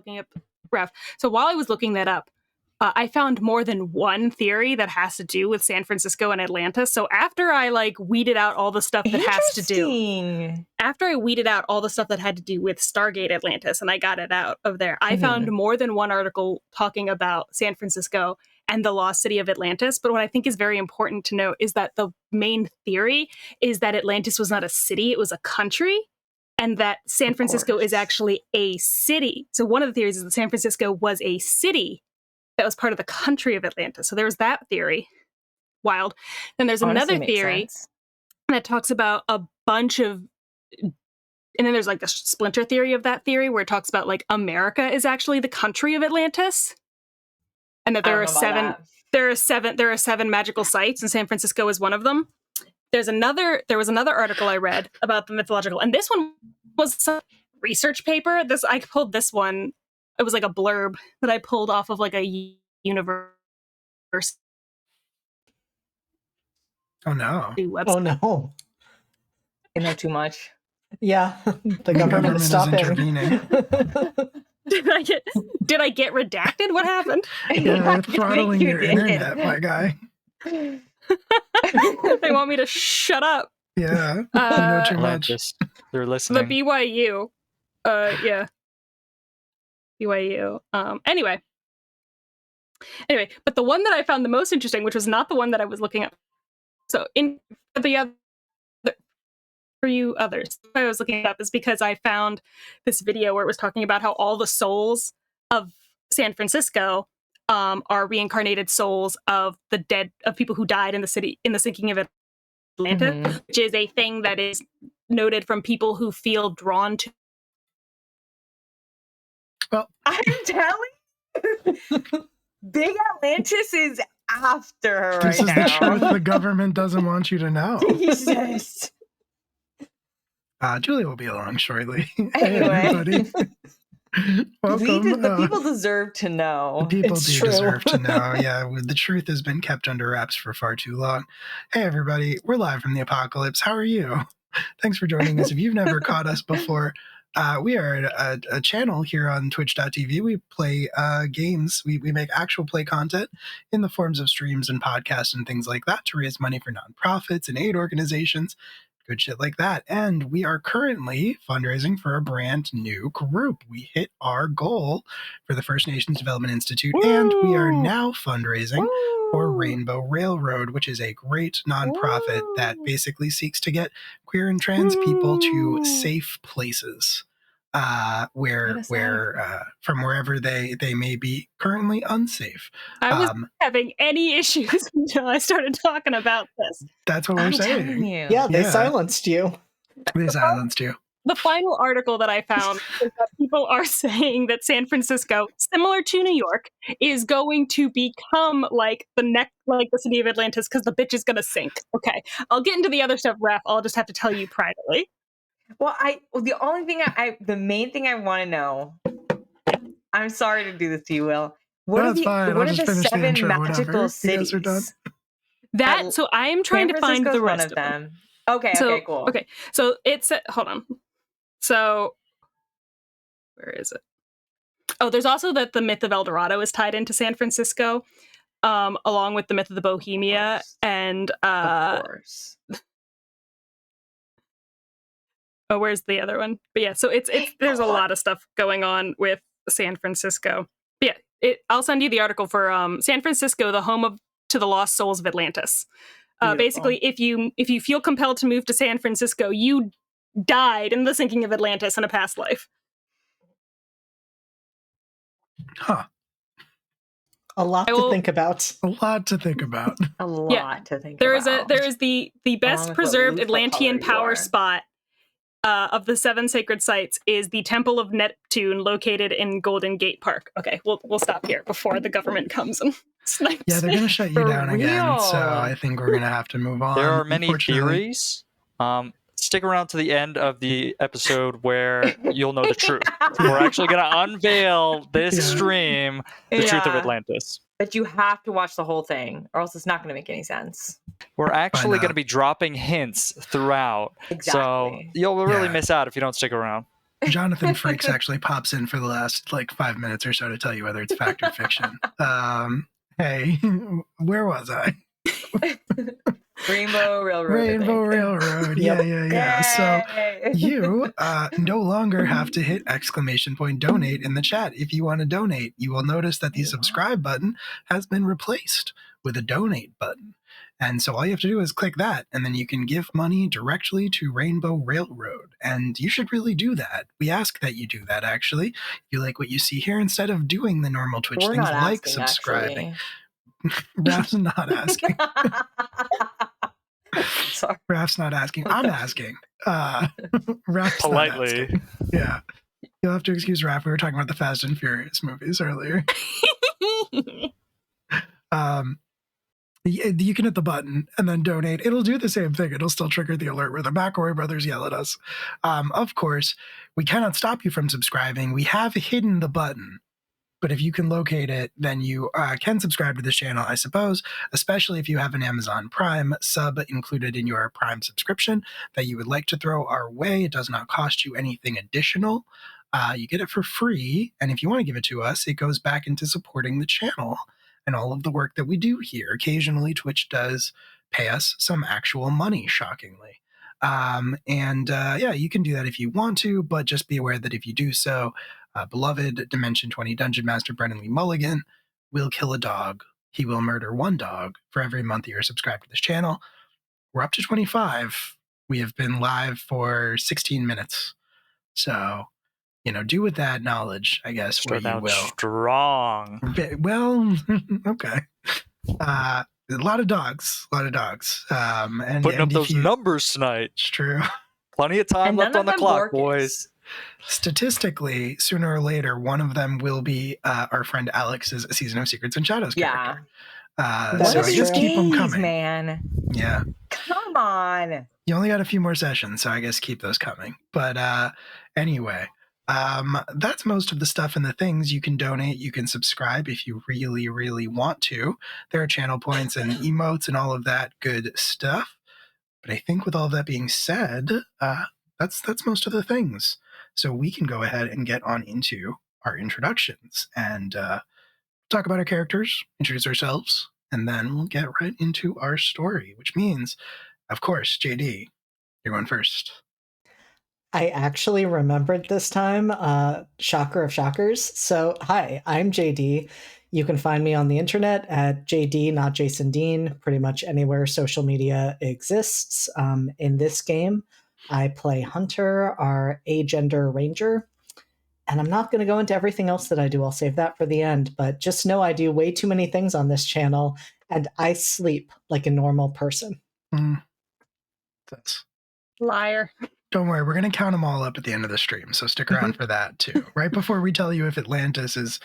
looking up Ref. So while I was looking that up, I found more than one theory that has to do with San Francisco and Atlantis. So after I weeded out all the stuff that has to do, after I weeded out all the stuff that had to do with Stargate Atlantis, and I got it out of there, I found more than one article talking about San Francisco and the lost city of Atlantis. But what I think is very important to note is that the main theory is that Atlantis was not a city, it was a country, and that San Francisco is actually a city. So one of the theories is that San Francisco was a city that was part of the country of Atlantis. So there was that theory. Wild. Then there's another theory that talks about a bunch of, and then there's the splinter theory of that theory where it talks about America is actually the country of Atlantis. And that there are seven magical sites, and San Francisco is one of them. There was another article I read about the mythological, and this one was some research paper. I pulled this one. It was a blurb that I pulled off of a universe. Oh no! Website. Oh no! You know too much. Yeah, the government is intervening. Did I get redacted? What happened? Yeah, throttling your internet, my guy. They want me to shut up. Yeah, you know too much. They're listening. The BYU. Yeah. BYU. Anyway, but the one that I found the most interesting, which was not the one that I was looking up. So for you others, I was looking it up is because I found this video where it was talking about how all the souls of San Francisco are reincarnated souls of the dead, of people who died in the city in the sinking of Atlantis, which is a thing that is noted from people who feel drawn to. Well, I'm telling you, Big Atlantis is after her this right now. This is the truth the government doesn't want you to know. Jesus. Julia will be along shortly. Anyway. Welcome. The people deserve to know. The people deserve to know. Yeah, the truth has been kept under wraps for far too long. Hey, everybody. We're live from the apocalypse. How are you? Thanks for joining us. If you've never caught us before, we are a channel here on twitch.tv. We play games. We make actual play content in the forms of streams and podcasts and things like that to raise money for nonprofits and aid organizations. Good shit like that. And we are currently fundraising for a brand new group. We hit our goal for the First Nations Development Institute, and we are now fundraising for Rainbow Railroad, which is a great nonprofit that basically seeks to get queer and trans people to safe places where from wherever they may be currently unsafe. I wasn't having any issues until I started talking about this. That's what we're saying. Yeah, they silenced you. They silenced you. The final article that I found is that people are saying that San Francisco, similar to New York, is going to become like the city of Atlantis because the bitch is going to sink. Okay, I'll get into the other stuff, Raph. I'll just have to tell you privately. Well, the main thing I want to know, I'm sorry to do this to you, Will. What are the 7 magical cities? So I am trying to find the rest of them. Okay, cool. Okay, so it's, hold on. So, where is it? Oh, there's also that the myth of El Dorado is tied into San Francisco, along with the myth of the Bohemia, and of course. Oh, where's the other one? But yeah, so it's there's a lot of stuff going on with San Francisco. But yeah, I'll send you the article for San Francisco, the home to the lost souls of Atlantis. Basically, if you feel compelled to move to San Francisco, you died in the sinking of Atlantis in a past life. Huh. A lot to think about. A lot to think about. There is the best preserved Atlantean power spot of the 7 sacred sites is the Temple of Neptune, located in Golden Gate Park. Okay, we'll stop here before the government comes and snipes. Yeah, they're going to shut you down again, so I think we're going to have to move on. There are many theories. Stick around to the end of the episode where you'll know the truth. We're actually going to unveil this stream, the truth of Atlantis. But you have to watch the whole thing, or else it's not going to make any sense. We're actually going to be dropping hints throughout. Exactly. So you'll really miss out if you don't stick around. Jonathan Frakes actually pops in for the last like 5 minutes or so to tell you whether it's fact or fiction. Hey, where was I? Rainbow Railroad. Rainbow Railroad. Yep. Yeah. So Yay! you no longer have to hit ! Donate in the chat if you want to donate. You will notice that the subscribe button has been replaced with a donate button. And so all you have to do is click that, and then you can give money directly to Rainbow Railroad. And you should really do that. We ask that you do that, actually. If you like what you see here, instead of doing the normal Twitch We're things not like asking, subscribing. Raph's not asking. Sorry. Raph's not asking. I'm asking. Raph's Politely. not asking. Yeah. You'll have to excuse Raph. We were talking about the Fast and Furious movies earlier. You can hit the button and then donate. It'll do the same thing. It'll still trigger the alert where the McElroy brothers yell at us. Of course, we cannot stop you from subscribing. We have hidden the button. But if you can locate it, then you can subscribe to this channel, I suppose, especially if you have an Amazon Prime sub included in your Prime subscription that you would like to throw our way. It does not cost you anything additional. You get it for free. And if you want to give it to us, it goes back into supporting the channel and all of the work that we do here. Occasionally, Twitch does pay us some actual money, shockingly. Yeah, you can do that if you want to, but just be aware that if you do so, beloved Dimension 20 Dungeon Master Brennan Lee Mulligan will kill a dog. He will murder one dog for every month you're subscribed to this channel. We're up to 25. We have been live for 16 minutes. So, do with that knowledge, I guess, what you will. Strong. Well, okay. A lot of dogs. And putting up those numbers tonight. It's true. Plenty of time left on the clock, boys. Statistically, sooner or later, one of them will be our friend Alex's Season of Secrets and Shadows character. So I just keep them coming. Man. Yeah. Come on. You only got a few more sessions, so I guess keep those coming. But anyway, that's most of the stuff and the things. You can donate. You can subscribe if you really, really want to. There are channel points and emotes and all of that good stuff. But I think with all that being said, that's most of the things. So we can go ahead and get on into our introductions and talk about our characters, introduce ourselves, and then we'll get right into our story, which means, of course, JD, you're going first. I actually remembered this time, shocker of shockers. So, hi, I'm JD. You can find me on the internet at JD, not Jason Dean, pretty much anywhere social media exists. In this game, I play Hunter, our agender ranger. And I'm not going to go into everything else that I do. I'll save that for the end. But just know I do way too many things on this channel, and I sleep like a normal person. That's liar. Don't worry, we're going to count them all up at the end of the stream, so stick around for that too. Right before we tell you if Atlantis is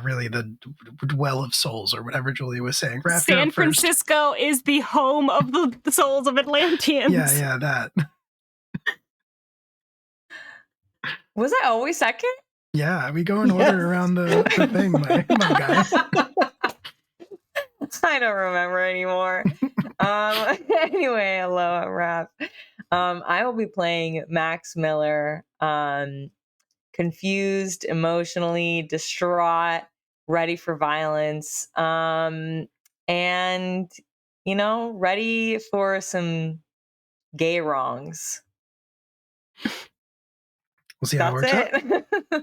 really the well of souls or whatever Julia was saying. San Francisco is the home of the souls of Atlanteans. Yeah, that. Was I always second? Yeah, we go in order around the thing, my guy. I don't remember anymore. Anyway, hello, I'm Raph. I will be playing Max Miller, confused, emotionally distraught, ready for violence, and ready for some gay wrongs. We'll see how it works out.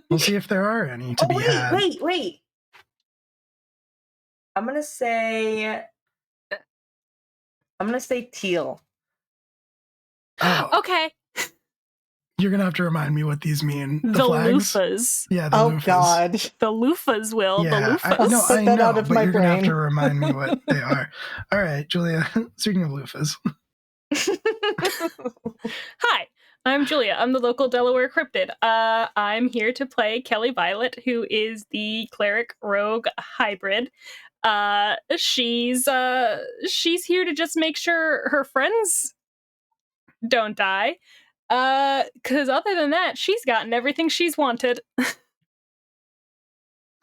We'll see if there are any to be had. Wait. I'm gonna say teal. Oh, okay. You're gonna have to remind me what these mean. The flags? loofahs. Yeah, the loofahs. God. The loofahs, Will. Yeah, the loofahs. I know, out of but my you're gonna have brain. to remind me what they are. All right, Julia, speaking of loofahs. Hi, I'm Julia. I'm the local Delaware cryptid. I'm here to play Kelly Violet, who is the cleric rogue hybrid. She's here to just make sure her friends don't die. Because other than that, she's gotten everything she's wanted.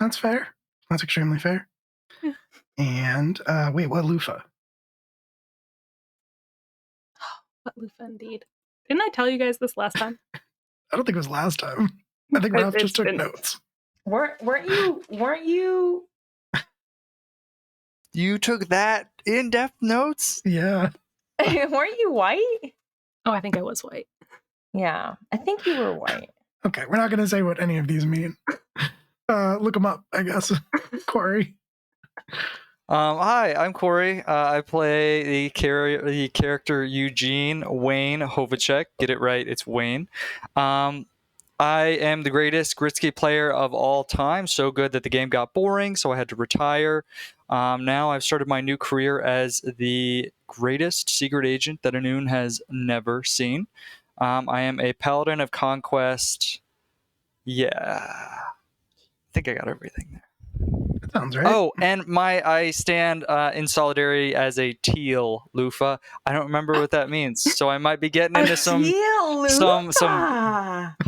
That's fair. That's extremely fair. And wait, what loofah? What loofah indeed? Didn't I tell you guys this last time? I don't think it was last time. I think Ralph just took notes. Weren't you? You took that in-depth notes? Yeah. Weren't you white? Oh, I think I was white. Yeah, I think you were white. Okay, we're not going to say what any of these mean. Look them up, I guess. Corey. Hi, I'm Corey. I play the character Eugene Wayne Hovacek. Get it right, it's Wayne. I am the greatest Gritsky player of all time. So good that the game got boring, so I had to retire. Now I've started my new career as the greatest secret agent that Anoon has never seen. I am a paladin of conquest. Yeah, I think I got everything there. That sounds right. Oh, and I stand in solidarity as a teal loofah. I don't remember what that means, so I might be getting into some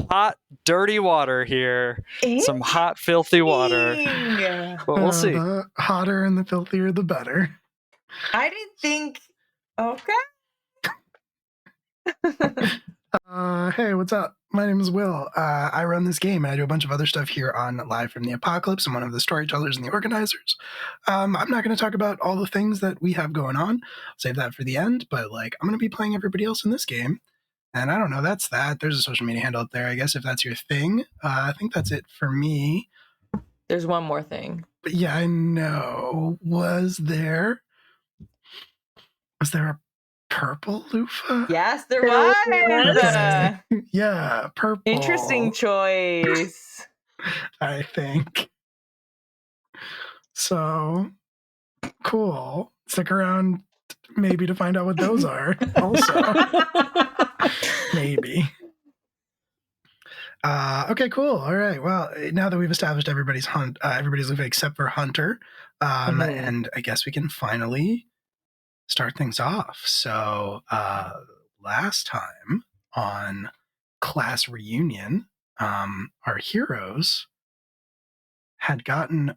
hot, dirty water here. Some hot, filthy water. But we'll see. The hotter and the filthier, the better. I didn't think. Okay. Hey, what's up? My name is Will. I run this game. I do a bunch of other stuff here on Live from the Apocalypse. I'm one of the storytellers and the organizers. I'm not going to talk about all the things that we have going on. I'll save that for the end, but I'm going to be playing everybody else in this game. And I don't know, that's that. There's a social media handle up there, I guess, if that's your thing. I think that's it for me. There's one more thing. But yeah, I know. Was there a purple loofah? Yes, there was. Yeah, purple. Interesting choice. I think. So, cool. Stick around maybe to find out what those are also. Maybe. Okay, cool. All right. Well, now that we've established everybody's loofah except for Hunter, and I guess we can finally start things off. So last time on Class Reunion, our heroes had gotten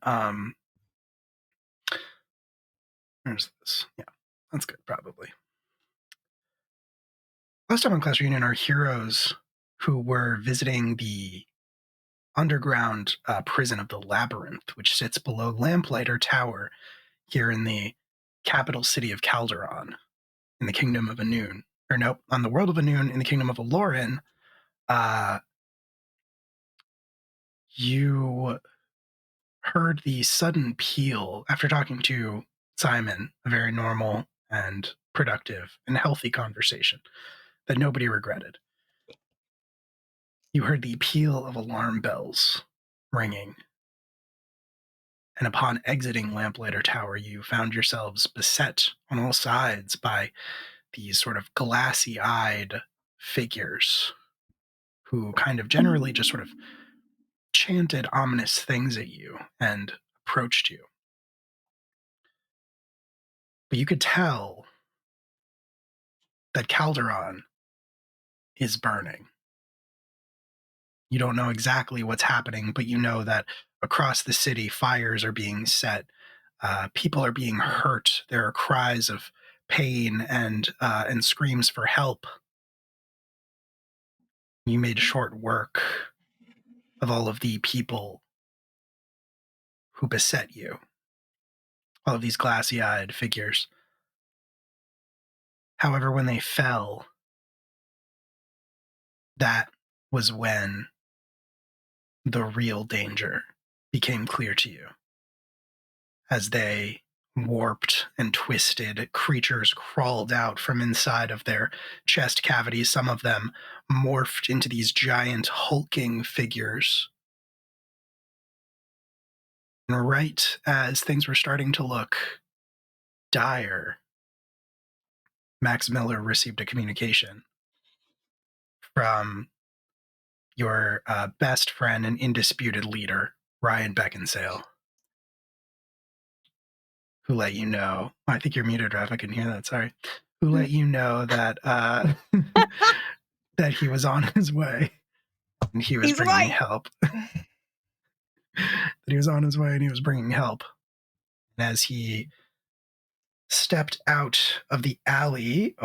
where's this? Yeah, that's good, probably. Last time on Class Reunion, our heroes who were visiting the underground prison of the Labyrinth, which sits below Lamplighter Tower here in the capital city of Calderon, in the kingdom of Anoon. Or nope, on the world of Anoon, in the kingdom of Aloran, you heard the sudden peal after talking to Simon, a very normal and productive and healthy conversation that nobody regretted. You heard the peal of alarm bells ringing. And upon exiting Lamplighter Tower, you found yourselves beset on all sides by these sort of glassy-eyed figures who kind of generally just sort of chanted ominous things at you and approached you. But you could tell that Calderon is burning. You don't know exactly what's happening, but you know that across the city, fires are being set. People are being hurt. There are cries of pain and screams for help. You made short work of all of the people who beset you. All of these glassy-eyed figures. However, when they fell, that was when the real danger became clear to you. As they warped and twisted, creatures crawled out from inside of their chest cavities. Some of them morphed into these giant hulking figures. And right as things were starting to look dire, Max Miller received a communication from your best friend and indisputed leader, Ryan Beckinsale, who let you know, I think you're muted, Raph, I couldn't hear that, sorry, who let you know that that he was on his way and he was bringing help. That he was on his way and he was bringing help. And as he stepped out of the alley,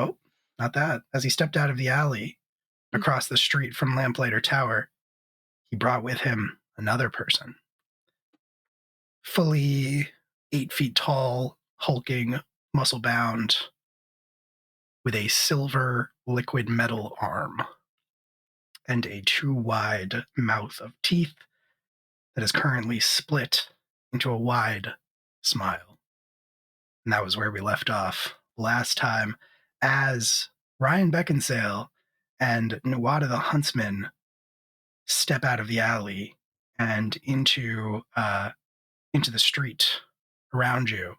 as he stepped out of the alley, across the street from Lamplighter Tower, he brought with him another person. Fully 8 feet tall, hulking, muscle-bound, with a silver liquid metal arm and a too wide mouth of teeth that is currently split into a wide smile. And that was where we left off last time, as Ryan Beckinsale and Nuada the Huntsman step out of the alley and into the street around you.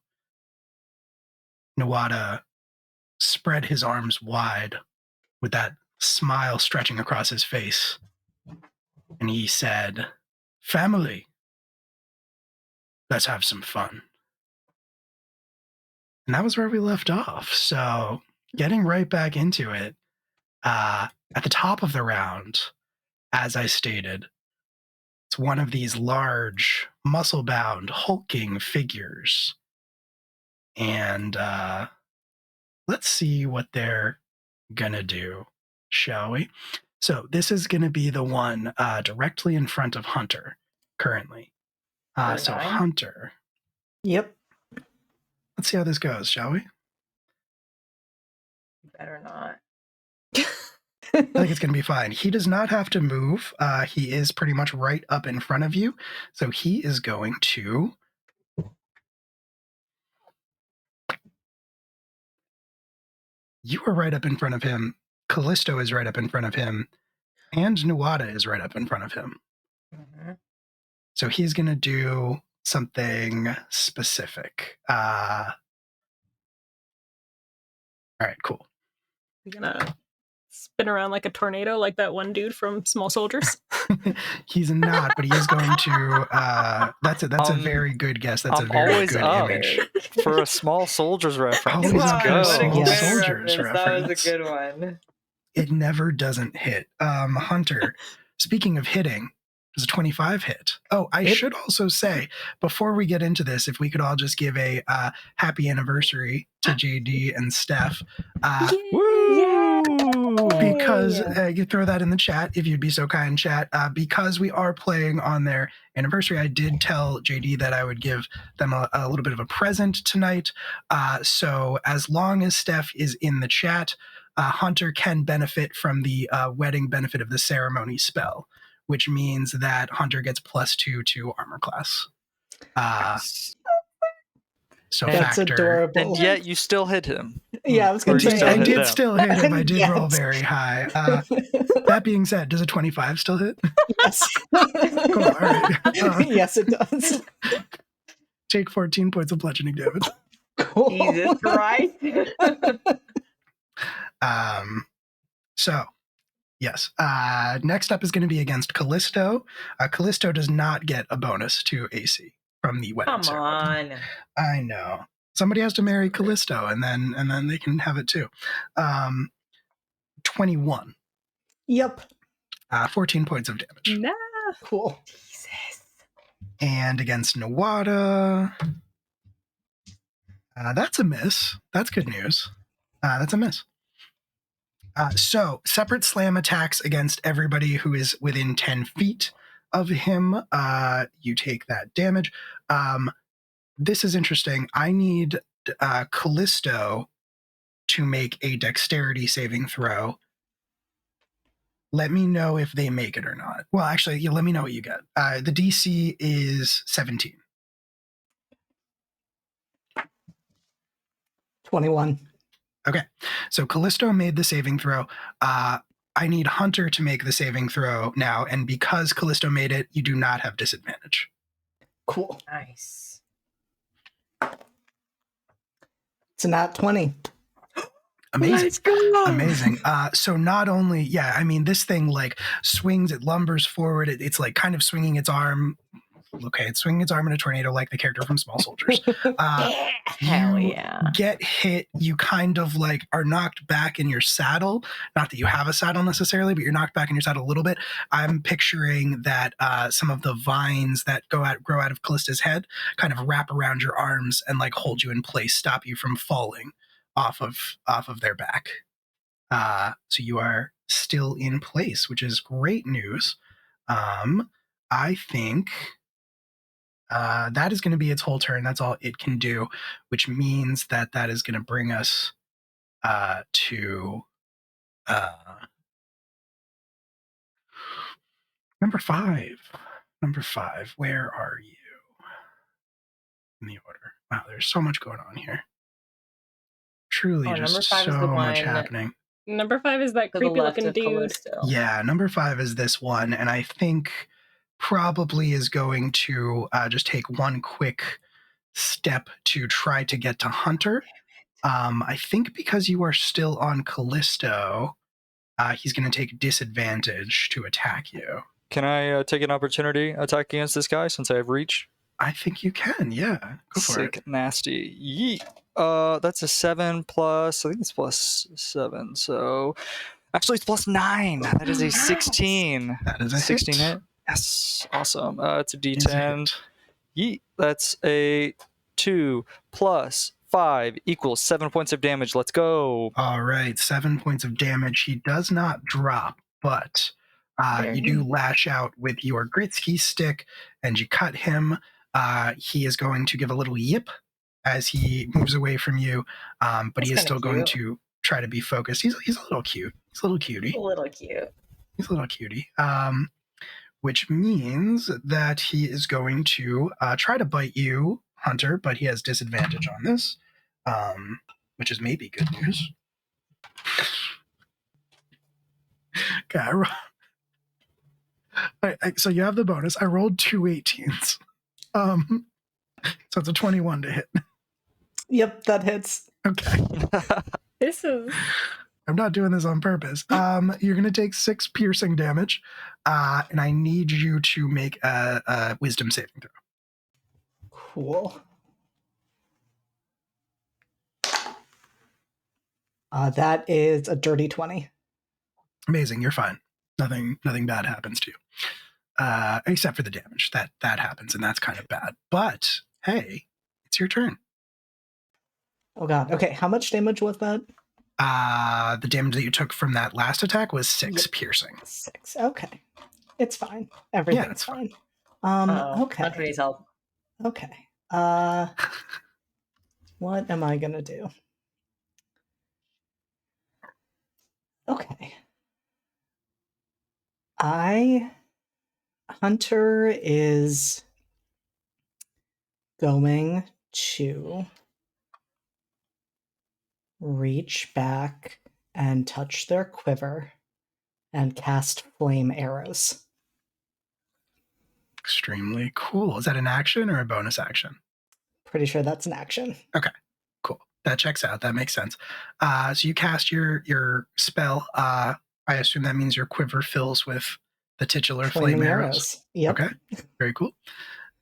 Nuada spread his arms wide with that smile stretching across his face. And he said, "Family, let's have some fun." And that was where we left off. So getting right back into it, at the top of the round, as I stated, it's one of these large, muscle-bound, hulking figures. And let's see what they're gonna do, shall we? So this is gonna be the one directly in front of Hunter currently. So Hunter. Yep. Let's see how this goes, shall we? Better not. I think it's going to be fine. He does not have to move. He is pretty much right up in front of you. So he is going to... You are right up in front of him. Callisto is right up in front of him. And Nuada is right up in front of him. Mm-hmm. So he's going to do something specific. All right, cool. You're gonna spin around like a tornado, like that one dude from Small Soldiers? He's not, but he is going to. That's a very good guess. That's a very good image for a Small Soldiers reference. Always up for a Small Yes. Soldiers reference. That was a good one. It never doesn't hit. Hunter, speaking of hitting, does a 25 hit? Oh, I should also say, before we get into this, if we could all just give a happy anniversary to JD and Steph. Because you throw that in the chat, if you'd be so kind, chat. Because we are playing on their anniversary, I did tell JD that I would give them a little bit of a present tonight. So as long as Steph is in the chat, Hunter can benefit from the wedding benefit of the ceremony spell, which means that Hunter gets +2 to armor class. So that's factor. Adorable. And yet you still hit him. Yeah, I was going to say. I did still hit him. I did Yes. roll very high. That being said, does a 25 still hit? Yes. Cool, all right. Yes, it does. Take 14 points of bludgeoning damage. Cool. Jesus Christ. So, yes. Next up is going to be against Callisto. Callisto does not get a bonus to AC from the wedding ceremony. On. I know. Somebody has to marry Callisto, and then they can have it too. 21. Yep. 14 points of damage. Nah. Cool. Jesus. And against Nuada, that's a miss. That's good news. That's a miss. So, separate slam attacks against everybody who is within 10 feet of him. You take that damage. This is interesting. I need Callisto to make a dexterity saving throw. Let me know if they make it or not. Well, actually, let me know what you get. The DC is 17. 21. Okay, so Callisto made the saving throw. I need Hunter to make the saving throw now, and because Callisto made it, you do not have disadvantage. Cool. Nice. It's a nat 20. Amazing. Let's go. Amazing. So not only, this thing like swings, it lumbers forward. It's like kind of swinging its arm. Okay, it's swinging its arm in a tornado like the character from Small Soldiers. Hell yeah. Get hit. You kind of like are knocked back in your saddle. Not that you have a saddle necessarily, but you're knocked back in your saddle a little bit. I'm picturing that some of the vines that grow out of Callista's head kind of wrap around your arms and like hold you in place, stop you from falling off of their back. So you are still in place, which is great news. I think that is going to be its whole turn. That's all it can do, which means that is going to bring us to number 5. Number 5, where are you in the order? Wow, there's so much going on here. Truly, just so much happening. Number 5 is that creepy looking dude. Yeah, number 5 is this one, and I think probably is going to just take one quick step to try to get to Hunter. I think because you are still on Callisto, he's going to take disadvantage to attack you. Can I take an opportunity attack against this guy since I have reach? I think you can, yeah. Go for it. Sick, nasty. Yeet. That's a 7 plus, I think it's plus 7, so... Actually, it's plus 9. That is a 16. That is a 16 hit. Yes, awesome. It's a D10. Yeet. That's a 2 plus 5 equals 7 points of damage. Let's go. All right, 7 points of damage. He does not drop, but you do lash out with your Gritsky stick, and you cut him. He is going to give a little yip as he moves away from you, but he is still going to try to be focused. He's a little cute. He's a little cutie. He's a little cutie. Which means that he is going to try to bite you, Hunter, but he has disadvantage on this, which is maybe good news. Okay, so you have the bonus. I rolled 2 18s. So it's a 21 to hit. Yep, that hits. Okay. I'm not doing this on purpose. You're going to take 6 piercing damage, and I need you to make a wisdom saving throw. Cool. That is a dirty 20. Amazing. You're fine. Nothing bad happens to you, except for the damage. That happens, and that's kind of bad. But hey, it's your turn. Oh god. Okay, how much damage was that? The damage that you took from that last attack was 6 piercing. 6. Okay. It's fine. Everything's fine. Okay. Hunter needs help. Okay. What am I gonna do? Okay. Hunter is going to reach back and touch their quiver and cast flame arrows. Extremely cool. Is that an action or a bonus action? Pretty sure that's an action. Okay, cool. That checks out. That makes sense. So you cast your spell. I assume that means your quiver fills with the titular flame arrows. Yep. Okay, very cool.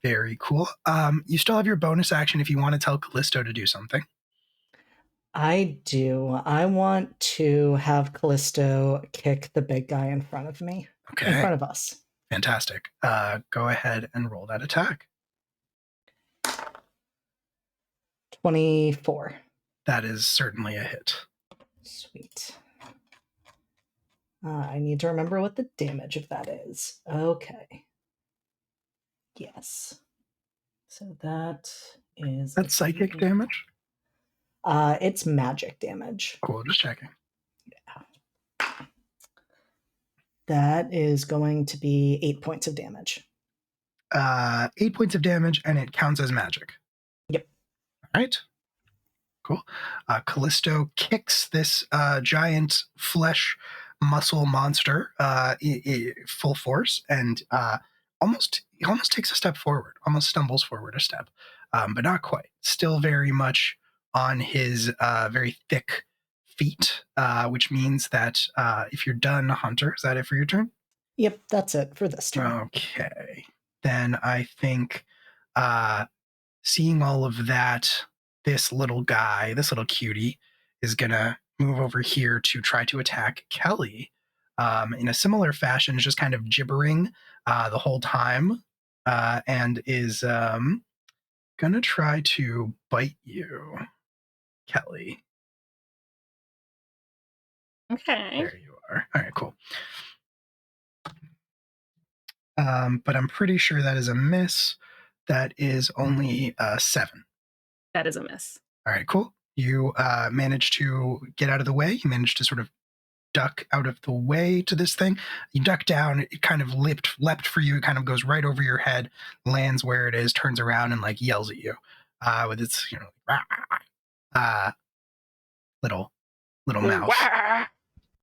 Very cool. You still have your bonus action if you want to tell Callisto to do something. I do. I want to have Callisto kick the big guy in front of me. Okay. In front of us. Fantastic. Go ahead and roll that attack. 24. That is certainly a hit. Sweet. I need to remember what the damage of that is. Okay. Yes. So that is... That's psychic damage? It's magic damage. Cool, just checking. Yeah. That is going to be 8 points of damage. 8 points of damage, and it counts as magic. Yep. All right. Cool. Callisto kicks this giant flesh muscle monster full force, and he almost takes a step forward, almost stumbles forward a step, but not quite. Still very much on his very thick feet, which means that if you're done, Hunter, is that it for your turn? Yep, that's it for this turn. Okay. Then I think seeing all of that, this little guy, this little cutie, is going to move over here to try to attack Kelly in a similar fashion, just kind of gibbering the whole time, and is going to try to bite you, Kelly. Okay. There you far. All right, cool. But I'm pretty sure that is a miss. That is only 7. That is a miss. All right, cool. You manage to get out of the way. You manage to sort of duck out of the way to this thing. You duck down. It kind of leapt for you. It kind of goes right over your head, lands where it is, turns around, and like yells at you with its little mouth.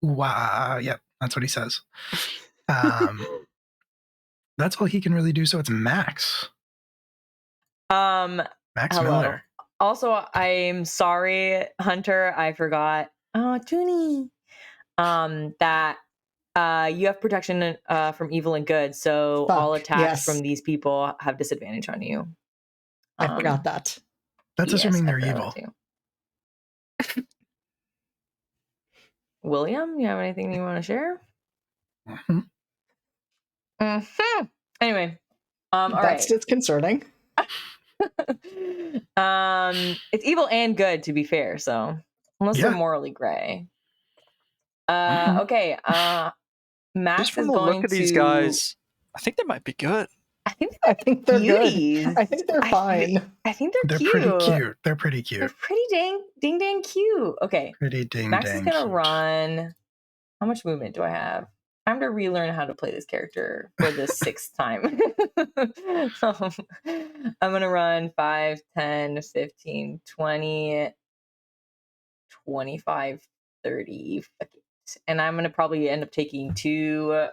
Wah. Yep, that's what he says. That's all he can really do. So it's Max. Max hello. Miller. Also, I'm sorry, Hunter. I forgot. Oh, Toonie. That you have protection from evil and good, so all attacks from these people have disadvantage on you. I forgot that. That's assuming they're evil. William, you have anything you want to share? Mm-hmm. Mm-hmm. Anyway, all right. That's just concerning. It's evil and good, to be fair. So unless they're morally gray. Okay. Max just from is the going look of these guys, I think they might be good. I think they're good. I think they're fine. I think they're cute. Pretty cute. They're pretty cute. They're pretty dang cute. Okay. Pretty dang Max dang is gonna cute. Run. How much movement do I have? Time to relearn how to play this character for the 6th time. I'm gonna run 5, 10, 15, 20, 25, 30. And I'm gonna probably end up taking 2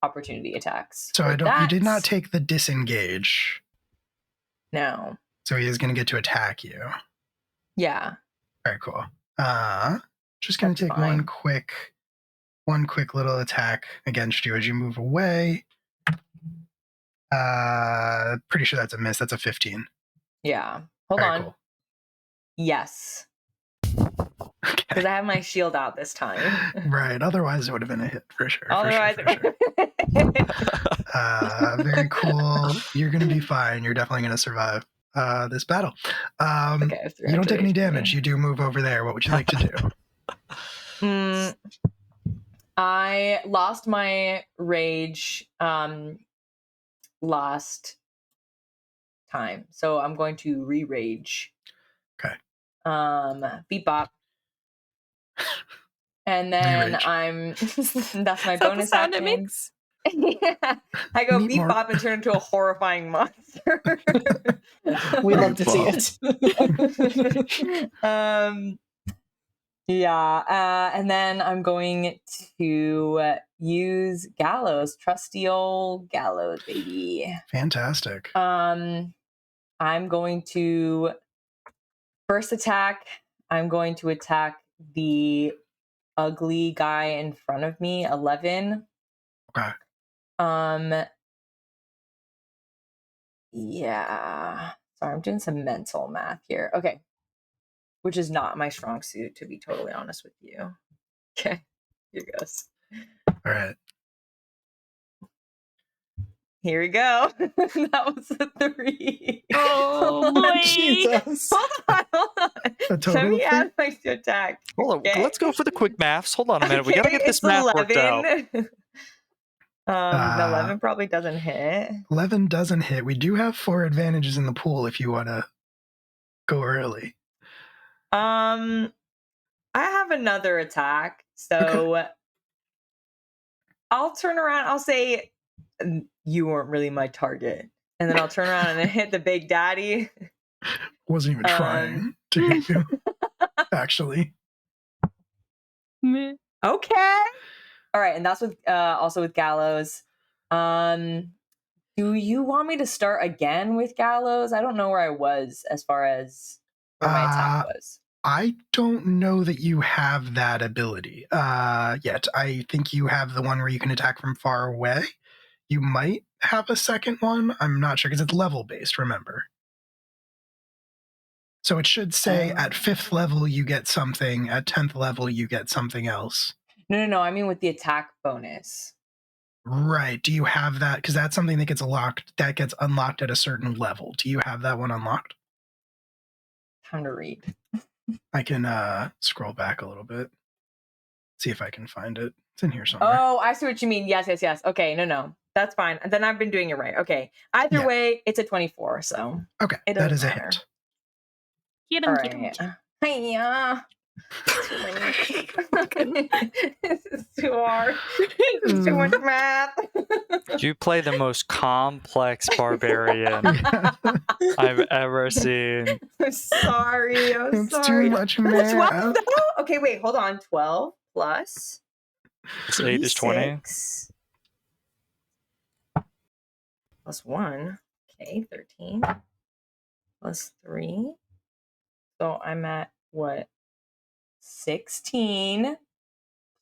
opportunity attacks. So you did not take the disengage. No. So he is gonna get to attack you. Yeah. All right, cool. Just gonna take one quick little attack against you as you move away. Pretty sure that's a miss. That's a 15. Yeah. Hold on. Cool. Yes. Because I have my shield out this time. Right. Otherwise, it would have been a hit for sure. Otherwise, for sure. Very cool. You're going to be fine. You're definitely going to survive this battle. You don't take any damage. You do move over there. What would you like to do? I lost my rage last time, so I'm going to re-rage. Okay. Beep bop. And then that's my bonus sound action. It makes? Yeah. I go beep bop and turn into a horrifying monster. We love to see it. Yeah. And then I'm going to use Gallows, trusty old Gallows, baby. Fantastic. I'm going to first attack. I'm going to attack the ugly guy in front of me, 11. Okay. Yeah. Sorry, I'm doing some mental math here. Okay. Which is not my strong suit, to be totally honest with you. Okay. Here goes. All right. Here we go. That was a 3. Oh, boy. Jesus. Hold on. Let me add my attack. Hold on. Okay. Let's go for the quick maths. Hold on a minute. We got to get this math 11. Worked out. 11 probably doesn't hit. 11 doesn't hit. We do have 4 advantages in the pool if you want to go early. I have another attack, so I'll turn around. I'll say, you weren't really my target. And then I'll turn around and hit the big daddy. Wasn't even trying to hit you, actually. Okay. All right, and that's with also with Gallows. Do you want me to start again with Gallows? I don't know where I was as far as where my attack was. I don't know that you have that ability yet. I think you have the one where you can attack from far away. You might have a second one. I'm not sure because it's level based, remember. So it should say at 5th level you get something, at 10th level you get something else. No. I mean with the attack bonus. Right. Do you have that? Because that's something that gets unlocked at a certain level. Do you have that one unlocked? Time to read. I can scroll back a little bit. See if I can find it. It's in here somewhere. Oh, I see what you mean. Yes. Okay, no. That's fine. Then I've been doing it right. Okay. Either way, it's a 24, so. Okay, that is matter. A hit. Get him, get him. Hiya. This is too hard. It's too much math. You play the most complex barbarian I've ever seen. I'm sorry. It's too much math. 12, okay, wait, hold on. 12 plus 8 is 20. Plus 1. Okay, 13. Plus 3. So I'm at what? 16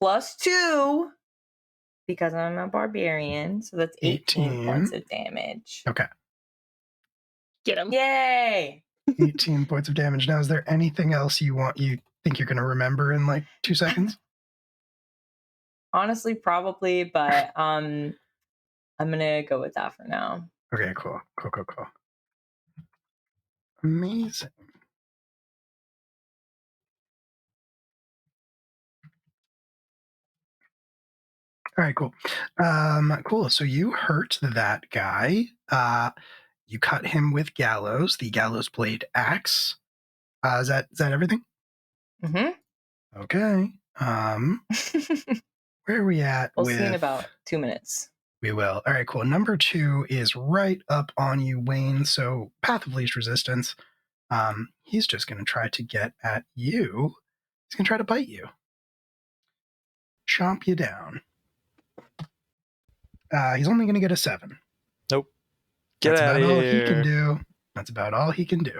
plus 2 because I'm a barbarian. So that's 18 points of damage. Okay. Get him. Yay! 18 points of damage. Now, is there anything else you think you're going to remember in like 2 seconds? Honestly, probably, but I'm going to go with that for now. Okay, cool. Amazing. All right, cool. Cool. So you hurt that guy. You cut him with gallows, the gallows blade axe. Is that everything? Mm-hmm. Okay. Where are we at? We'll see in about 2 minutes. We will. All right, cool. Number 2 is right up on you, Wayne. So path of least resistance. He's just going to try to get at you. He's going to try to bite you. Chomp you down. He's only going to get a 7. Nope. Get out of here. That's about all he can do. That's about all he can do.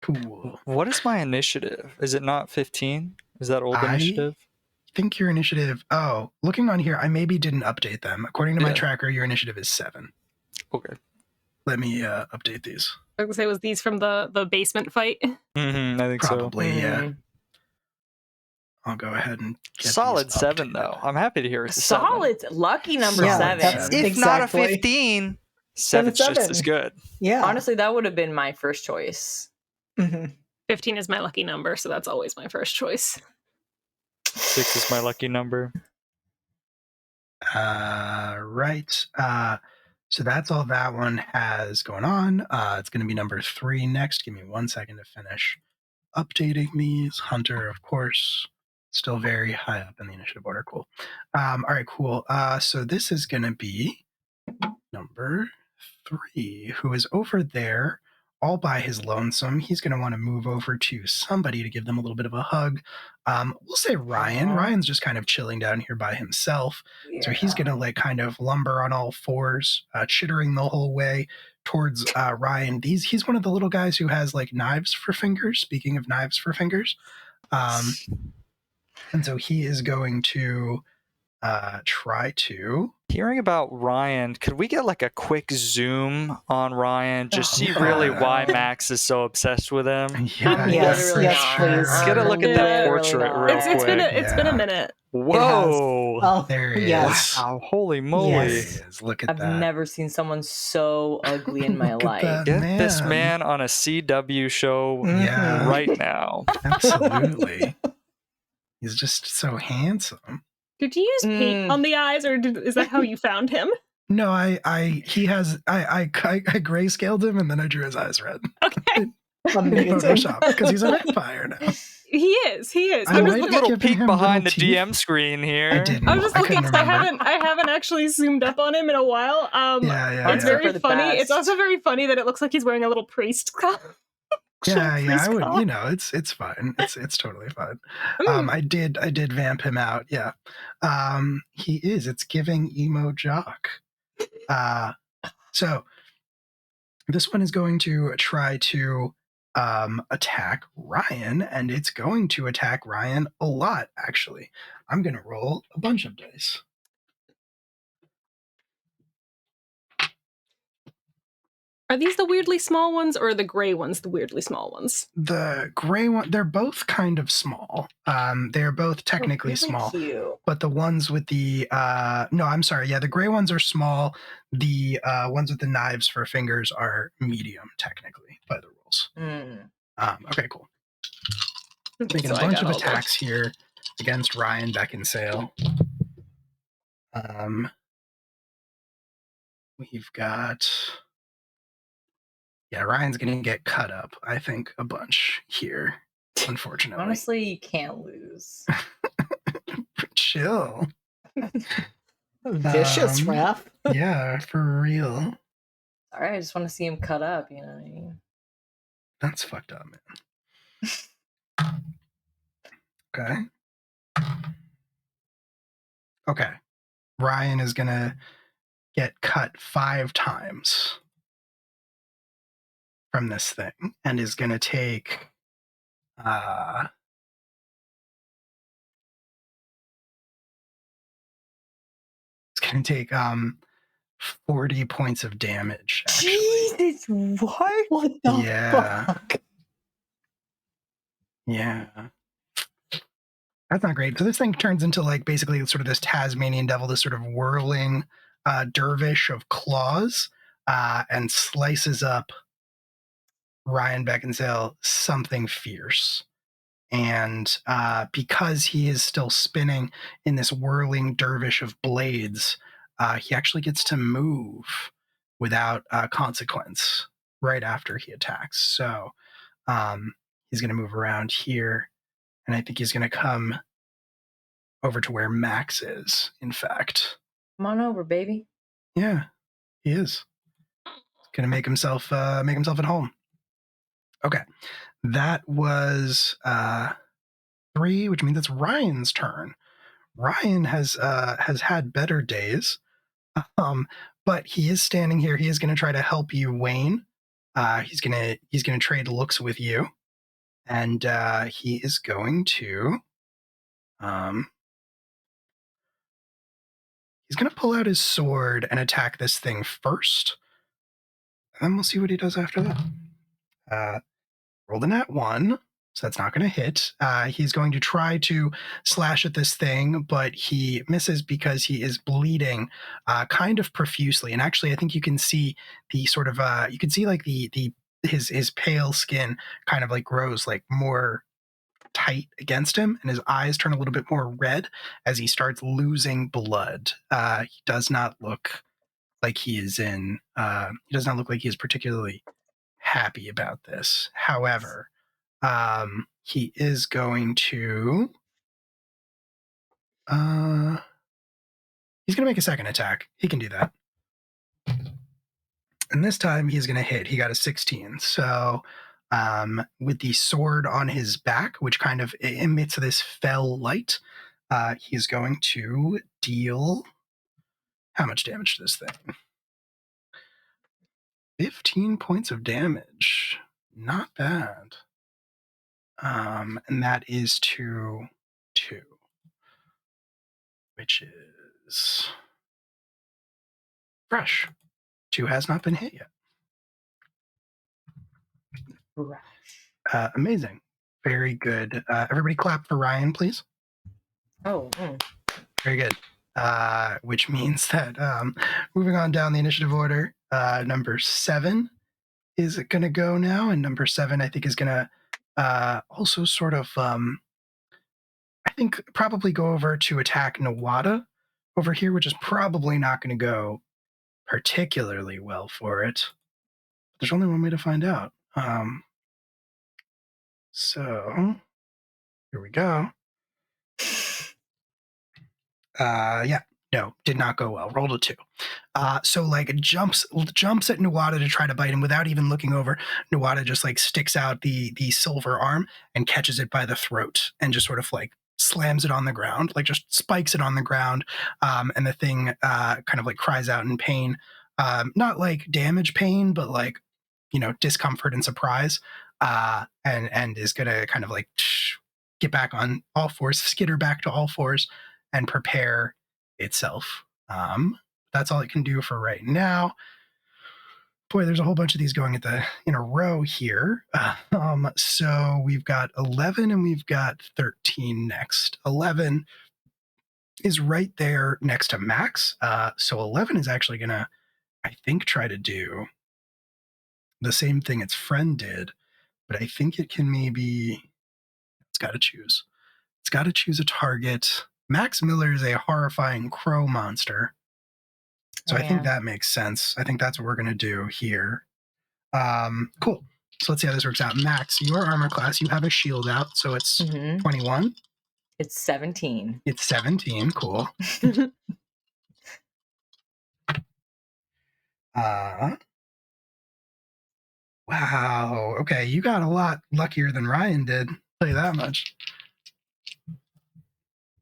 Cool. What is my initiative? Is it not 15? Is that old initiative? I think your initiative... Oh, looking on here, I maybe didn't update them. According to my tracker, your initiative is 7. Okay. Let me update these. I was going to say, was these from the basement fight? Mm-hmm, I think Probably, yeah. I'll go ahead and get solid 7 though. I'm happy to hear it's a solid 7. Lucky number 7. If not a 15, 7's just as good. Yeah. Honestly, that would have been my first choice. Mm-hmm. 15 is my lucky number, so that's always my first choice. 6 is my lucky number. Right. So that's all that one has going on. It's going to be number 3 next. Give me 1 second to finish updating these. Hunter, of course, still very high up in the initiative order. Cool. All right, cool. So this is going to be number 3, who is over there all by his lonesome. He's going to want to move over to somebody to give them a little bit of a hug. We'll say Ryan. Ryan's just kind of chilling down here by himself. Yeah. So he's going to like kind of lumber on all fours, chittering the whole way towards Ryan. He's one of the little guys who has like knives for fingers. Speaking of knives for fingers. And so he is going to try to... Hearing about Ryan, could we get like a quick zoom on Ryan? Just see really why Max is so obsessed with him. Yes, please. Get a look at that portrait real quick. It's been a minute. Whoa! Oh, there he is. Wow, holy moly! Yes. Look at I've that. never seen someone so ugly in my life. Get this man on a CW show right now. Absolutely. He's just so handsome. Did you use paint on the eyes, or is that how you found him? No, I grayscaled him and then I drew his eyes red. Okay. Photoshop, because he's a vampire now. He is. I'm just looking a little peek behind the DM screen here. I didn't. I was just looking because I haven't actually zoomed up on him in a while. It's very funny. It's also very funny that it looks like he's wearing a little priest cup. Yeah, I would. It's fine. It's totally fine. I did vamp him out. Yeah, he is. It's giving emo jock. So this one is going to try to attack Ryan, and it's going to attack Ryan a lot. Actually, I'm gonna roll a bunch of dice. Are these the weirdly small ones, or are the gray ones the weirdly small ones? The gray one, they're both kind of small. They're both technically small. Cute. But the ones with the, no, I'm sorry. Yeah, the gray ones are small. The ones with the knives for fingers are medium, technically, by the rules. Okay, cool. Making a bunch of attacks here. against Ryan Beckinsale. We've got... Yeah, Ryan's going to get cut up, I think, a bunch here, unfortunately. Honestly, you can't lose. Chill. Vicious, Raph. Yeah, for real. All right, I just want to see him cut up, you know what I mean? That's fucked up, man. Okay. Ryan is going to get cut 5 times from this thing and is going to take it's going to take 40 points of damage, actually. Jesus, what? What the fuck? Yeah. That's not great. So this thing turns into like basically sort of this Tasmanian devil, this sort of whirling dervish of claws, and slices up Ryan Beckinsale something fierce. And because he is still spinning in this whirling dervish of blades, he actually gets to move without consequence right after he attacks. So he's going to move around here, and I think he's going to come over to where Max is, in fact. Come on over, baby. Yeah, he is. He's going to make himself at home. Okay. That was 3, which means it's Ryan's turn. Ryan has had better days, but he is standing here. He is going to try to help you, Wayne. He's gonna trade looks with you, and he is going to he's going to pull out his sword and attack this thing first, and then we'll see what he does after that. Rolled a nat 1. So that's not going to hit. He's going to try to slash at this thing, but he misses because he is bleeding kind of profusely. And actually, I think you can see the sort of you can see like his pale skin kind of like grows like more tight against him, and his eyes turn a little bit more red as he starts losing blood. He does not look like he is he does not look like he is particularly happy about this. However, he is going to he's going to make a second attack. He can do that. And this time he's going to hit. He got a 16. So with the sword on his back, which kind of emits this fell light, he's going to deal how much damage to this thing? 15 points of damage. Not bad. And that is to 2, which is fresh. 2 has not been hit yet. Amazing. Very good. Everybody clap for Ryan, please. Oh. Very good. Which means that moving on down the initiative order, number 7 is going to go now, and number 7 I think is going to also sort of I think probably go over to attack Nawada over here, which is probably not going to go particularly well for it. There's only one way to find out. So here we go. Yeah, no, did not go well. Rolled a 2. So like it jumps at Nawada to try to bite him without even looking over. Nawada just like sticks out the silver arm and catches it by the throat and just sort of like slams it on the ground, like just spikes it on the ground. And the thing kind of like cries out in pain. Not like damage pain, but like, discomfort and surprise. And is gonna kind of like get back on all fours, skitter back to all fours, and prepare itself. That's all it can do for right now. Boy, there's a whole bunch of these going in a row here. So we've got 11 and we've got 13 next. 11 is right there next to Max. So 11 is actually gonna, I think, try to do the same thing its friend did, but I think it can maybe, it's got to choose. It's got to choose a target. Max Miller is a horrifying crow monster. So I think that makes sense. I think that's what we're going to do here. Cool. So let's see how this works out. Max, your armor class, you have a shield out, so it's 21. It's 17. It's 17. Cool. Wow. Okay, you got a lot luckier than Ryan did. I'll tell you that much.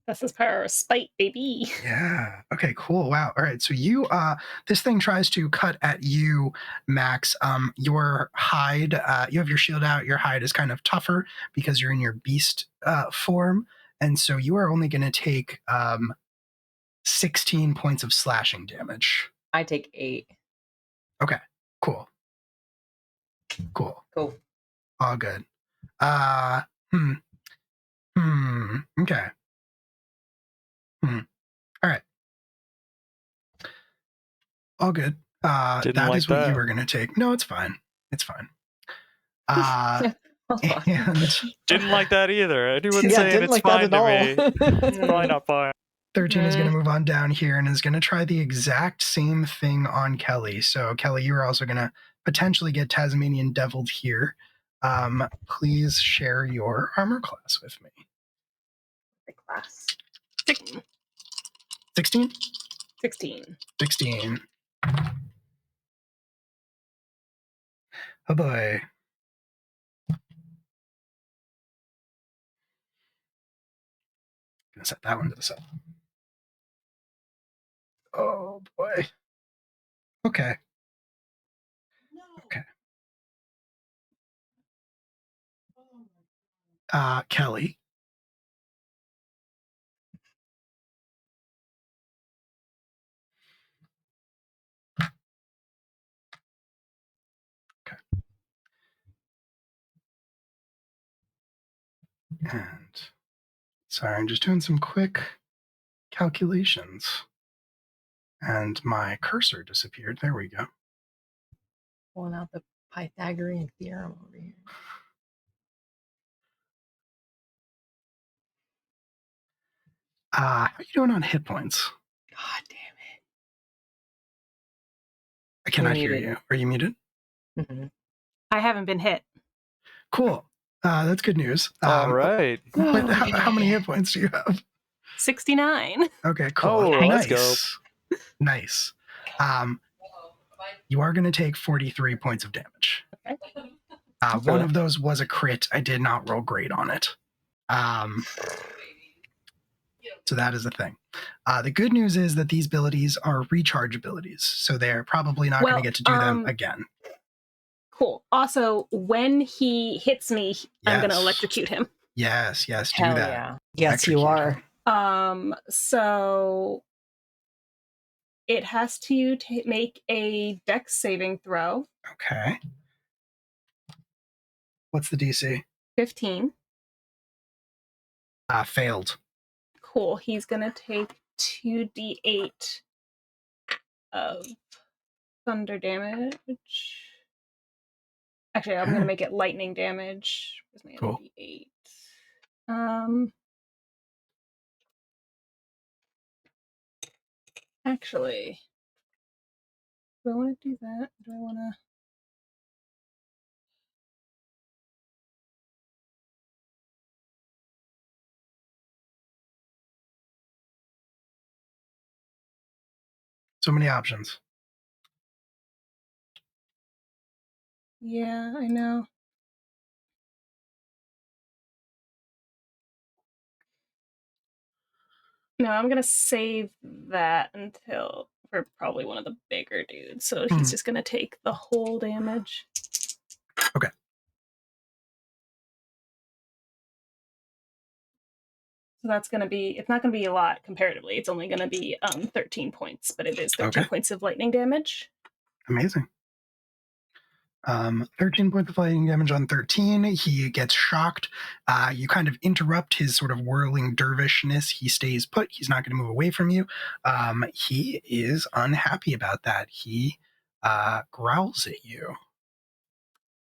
That's his power of spite, baby. Yeah. Okay, cool. Wow. All right. So you this thing tries to cut at you, Max. Your hide, you have your shield out, your hide is kind of tougher because you're in your beast form. And so you are only gonna take 16 points of slashing damage. I take 8. Okay, cool. Cool. All good. Okay. All right. All good. That is what you were going to take. No, it's fine. It's fine. And didn't like that either. Anyone saying it's like fine to me. It's fine, not fine. 13 is going to move on down here and is going to try the exact same thing on Kelly. So, Kelly, you are also going to potentially get Tasmanian deviled here. Please share your armor class with me. Class. 16? 16. 16. Oh boy. Gonna set that one to the side. Oh boy. Okay. Okay. Kelly. Okay. And sorry, I'm just doing some quick calculations. And my cursor disappeared. There we go. Pulling out the Pythagorean theorem over here. How are you doing on hit points? God damn it. I cannot hear you. Are you muted? Mm-hmm. I haven't been hit. Cool. That's good news. All right. But how many hit points do you have? 69. Okay, cool. Oh, nice. let's go. Nice. You are going to take 43 points of damage. Okay. One of those was a crit. I did not roll great on it. So that is the thing. The good news is that these abilities are recharge abilities, so they're probably not going to get to do them again. Cool. Also, when he hits me, I'm going to electrocute him. Yes, do Hell that. Yeah. Yes, you are. So it has to make a dex saving throw. Okay. What's the DC? 15. Failed. Cool. He's going to take 2d8 of thunder damage. Actually, I'm going to make it lightning damage. Where's my Cool. D8? Actually, do I want to do that? Do I want to? So many options. Yeah, I know. No, I'm gonna save that until for probably one of the bigger dudes. So he's just gonna take the whole damage. Okay. So that's gonna be. It's not gonna be a lot comparatively. It's only gonna be 13 points, but it is 13 points of lightning damage. Amazing. 13 points of lightning damage on 13. He gets shocked. You kind of interrupt his sort of whirling dervishness. He stays put. He's not going to move away from you. He is unhappy about that. He growls at you.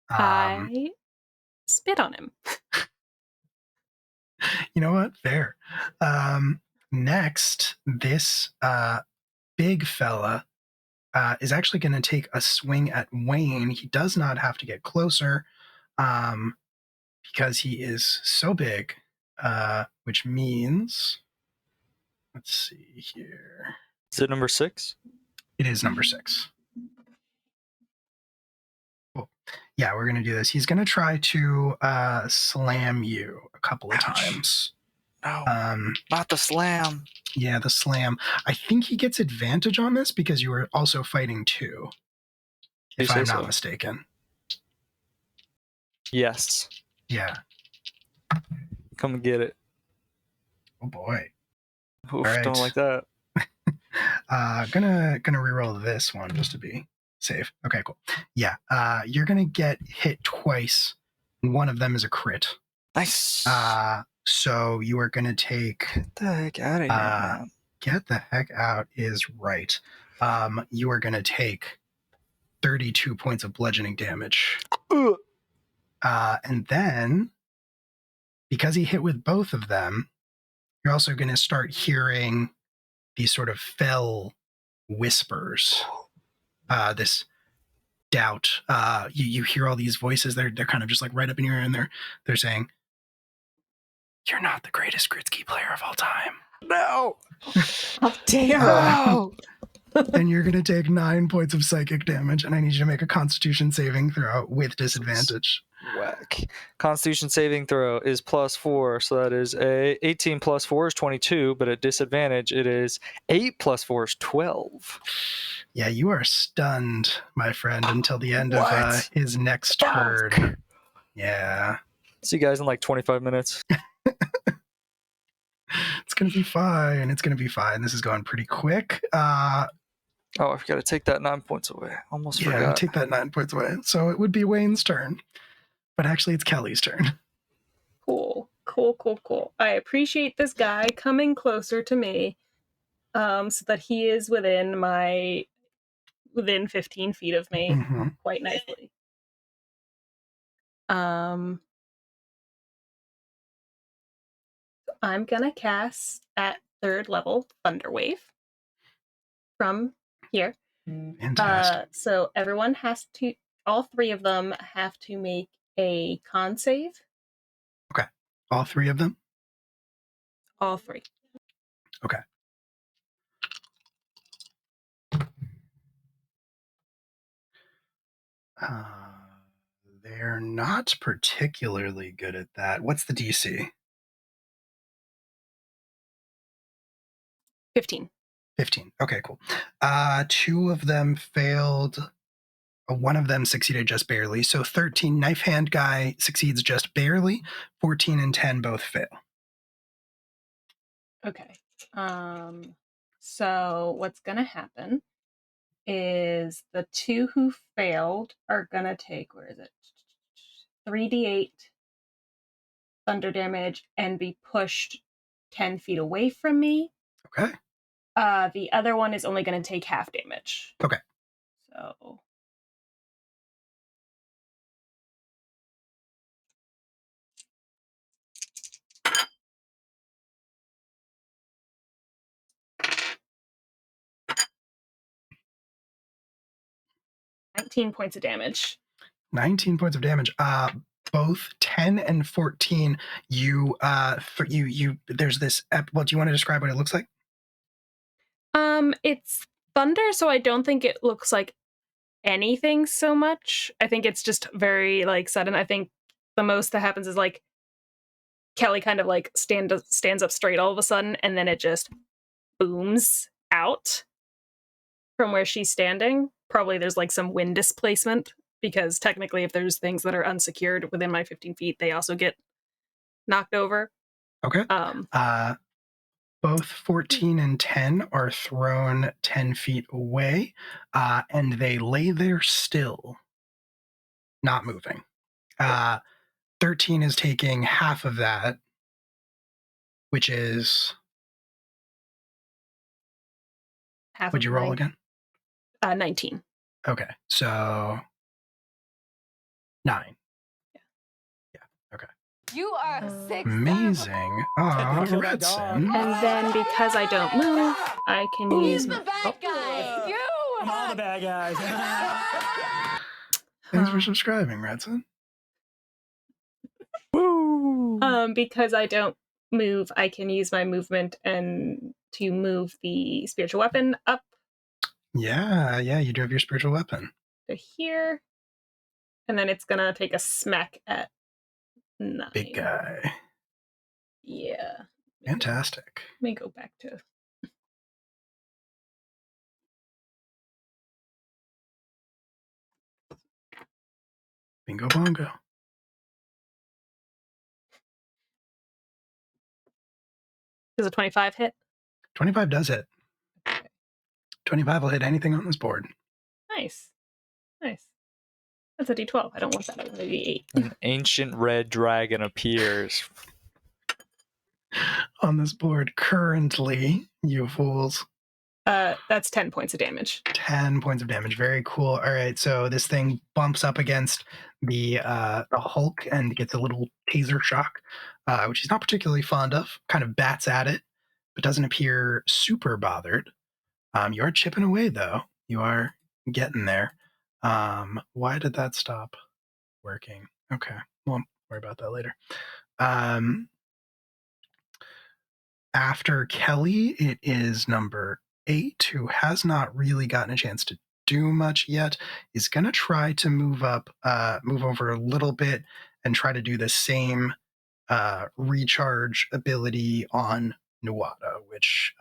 I spit on him. You know what? Fair. Next, this big fella is actually going to take a swing at Wayne. He does not have to get closer because he is so big, which means, let's see here. Is it number 6? It is number 6. Cool. Yeah, we're going to do this. He's going to try to slam you a couple of times. No, not the slam. Yeah, the slam. I think he gets advantage on this because you were also fighting 2, if I'm not mistaken. Yes. Yeah. Come and get it. Oh boy. Oof, right. Don't like that. Gonna reroll this one just to be safe. Okay, cool. Yeah. You're gonna get hit twice, and one of them is a crit. Nice. So you are gonna take. Get the heck out of here, man. Get the heck out is right. You are gonna take 32 points of bludgeoning damage. And then, because he hit with both of them, you're also going to start hearing these sort of fell whispers. This doubt. You hear all these voices. They're kind of just like right up in your ear, and they're saying, "You're not the greatest Gritsky player of all time." No. How dare! No. And you're going to take 9 points of psychic damage, and I need you to make a Constitution saving throw with disadvantage. Whack. Constitution saving throw is +4, so that is 18 plus 4 is 22, but at disadvantage it is 8 plus 4 is 12. Yeah, you are stunned, my friend, until the end of his next turn. Yeah. See you guys in like 25 minutes. It's going to be fine. It's going to be fine. This is going pretty quick. Oh, I forgot to take that 9 points away. Almost forgot. Yeah, take that 9 points away. So it would be Wayne's turn. But actually, it's Kelly's turn. Cool. I appreciate this guy coming closer to me, so that he is within 15 feet of me quite nicely. I'm gonna cast at 3rd level Thunder Wave from here. Fantastic. So everyone has to, all 3 of them have to make a con save. Okay. All 3 of them? All 3. Okay. They're not particularly good at that. What's the DC? 15. 15. Okay, cool. 2 of them failed. One of them succeeded just barely. So 13, knife hand guy succeeds just barely. 14 and 10 both fail. Okay. So what's gonna happen is the 2 who failed are gonna take, where is it? 3d8 thunder damage and be pushed 10 feet away from me. Okay. The other one is only going to take half damage. Okay. So. $19 points of damage. 19 points of damage. Both 10 and 14. You there's this. Well, do you want to describe what it looks like? It's thunder, so I don't think it looks like anything so much. I think it's just very like sudden. I think the most that happens is like Kelly kind of like stands up straight all of a sudden, and then it just booms out from where she's standing. Probably there's like some wind displacement, because technically if there's things that are unsecured within my 15 feet, they also get knocked over. Okay. Both 14 and 10 are thrown 10 feet away, and they lay there still, not moving. 13 is taking half of that, which is... Half. Would you roll again? 19. Okay, so 9. Yeah. Okay. You are sick. Amazing. Redson. And then because I don't move, I can use my bad guy. You. I'm all the bad guys. Thanks for subscribing, Redson. Woo! Because I don't move, I can use my movement and to move the spiritual weapon up. Yeah, you do have your spiritual weapon. To here. And then it's gonna take a smack at 9. Big guy. Yeah. Fantastic. Let me go back to... Bingo bongo. Does a 25 hit? 25 does hit. 25 will hit anything on this board. Nice. That's a D12. I don't want that. That's a D8. An ancient red dragon appears. On this board currently, you fools. That's 10 points of damage. 10 points of damage. Very cool. All right, so this thing bumps up against the Hulk and gets a little taser shock, which he's not particularly fond of. Kind of bats at it, but doesn't appear super bothered. You are chipping away, though. You are getting there. Why did that stop working? Okay, well, worry about that later. After Kelly, it is number 8, who has not really gotten a chance to do much yet. Is going to try to move over a little bit and try to do the same recharge ability on Nuada, which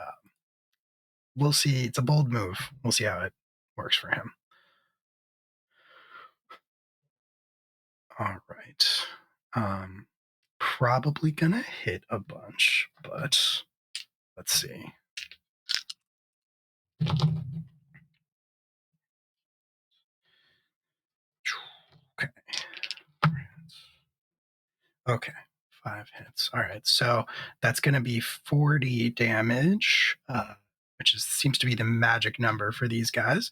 we'll see. It's a bold move. We'll see how it works for him. All right. Probably gonna hit a bunch, but let's see. Okay, 5 hits. All right, so that's going to be 40 damage, which seems to be the magic number for these guys,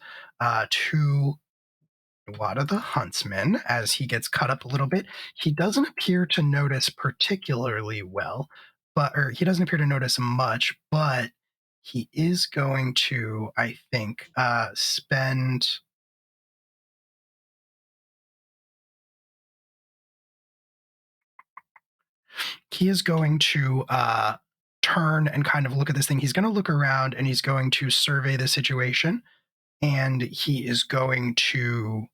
to Wada the Huntsman as he gets cut up a little bit. He doesn't appear to notice particularly well, or he doesn't appear to notice much, but he is going to, I think, spend... He is going to turn and kind of look at this thing. He's going to look around and he's going to survey the situation. And he is going to...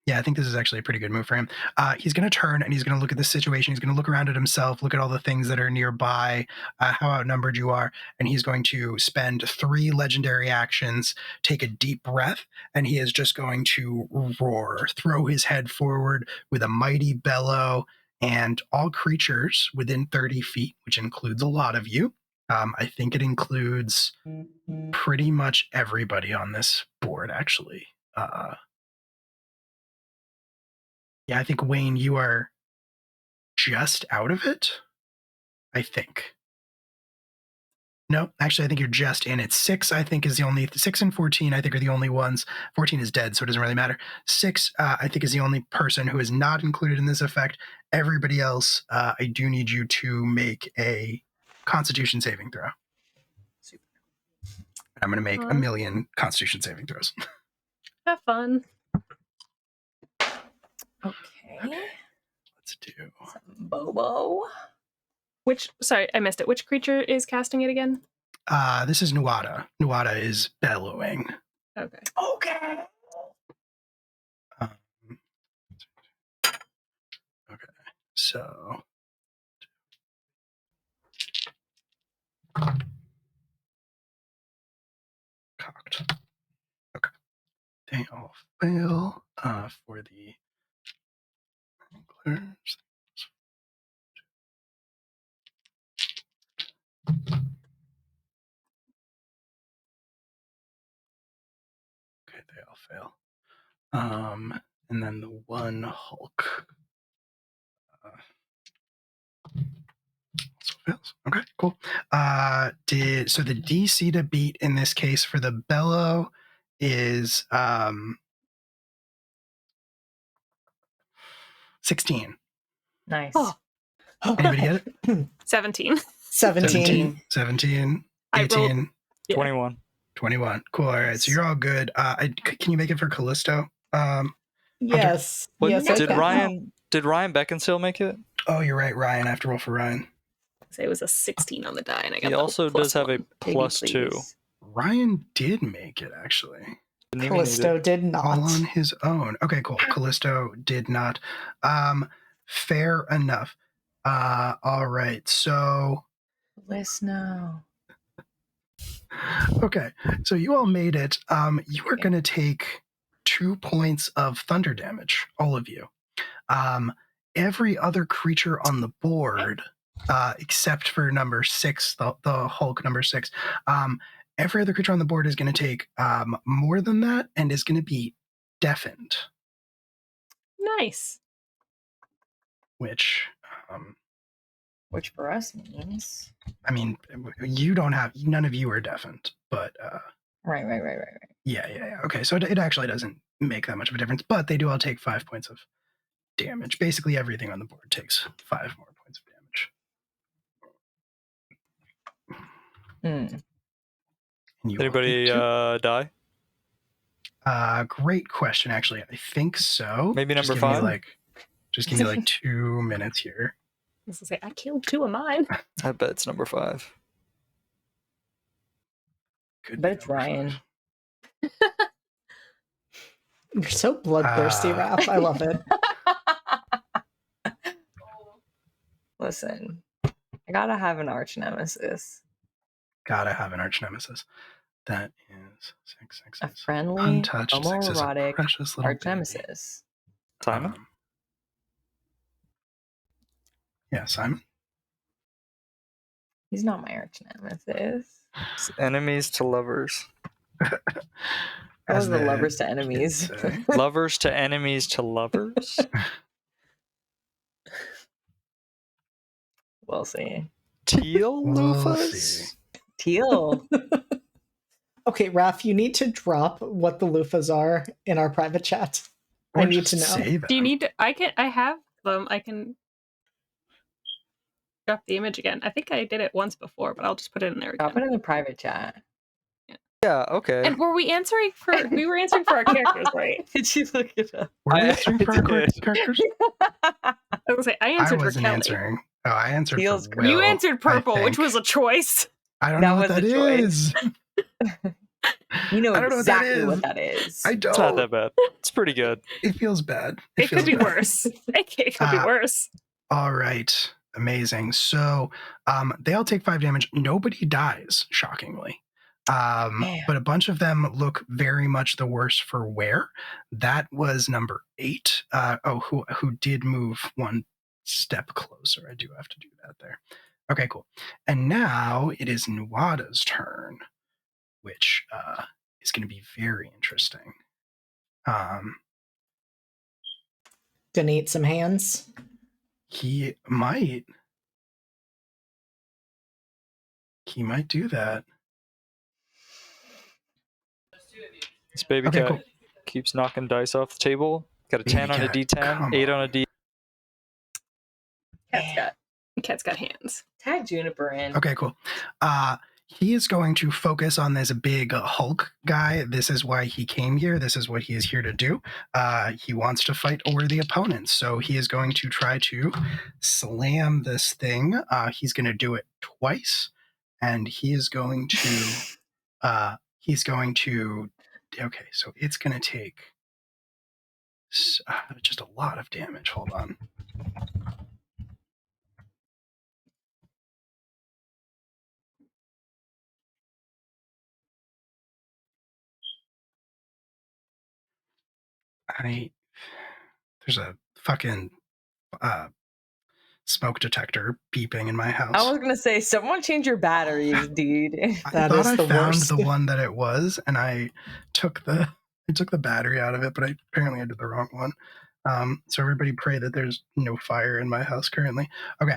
Yeah, I think this is actually a pretty good move for him. He's going to turn and he's going to look at the situation. He's going to look around at himself, look at all the things that are nearby, how outnumbered you are. And he's going to spend 3 legendary actions, take a deep breath, and he is just going to roar, throw his head forward with a mighty bellow, and all creatures within 30 feet, which includes a lot of you. I think it includes pretty much everybody on this board, actually. Yeah, I think, Wayne, you are just out of it, I think. No, actually, I think you're just in it. 6, I think, is the only... 6 and 14, I think, are the only ones. 14 is dead, so it doesn't really matter. 6, I think, is the only person who is not included in this effect. Everybody else, I do need you to make a Constitution saving throw. Super. I'm going to make 1,000,000 Constitution saving throws. Have fun. Okay. Let's do... Bobo. Sorry, I missed it. Which creature is casting it again? This is Nuada. Nuada is bellowing. Okay. Okay. Okay, so... Cocked. Okay. They all fail for the anglers. Okay, they all fail. And then the one Hulk also fails. Okay, cool. So the DC to beat in this case for the bellow is 16. Nice. Oh. Anybody get it? 17. 17. 17. I 18. rolled- Yeah. 21. 21. Cool. All right. So you're all good. Can you make it for Callisto? Yes. What, Yes, I did can. Ryan Beckinsale make it? Oh, you're right, Ryan. I have to roll for Ryan. So it was a 16 on the die, and I got He the also plus does have a one. plus Baby, 2. please. Ryan did make it, actually. Didn't even need Callisto it. did not. All on his own. Okay, cool. Callisto did not. Fair enough. All right. So, Listen now. okay. So you all made it. You are going to take 2 points of thunder damage, all of you. Every other creature on the board, except for number 6, the Hulk number 6, every other creature on the board is going to take more than that and is going to be deafened. Nice. Which Which for us means. I mean, you don't have, none of you are deafened, but Right. yeah. Okay, so it actually doesn't make that much of a difference, but they do all take 5 points of damage. Basically, everything on the board takes 5 more points of damage. Mm. And you all Anybody take 2. die? Great question, actually. I think so. Maybe Just number give me, 5? Just give me like 2 minutes here. I was gonna say I killed 2 of mine. I bet it's number 5. Could But be it's number Ryan. 5. You're so bloodthirsty, Raph. I love it. Listen, I gotta have an arch nemesis. Gotta have an arch nemesis. That is 6. A friendly, Untouched. 6 is a homoerotic precious little arch baby. nemesis. Simon? Yeah, Simon. He's not my arch nemesis. It's enemies to lovers. Those are the lovers to kids enemies. say. Lovers to enemies to lovers? We'll see. Teal We'll loofahs? see. Teal. Okay, Raph, you need to drop what the loofahs are in our private chat. Or I need just to know. say them. Do you need to? I have them. I can drop the image again. I think I did it once before, but I'll just put it in there again. Drop it in the private chat. Yeah, okay. And were we answering for? We were answering for our characters, right? Did you look it up? Were we I answering for our did. characters? I was gonna say I I answered for wasn't Kelly. answering. Oh, I answered Teal's for great. Will. You answered purple, I which think. was a choice. I don't That know what was that a choice. is. You know I don't know exactly what what that that is. I don't. It's not that bad. It's pretty good. It feels bad. It could feels be bad. worse. It could be worse. All right. Amazing. So they all take 5 damage. Nobody dies, shockingly. But a bunch of them look very much the worse for wear. That was number 8. Who did move 1 step closer. I do have to do that there. Okay, cool. And now it is Nuada's turn, which is going to be very interesting. Donate some hands. He might do that. This baby Okay, cat cool. keeps knocking dice off the table. Got a Baby 10 on a cat, D10, come 8 on on. a D. Cat's got hands. Tag Juniper in. Okay, cool. He is going to focus on this big Hulk guy. This is why he came here. This is what he is here to do. He wants to fight a worthy opponent. So he is going to try to slam this thing. He's going to do it twice. And he is going to, okay, so it's going to take just a lot of damage. Hold on. There's a fucking smoke detector beeping in my house. I was gonna say, someone change your batteries, dude. I That thought is I the found worst. the one that it was, and I took the battery out of it, but I apparently did the wrong one. So everybody pray that there's no fire in my house currently. Okay.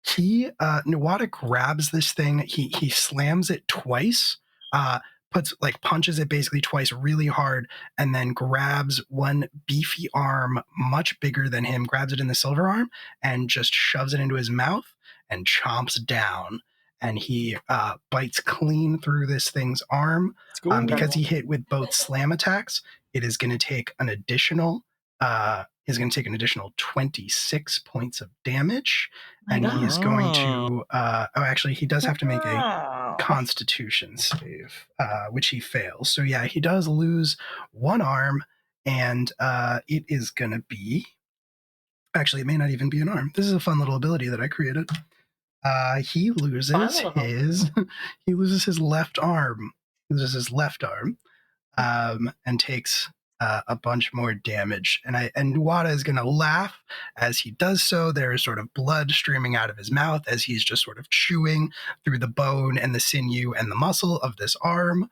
Nuada grabs this thing, he slams it twice, punches it basically twice really hard, and then grabs one beefy arm much bigger than him, grabs it in the silver arm, and just shoves it into his mouth and chomps down. And he bites clean through this thing's arm. Because he hit with both slam attacks, it is going to take an additional 26 points of damage. And he is going to actually he does have to make a Constitution save, which he fails. So yeah, he does lose one arm, and it is going to be, actually it may not even be an arm. This is a fun little ability that I created. He loses his left arm. And takes a bunch more damage. And Nuada is going to laugh as he does so. There is sort of blood streaming out of his mouth as he's just sort of chewing through the bone and the sinew and the muscle of this arm,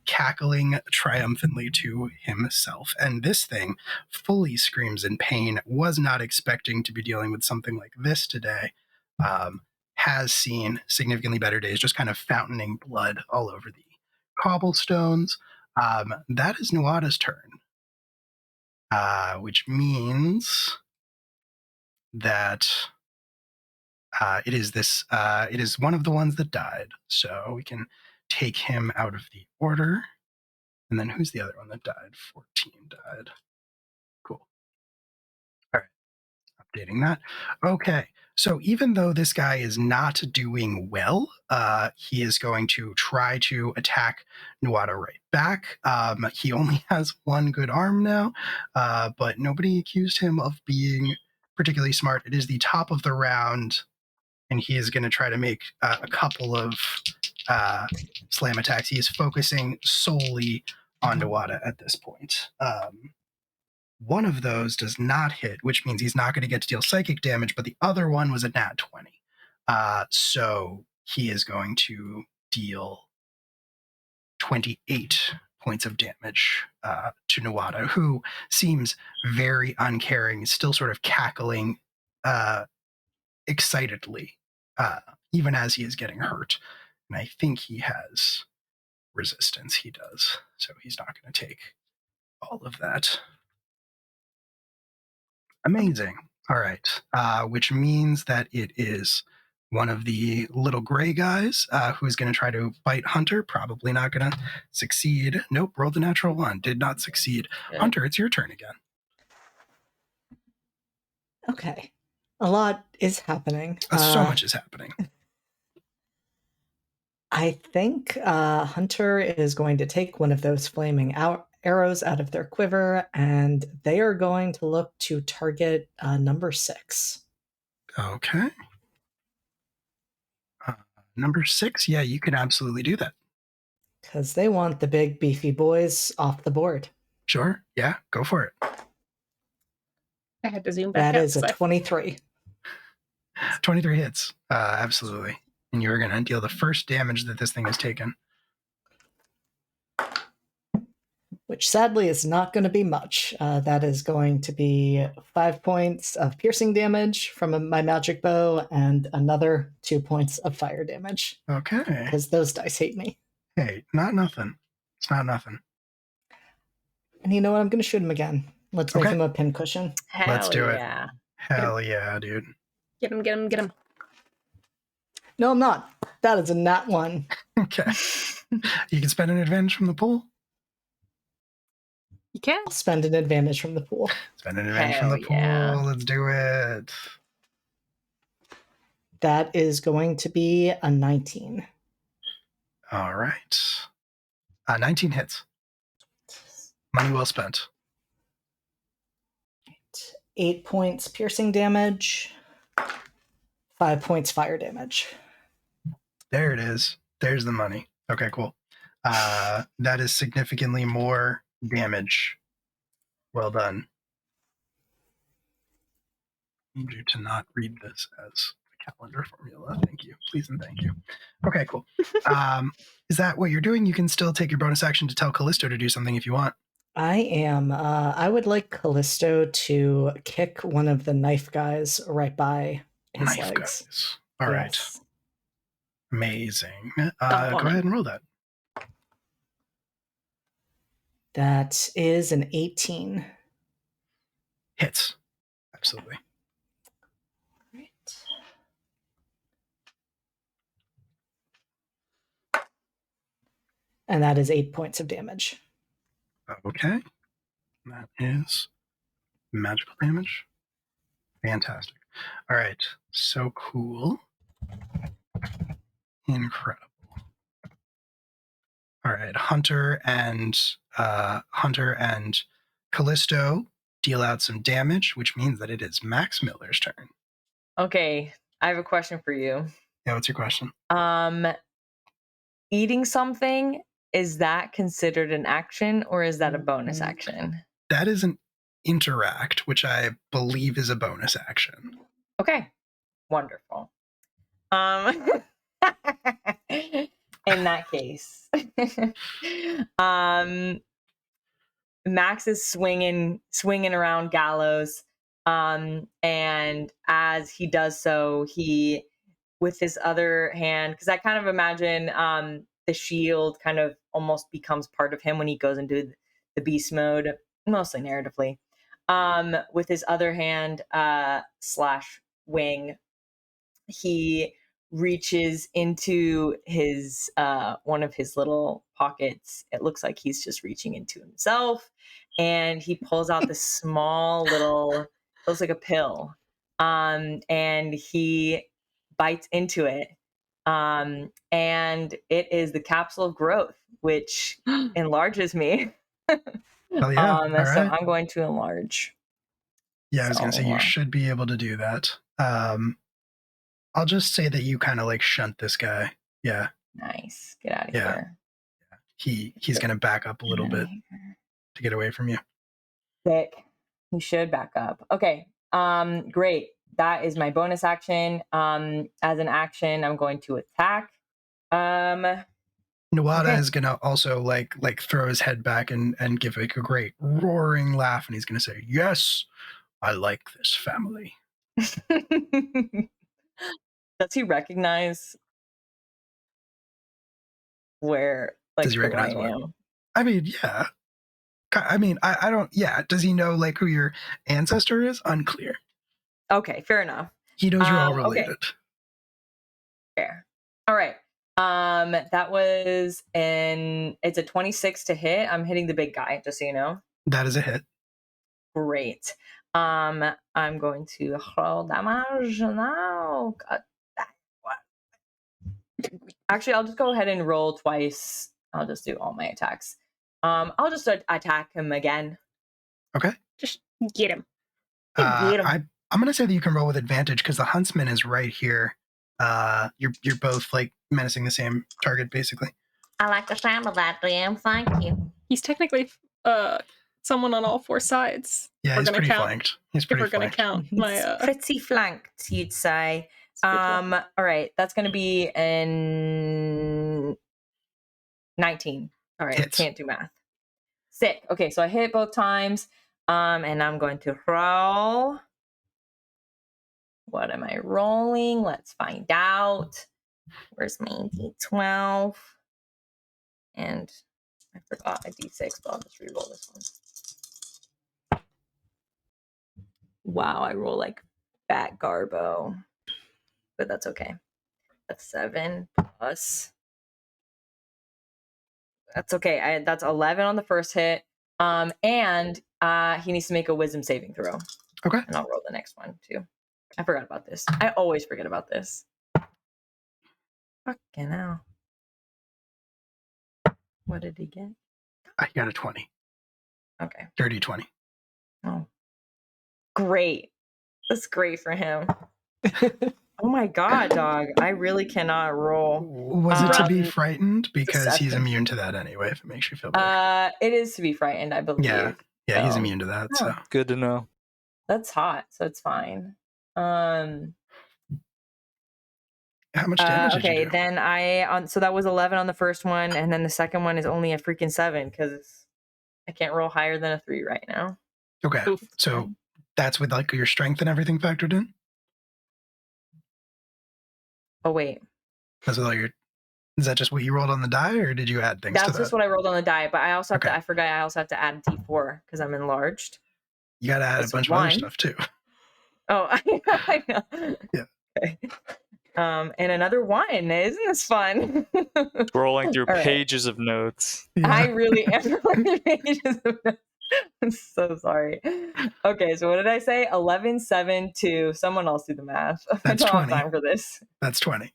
cackling triumphantly to himself. And this thing fully screams in pain, was not expecting to be dealing with something like this today. Has seen significantly better days, just kind of fountaining blood all over the cobblestones. That is Nuada's turn, which means that it is one of the ones that died. So we can take him out of the order. And then who's the other one that died? 14 died. Cool. All right. Updating that. Okay. So even though this guy is not doing well, he is going to try to attack Nuada right back. He only has one good arm now, but nobody accused him of being particularly smart. It is the top of the round, and he is going to try to make a couple of slam attacks. He is focusing solely on Nuada at this point. One of those does not hit, which means he's not going to get to deal psychic damage, but the other one was a nat 20. So he is going to deal 28 points of damage to Nuada, who seems very uncaring, still sort of cackling excitedly, even as he is getting hurt. And I think he has resistance. He does. So he's not going to take all of that. Amazing. All right. Which means that it is one of the little gray guys who is going to try to bite Hunter. Probably not going to succeed. Nope. Rolled the natural one. Did not succeed. Yeah. Hunter, it's your turn again. Okay. A lot is happening. So much is happening. I think Hunter is going to take one of those flaming arrows out of their quiver, and they are going to look to target number 6. Okay. Number 6, yeah, you can absolutely do that. Because they want the big beefy boys off the board. Sure, yeah, go for it. I had to zoom back That is a 23. 23 hits, absolutely. And you're going to deal the first damage that this thing has taken. Which sadly is not going to be much. That is going to be 5 points of piercing damage from my magic bow and another 2 points of fire damage. Okay. Because those dice hate me. Hey, not nothing. It's not nothing. And you know what? I'm going to shoot him again. Let's make him a pincushion. Let's do it. Hell yeah, dude. Get him. No, I'm not. That is a nat 1. Okay. You can spend an advantage from the pool. You can. I'll spend an advantage from the pool. Spend an advantage from the pool. Yeah. Let's do it. That is going to be a 19. All right. 19 hits. Money well spent. 8 points piercing damage. 5 points fire damage. There it is. There's the money. Okay, cool. That is significantly more damage. Well done. I need you to not read this as a calendar formula. Thank you. Please and thank you. Okay, cool. Is that what you're doing? You can still take your bonus action to tell Callisto to do something if you want. I am. I would like Callisto to kick one of the knife guys right by his legs. Guys. All right. Amazing. Go ahead and roll that. That is an 18. Hits. Absolutely. Right. And that is 8 points of damage. Okay. That is magical damage. Fantastic. All right. So cool. Incredible. All right. Hunter and Callisto deal out some damage, which means that it is Max Miller's turn. Okay, I have a question for you. Yeah, what's your question? Eating something, is that considered an action or is that a bonus action? That is an interact, which I believe is a bonus action. Okay, wonderful. In that case, Max is swinging around Gallows, and as he does so, he, with his other hand, because I kind of imagine the shield kind of almost becomes part of him when he goes into the beast mode, mostly narratively. With his other hand slash wing, he reaches into his one of his little pockets. It looks like he's just reaching into himself, and he pulls out this small little, looks like a pill, and he bites into it, and it is the capsule of growth, which enlarges me. Oh yeah. All right. So I'm going to enlarge. Yeah, I was gonna say you should be able to do that. I'll just say that you kind of like shunt this guy. Yeah. Nice. Get out of here. He's gonna back up a little bit to get away from you. Sick. He should back up. Okay. Great. That is my bonus action. As an action, I'm going to attack. Nawada is gonna also like throw his head back and give like a great roaring laugh, and he's gonna say, "Yes, I like this family." Does he recognize where? Like, does he recognize what? Am? I mean, yeah. I mean, I don't. Yeah. Does he know like who your ancestor is? Unclear. Okay, fair enough. He knows you're all related. Okay. Fair. All right. That was it's a 26 to hit. I'm hitting the big guy, just so you know. That is a hit. Great. I'm going to roll damage now. God, actually, I'll just go ahead and roll twice. I'll just do all my attacks. I'll just attack him again. Okay. Just get him. I'm gonna say that you can roll with advantage because the huntsman is right here. You're both like menacing the same target, basically. I like the sound of that, Liam. Thank you. He's technically someone on all four sides. Yeah, he's pretty flanked. He's pretty if we're flanked. gonna count my pretty flanked, you'd say. All right, that's gonna be an 19. All right, Hits. Can't do math. Sick. Okay, so I hit both times. And I'm going to roll. What am I rolling? Let's find out. Where's my D12? And I forgot a D6, but I'll just re-roll this one. Wow, I roll like fat Garbo. But that's okay. That's 7 plus. That's okay. That's 11 on the first hit. And he needs to make a wisdom saving throw. Okay. And I'll roll the next one too. I forgot about this. I always forget about this. Fucking hell. What did he get? I got a 20. Okay. Dirty 20. Oh. Great. That's great for him. Oh my god, dog. I really cannot roll. Was it to be frightened? Because he's immune to that anyway, if it makes you feel better. It is to be frightened, I believe. Yeah, so. He's immune to that, so. Good to know. That's hot, so it's fine. How much damage did you do? Then so that was 11 on the first one, and then the second one is only a freaking 7 because I can't roll higher than a 3 right now. Okay, so that's with like your strength and everything factored in? Oh wait, That's with all your. Is that just what you rolled on the die, or did you add things to that? That's just what I rolled on the die, but I also have to, I forgot I also have to add a D4 because I'm enlarged. You got to add a bunch of other stuff too. Oh, I know. Yeah. Okay. And another 1. Isn't this fun? Scrolling through pages of notes. Yeah. I really am scrolling through pages of notes. I'm so sorry. Okay, so what did I say? 11, 7, 2. Someone else do the math. That's I don't 20. have time for this. That's 20.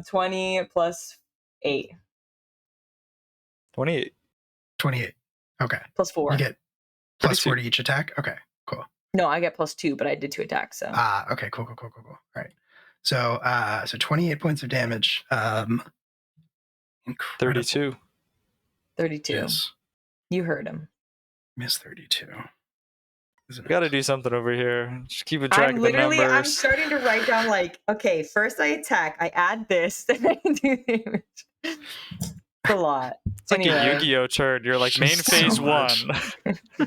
20 plus 8. 28. 28. Okay. Plus 4. You get plus 32. 4 to each attack? Okay, cool. No, I get plus 2, but I did 2 attacks, so. Okay, cool. All right. So 28 points of damage. Incredible. 32. 32. Yes. You heard him. Miss 32. We got to do something over here. Just keep a track of the numbers. I'm starting to write down like, okay, first I attack, I add this, then I do damage. It's a lot. It's like a Yu-Gi-Oh turn. You're like main phase 1,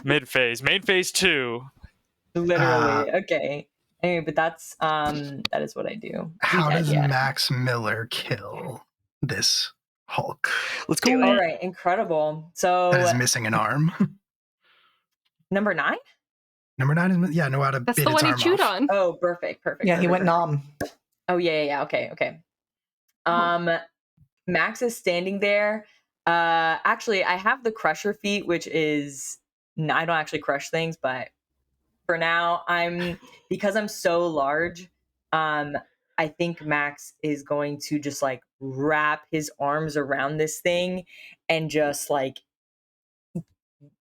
mid phase, main phase 2. Literally. Okay. Anyway, but that's that is what I do. How does Max Miller kill this Hulk? Let's go. All right, incredible. So that is missing an arm. Number 9? Number 9 is know how to That's bit the its one he arm chewed off. on. Oh, perfect. Yeah, he went nom. Oh yeah. Okay. Max is standing there. Actually, I have the crusher feat, which is I don't actually crush things, but for now, because I'm so large. I think Max is going to just like wrap his arms around this thing and just like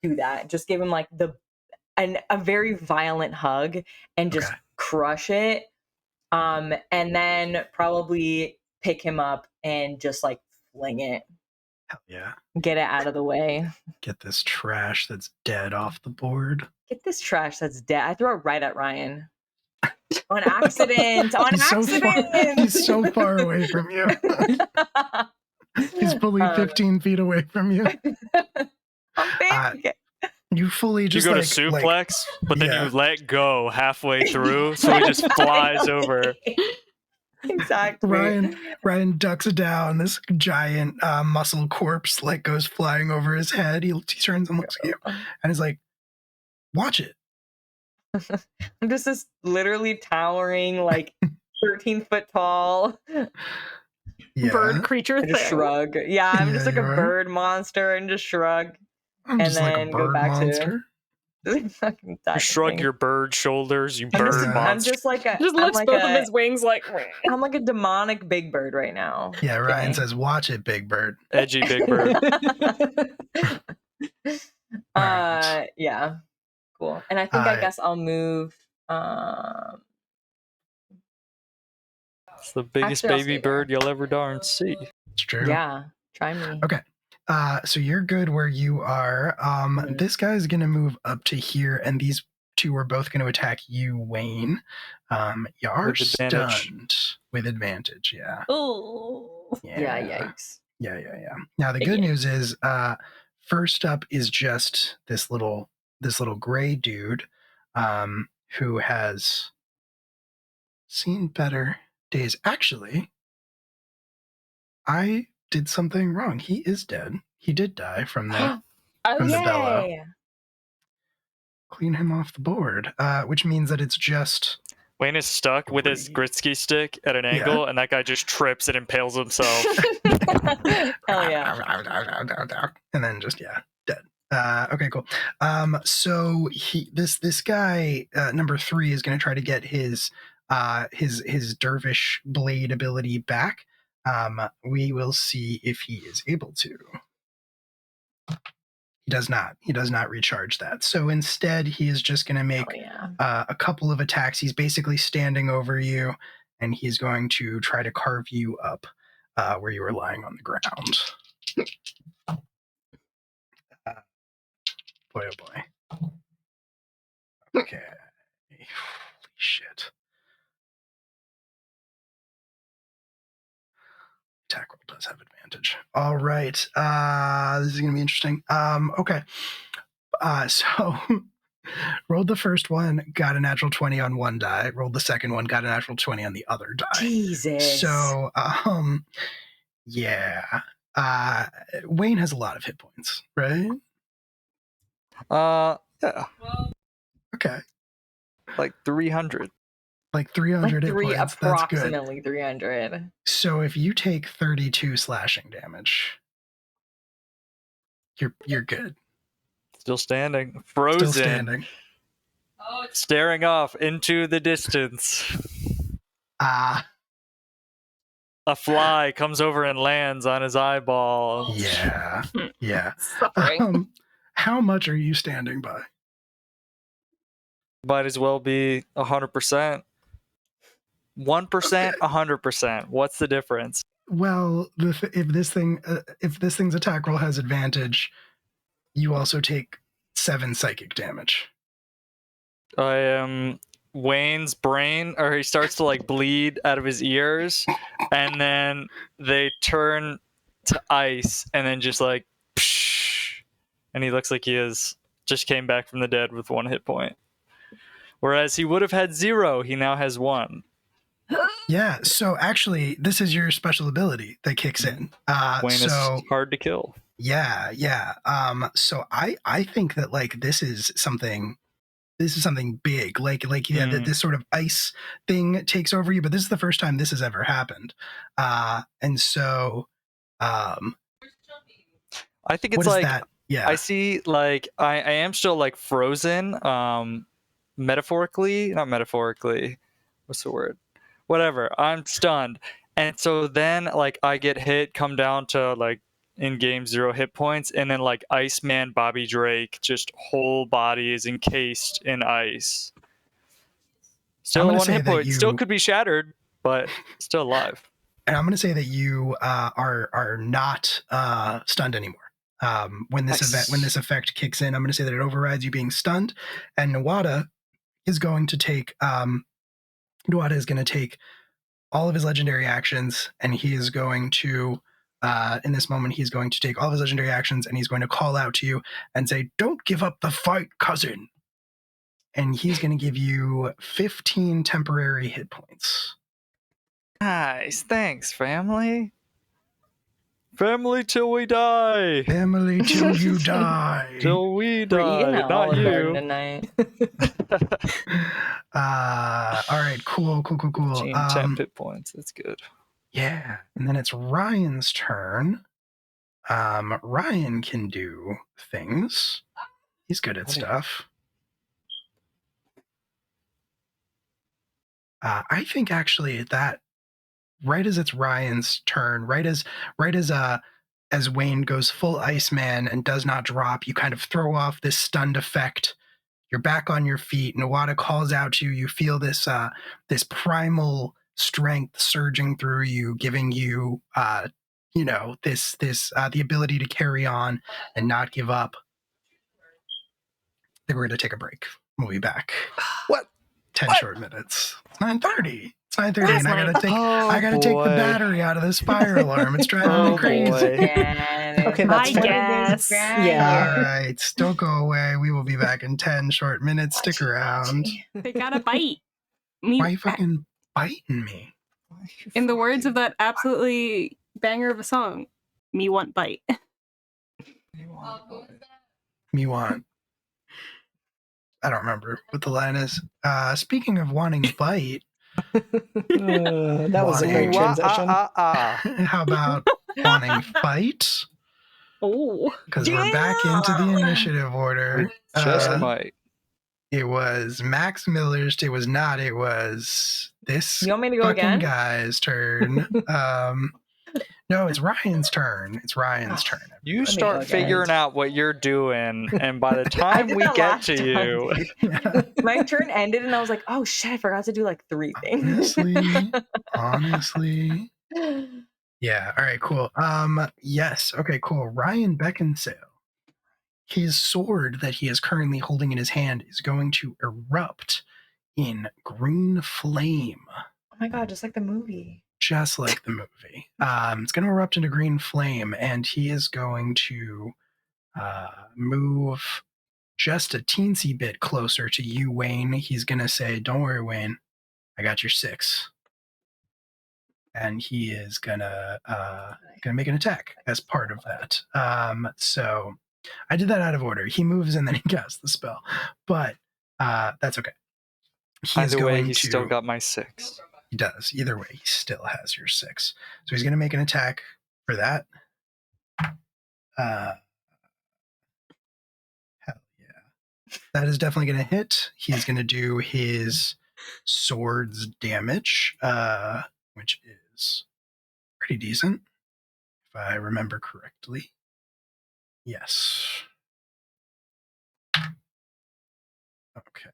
do that. Just give him like a very violent hug and just crush it. And then probably pick him up and just like fling it. Hell yeah. Get it out of the way. Get this trash that's dead off the board. Get this trash that's dead. I throw it right at Ryan. On accident. He's so far away from you. He's fully 15 feet away from you. I'm big. You fully just you go to suplex, but then you let go halfway through, so he just flies over. Exactly. Ryan ducks down. This giant muscle corpse like goes flying over his head. He turns and looks at you, and is like, "Watch it." I'm just this literally towering, like 13 foot tall bird creature thing. Just shrug. Yeah, I'm just like a bird monster and just shrug. I'm just and like then a bird go back monster. You shrug your bird shoulders, you bird monster. I'm just like just lifts both of his wings like. I'm like a demonic big bird right now. Yeah, Ryan says, "Watch it, big bird." Edgy big bird. Yeah. Cool. And I think I guess I'll move. It's the biggest baby bird you'll ever darn see. It's true. Yeah. Try me. Okay. So you're good where you are. This guy's gonna move up to here, and these two are both gonna attack you, Wayne. You are stunned with advantage. Yeah. Oh. Yeah. Yikes. Yeah. Now the good news is, first up is just this little gray dude, who has seen better days. Actually, I did something wrong. He is dead. He did die from the bellow. Clean him off the board, which means that it's just Wayne is stuck with his Gritsky stick at an angle, and that guy just trips and impales himself. Hell yeah. And then just dead. Okay, cool. So this guy, number 3, is going to try to get his dervish blade ability back. We will see if he is able to. He does not recharge that. So instead, he is just going to make a couple of attacks. He's basically standing over you, and he's going to try to carve you up where you were lying on the ground. Boy, oh boy. Okay. Holy shit. Attack roll does have advantage. All right. This is going to be interesting. Okay. So rolled the first one, got a natural 20 on one die. Rolled the second one, got a natural 20 on the other die. Jesus. So Yeah. Wayne has a lot of hit points, right? Yeah. Okay. Like 300. Like 300 hit points. That's good. Approximately 300. So if you take 32 slashing damage, you're good. Still standing. Frozen. Still standing. Staring off into the distance. A fly comes over and lands on his eyeball. Yeah. Yeah. Suffering. How much are you standing by? Might as well be 100%. 1%, 100%. What's the difference? Well, if this thing's attack roll has advantage, you also take 7 psychic damage. I am Wayne's brain, or he starts to like bleed out of his ears, and then they turn to ice, and then just like, psh, and he looks like he just came back from the dead with 1 hit point. Whereas he would have had 0, he now has 1. Yeah, so actually, this is your special ability that kicks in. Wayne is hard to kill. Yeah. So I think that like this is something big. This sort of ice thing takes over you, but this is the first time this has ever happened. And so, I think it's like that? Yeah, I see like I am still like frozen. Metaphorically, not metaphorically. What's the word? Whatever. I'm stunned, and so then like I get hit, come down to like in game 0 hit points, and then like Iceman Bobby Drake, just whole body is encased in ice. Still 1 hit point. Still could be shattered, but still alive. And I'm going to say that you are not stunned anymore. When this effect kicks in, I'm going to say that it overrides you being stunned, and Nawada is going to take all of his legendary actions, and he is going to in this moment he's going to take all of his legendary actions, and he's going to call out to you and say, "Don't give up the fight, cousin." And he's going to give you 15 temporary hit points. Nice, thanks, family. Family till we die. Family till you die. Till we die, not you. Tonight. All right, cool. 10 hit points. That's good. Yeah, and then it's Ryan's turn. Ryan can do things. He's good at stuff. I think actually that right as it's Ryan's turn, right as Wayne goes full Iceman and does not drop, you kind of throw off this stunned effect. You're back on your feet. Nawada calls out to you. You feel this this primal strength surging through you, giving you this the ability to carry on and not give up. I think we're going to take a break. We'll be back. What? 10 short minutes. It's 9:30. It's 9:30, and I gotta take the battery out of this fire alarm. It's driving me crazy. Okay, that's I guess. Yeah. All right, don't go away. We will be back in 10 short minutes. Stick around. They got a bite. Why are you fucking biting me? In the words of that absolutely banger of a song, me want bite. Me want. I don't remember what the line is. Speaking of wanting bite. That was a great transition. How about wanting fight? Oh. Because we're back into the initiative order. Just might. It was Max Miller's. It was not. It was this You want me to go fucking again? guy's turn. No, it's Ryan's turn. It's Ryan's turn. You start figuring out what you're doing, and by the time we get to you, my turn ended, and I was like, "Oh shit! I forgot to do like 3 things." Honestly. Yeah. All right. Cool. Yes. Okay. Cool. Ryan Beckinsale. His sword that he is currently holding in his hand is going to erupt in green flame. Oh my god! Just like the movie. Just like the movie. It's going to erupt into green flame, and he is going to move just a teensy bit closer to you, Wayne. He's going to say, "Don't worry, Wayne. I got your 6." and he is gonna make an attack as part of that. So I did that out of order. He moves and then he casts the spell, but that's okay. Either way, he still got my 6. He does. Either way, he still has your 6. So he's going to make an attack for that. Hell yeah. That is definitely going to hit. He's going to do his sword's damage, which is pretty decent, if I remember correctly. Yes. Okay.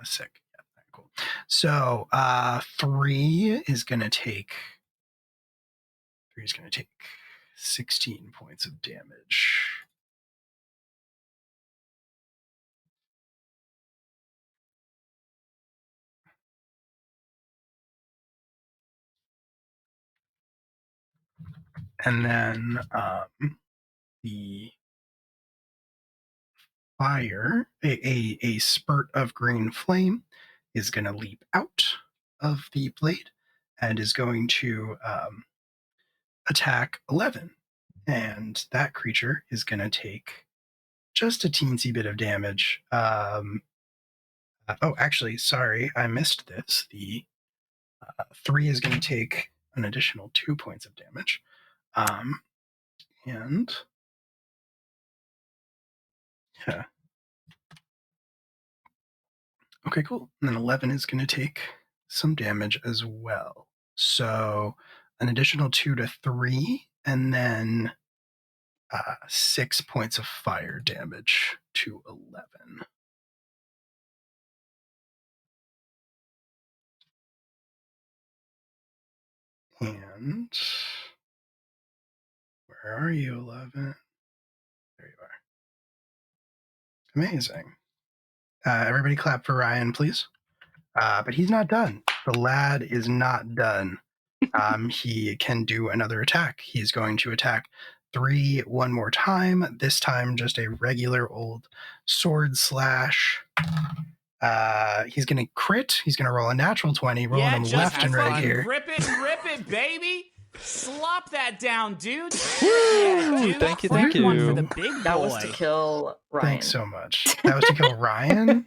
Sick. Yeah, cool. So 3 is going to take 16 points of damage. And then the fire, a spurt of green flame is going to leap out of the blade and is going to attack 11. And that creature is going to take just a teensy bit of damage. Actually, sorry, I missed this. The 3 is going to take an additional 2 points of damage. And yeah. Okay, cool. And then 11 is going to take some damage as well. So an additional 2 to 3, and then 6 points of fire damage to 11. And where are you, 11? There you are. Amazing. Everybody clap for Ryan, please. But he's not done. The lad is not done. He can do another attack. He's going to attack 3 one more time. This time, just a regular old sword slash. He's going to crit. He's going to roll a natural 20, rolling him left and right here. Rip it, baby. Slop that down, dude. Woo! Dude. Thank you. One for the big boy. That was to kill Ryan. Thanks so much. That was to kill Ryan?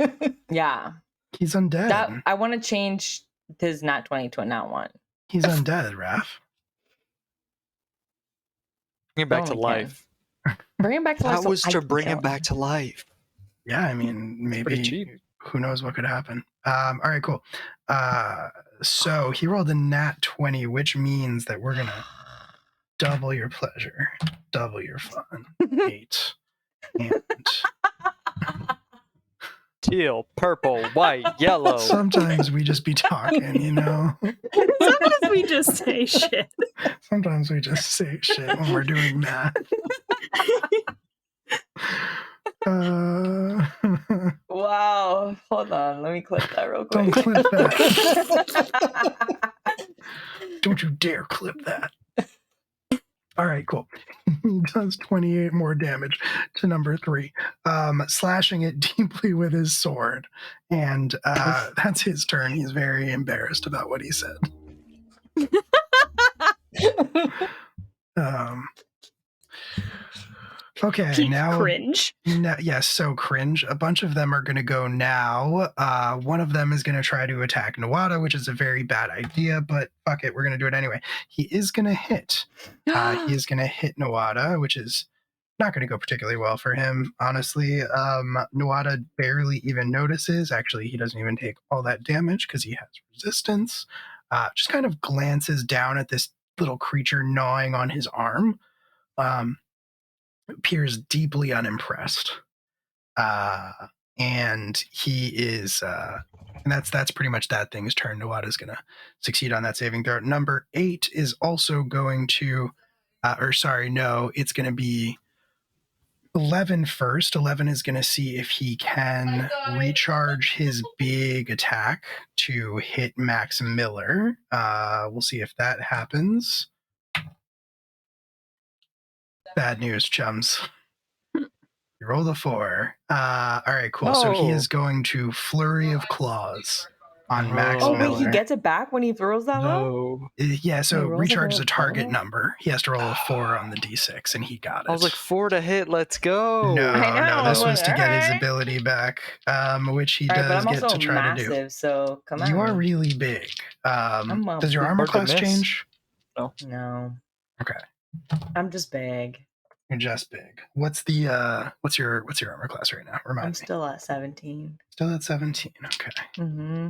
Yeah. He's undead. I want to change his nat 20 to a nat 1. He's undead, Raph. Bring him back to life. Bring him back to life. That was to bring him back to life. Yeah, I mean, maybe who knows what could happen. All right, cool. So he rolled a nat 20, which means that we're gonna double your pleasure, double your fun. 8 and teal, purple, white, yellow. Sometimes we just be talking, you know. Sometimes we just say shit. Sometimes we just say shit when we're doing that. Wow. Hold on. Let me clip that real quick. Don't clip that. Don't you dare clip that. All right, cool. He does 28 more damage to number 3, slashing it deeply with his sword. And that's his turn. He's very embarrassed about what he said. Okay, Peak now cringe. Yes, so cringe. A bunch of them are going to go now. One of them is going to try to attack Nawada, which is a very bad idea, but fuck it, we're going to do it anyway. He is going to hit. He is going to hit Nawada, which is not going to go particularly well for him, honestly. Nawada barely even notices. Actually, he doesn't even take all that damage because he has resistance. Just kind of glances down at this little creature gnawing on his arm. Appears deeply unimpressed, and he is and that's pretty much that thing's turn. Nawada's gonna succeed on that saving throw. Number 8 is also going to it's gonna be 11 first. 11 is gonna see if he can recharge his big attack to hit Max Miller. We'll see if that happens. Bad news, chums. You rolled a 4. All right, cool. So he is going to Flurry of Claws on Max Oh, Miller. wait, he gets it back when he throws that low? Yeah, so recharges a target bonus? number. He has to roll a 4 on the d6, and he got it. I was like, 4 to hit. Let's go. No, I know, this was to get his alright. ability back, which he All right, but does I'm get also to try massive, to do. so come on. You are really big. Does your armor Hard to class miss. change? No. Okay. I'm just big. You're just big. What's the what's your armor class right now? Remind I'm me. still at 17. Still at 17. Okay. Mm-hmm.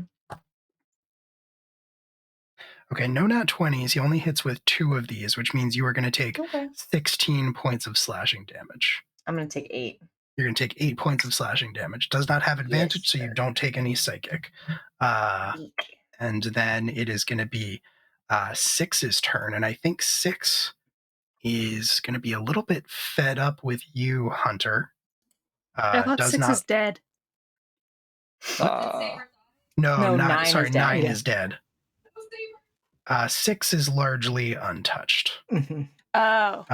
Okay, no nat 20s. He only hits with 2 of these, which means you are going to take 16 points of slashing damage. I'm going to take 8. You're going to take 8 points of slashing damage. Does not have advantage, Yes, so you sir. don't take any psychic. And then it is going to be 6's turn, and I think 6 is going to be a little bit fed up with you, Hunter. I thought 6 is dead. No, No, 9 9 is dead. 9 is dead. 6 is largely untouched. Oh.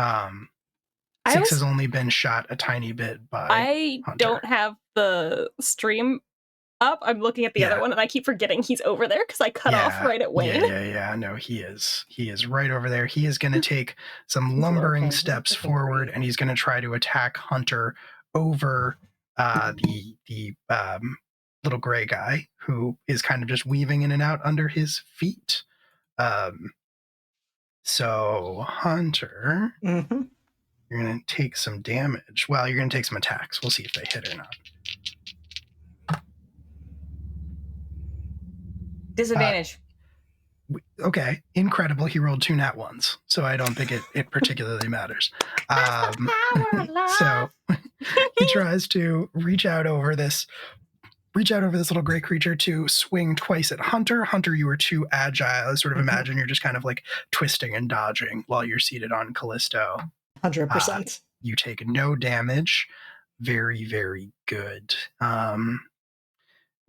6 has only been shot a tiny bit by I Hunter. don't have the stream up. I'm looking at the other one, and I keep forgetting he's over there because I cut off right at Wayne. Yeah. No, he is. He is right over there. He is going to take some lumbering steps forward, and he's going to try to attack Hunter over the little gray guy who is kind of just weaving in and out under his feet. So Hunter, you're going to take some damage. Well, you're going to take some attacks. We'll see if they hit or not. Disadvantage. Okay, incredible. He rolled 2 nat 1s, so I don't think it particularly matters. So he tries to reach out over this little gray creature to swing twice at Hunter. Hunter, you are too agile. I sort of imagine you're just kind of like twisting and dodging while you're seated on Callisto. 100%. You take no damage. Very, very good.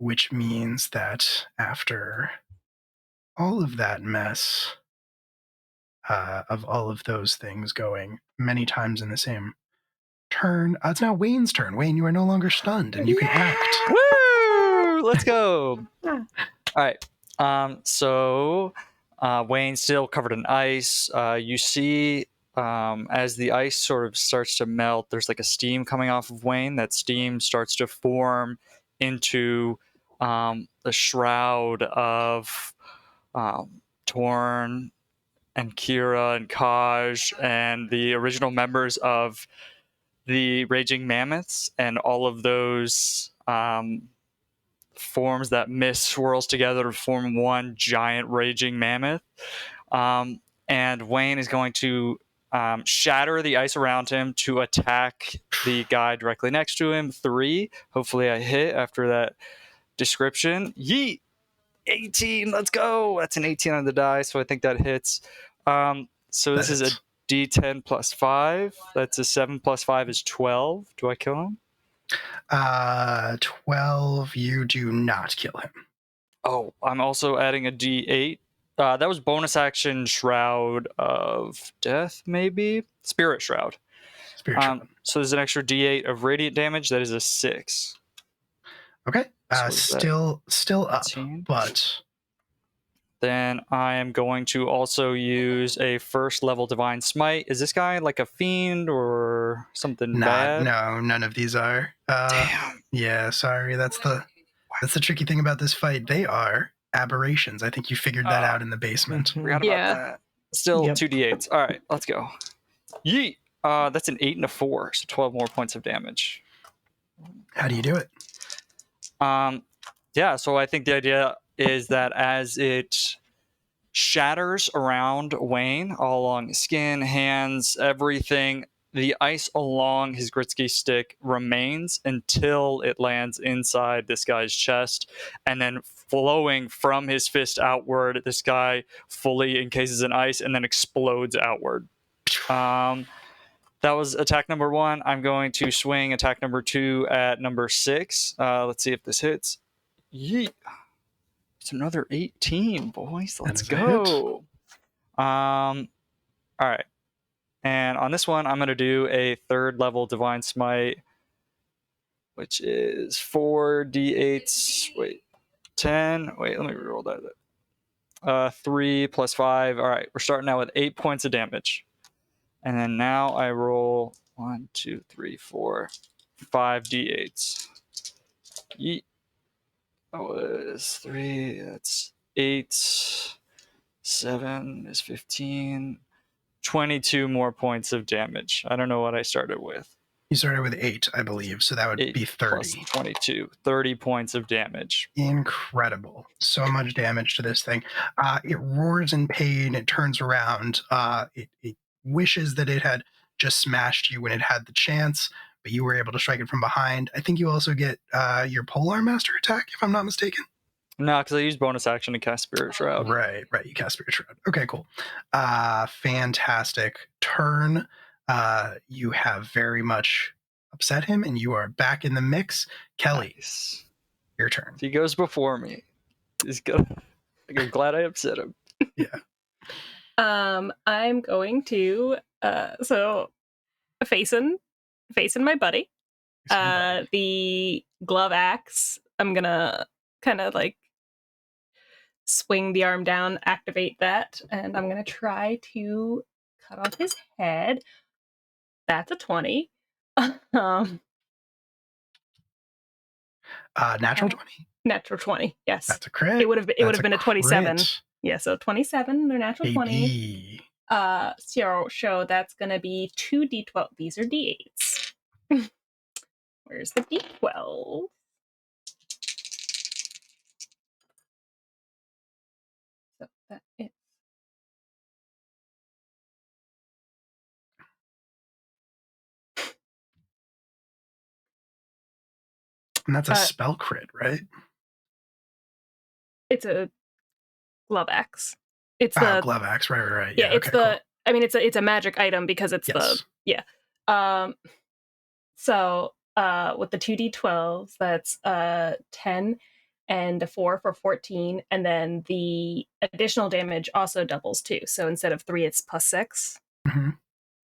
Which means that after all of that mess of all of those things going many times in the same turn, it's now Wayne's turn. Wayne, you are no longer stunned, and you can act. Woo! Let's go. All right. So Wayne's still covered in ice. You see, as the ice sort of starts to melt, there's like a steam coming off of Wayne. That steam starts to form into the shroud of Torn and Kira and Kaj and the original members of the Raging Mammoths, and all of those forms that mist swirls together to form one giant Raging Mammoth. And Wayne is going to shatter the ice around him to attack the guy directly next to him. 3. Hopefully I hit after that description. Yeet! 18, let's go. That's an 18 on the die, so I think that hits. So this is a D10 plus 5. That's a 7 plus 5 is 12. Do I kill him? 12, you do not kill him. Oh, I'm also adding a D8. That was bonus action Shroud of Death, maybe? Spirit Shroud. So there's an extra D8 of radiant damage. That is a 6. Okay. Still up, 18? but then I am going to also use a first level Divine Smite. Is this guy like a fiend or something bad? No, none of these are. Damn. Yeah, sorry. That's the tricky thing about this fight. They are aberrations. I think you figured that out in the basement. Forgot about that. Still 2d8s. All right, let's go. Yeet. That's an 8 and a 4, so 12 more points of damage. How do you do it? Yeah, so I think the idea is that as it shatters around Wayne, all along his skin, hands, everything, the ice along his Gritsky stick remains until it lands inside this guy's chest, and then flowing from his fist outward, this guy fully encases in ice and then explodes outward. That was attack number 1. I'm going to swing attack number 2 at number 6. Let's see if this hits. Yeet. It's another 18, boys. Let's go. All right. And on this one, I'm going to do a 3rd level Divine Smite, which is 4d8s. Wait. 10. Wait, let me reroll that. 3 plus 5. All right, we're starting out with 8 points of damage. And then now I roll 1, 2, 3, 4, 5 d8s. Yeet. That was 3. That's 8. 7 is 15. 22 more points of damage. I don't know what I started with. You started with 8, I believe, so that would be 30. Plus 22. 30 points of damage. Incredible. So much damage to this thing. It roars in pain. It turns around. It wishes that it had just smashed you when it had the chance, but you were able to strike it from behind. I think you also get your Polar Master attack, if I'm not mistaken. No, because I used bonus action to cast Spirit Shroud. Right. You cast Spirit Shroud. Okay, cool. Fantastic turn. You have very much upset him, and you are back in the mix. Kelly, Nice. your turn. If he goes before me, he's good. I'm glad I upset him. Yeah. I'm going to facing my buddy. The glove axe. I'm gonna kind of like swing the arm down, activate that, and I'm gonna try to cut off his head. That's a 20. Natural 20. Natural 20. Yes, That's a crit. It would have been a 27. Crit. Yeah, so 27. They're natural 20. Baby. So that's gonna be 2d12. These are d8s. Where's the d12? So that is And that's a spell crit, right? it's a glove axe. It's the glove axe, right. Yeah, it's okay, the. Cool. I mean, it's a magic item because it's yes. So with the 2d12s, that's 10 and a 4 for 14, and then the additional damage also doubles too. So instead of 3, it's plus 6. Mm-hmm.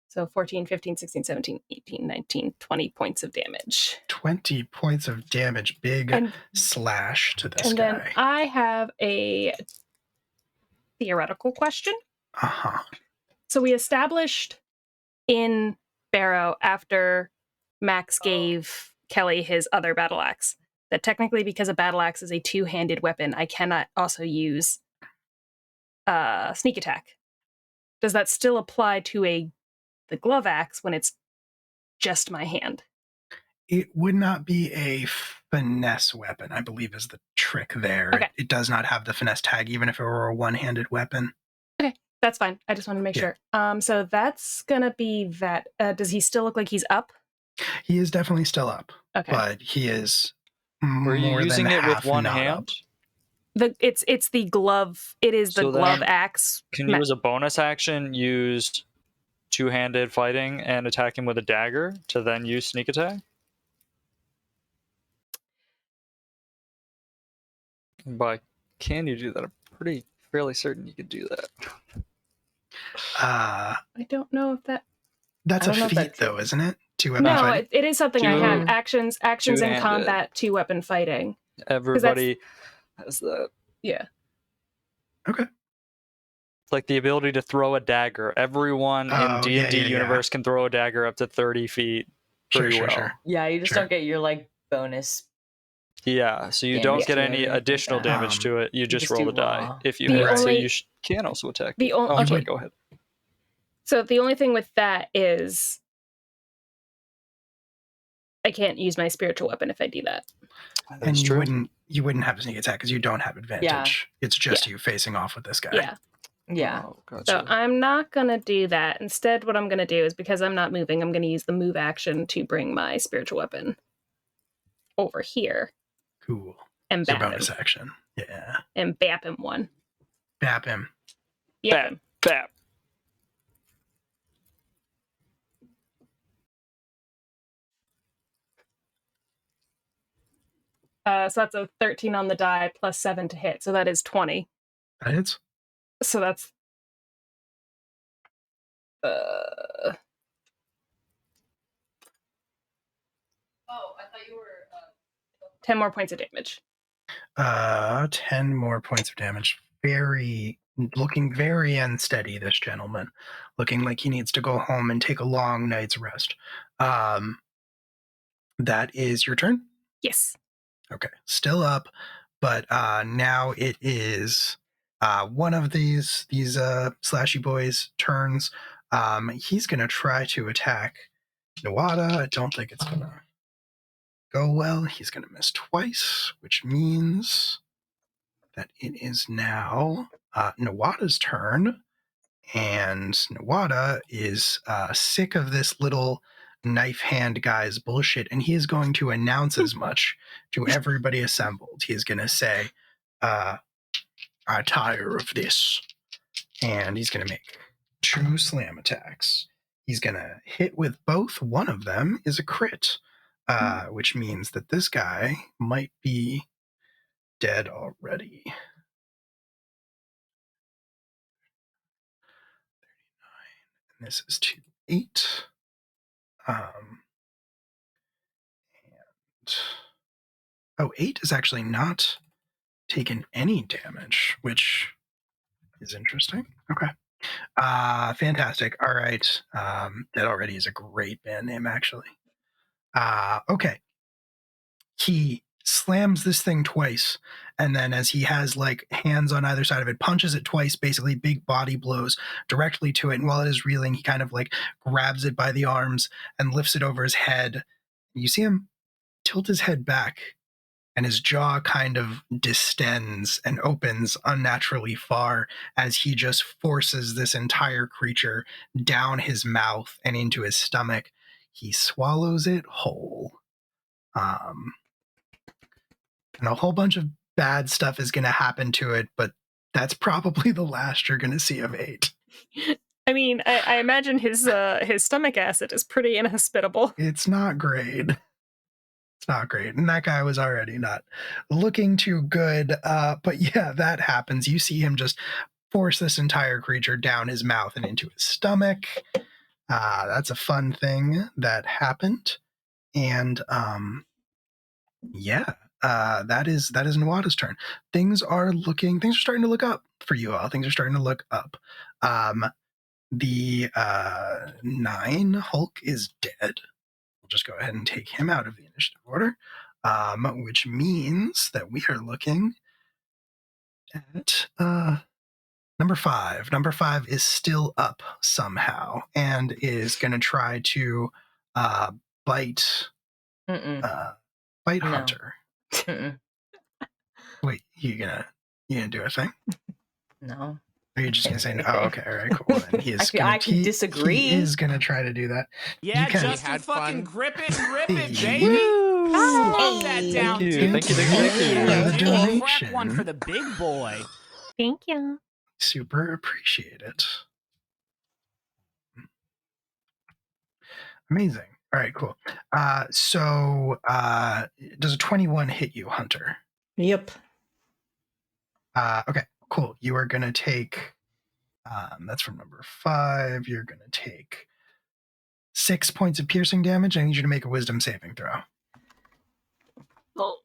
So 14, 15, 16, 17, 18, 19, 20 points of damage. 20 points of damage. Big slash to this guy. And then I have a theoretical question. Uh-huh. So we established in Barrow, after Max gave Kelly his other battle axe, that technically, because a battle axe is a two-handed weapon, I cannot also use sneak attack. Does that still apply to the glove axe when it's just my hand? It would not be a finesse weapon, I believe, is the trick there. Okay. It does not have the finesse tag, even if it were a one-handed weapon. Okay, that's fine. I just wanted to make sure. So that's gonna be that. Does he still look like he's up? He is definitely still up. Okay. But he is Were you using it with one hand? It's the glove. It is the glove axe. Can you, as a bonus action, use two-handed fighting and attack him with a dagger to then use sneak attack? By can you do that? I'm fairly certain you could do that. I don't know if that. That's a feat, though, isn't it? Two-weapon fighting? No, it is something I have. Actions in combat, two-weapon fighting. Everybody has that. Yeah. Okay. It's like the ability to throw a dagger. Everyone in D&D universe can throw a dagger up to 30 feet pretty well. Sure. Yeah, you just don't get your bonus. Yeah, so you don't get any additional damage to it. You just roll the die if you hit. So you can also attack. Sorry, go ahead. So the only thing with that is I can't use my spiritual weapon if I do that. And you wouldn't have a sneak attack because you don't have advantage. Yeah. It's just you facing off with this guy. Yeah. Oh, gotcha. So I'm not going to do that. Instead, what I'm going to do is, because I'm not moving, I'm going to use the move action to bring my spiritual weapon over here. Cool. And bap bonus him. Action. Yeah. And bap him one. Bap him. Yep. Bap. So that's a 13 on the die plus 7 to hit. So that is 20. That hits. So that's 10 more points of damage. 10 more points of damage. Looking very unsteady, this gentleman. Looking like he needs to go home and take a long night's rest. That is your turn? Yes. Okay. Still up, but now it is one of these slashy boys' turns. He's going to try to attack Nawada. I don't think it's going to go well. He's going to miss twice, which means that it is now Nawada's turn. And Nawada is sick of this little knife hand guy's bullshit, and he is going to announce as much to everybody assembled. He is going to say, I tire of this. And he's going to make 2 slam attacks. He's going to hit with both. One of them is a crit, which means that this guy might be dead already. 39. And this is 8. And 8 is actually not taken any damage, which is interesting. Okay. Fantastic. All right. Dead already is a great band name, actually. Okay. He slams this thing twice, and then as he has like hands on either side of it, punches it twice, basically big body blows directly to it. And while it is reeling, he kind of like grabs it by the arms and lifts it over his head. You see him tilt his head back, and his jaw kind of distends and opens unnaturally far as he just forces this entire creature down his mouth and into his stomach. He swallows it whole. And a whole bunch of bad stuff is going to happen to it, but that's probably the last you're going to see of 8. I mean, I imagine his stomach acid is pretty inhospitable. It's not great. It's not great. And that guy was already not looking too good. But yeah, that happens. You see him just force this entire creature down his mouth and into his stomach. That's a fun thing that happened. And yeah. That is Nawada's turn. Things are starting to look up for you all. Things are starting to look up. The 9 Hulk is dead. We'll just go ahead and take him out of the initiative order, which means that we are looking at number 5. Number 5 is still up somehow and is going to try to bite Hunter. Wait, you gonna do a thing? No. Or are you just gonna say no? Oh, okay, all right, cool. Then he is I can disagree. He is gonna try to do that. Yeah, just fucking grip it and rip it, baby. Slow that down, dude. Thank you. Crack one for the big boy. Thank you. Super appreciate it. Amazing. All right, cool. So does a 21 hit you, Hunter? Yep. Okay, cool. You are going to take, that's from number 5. You're going to take 6 points of piercing damage. I need you to make a wisdom saving throw. Oh.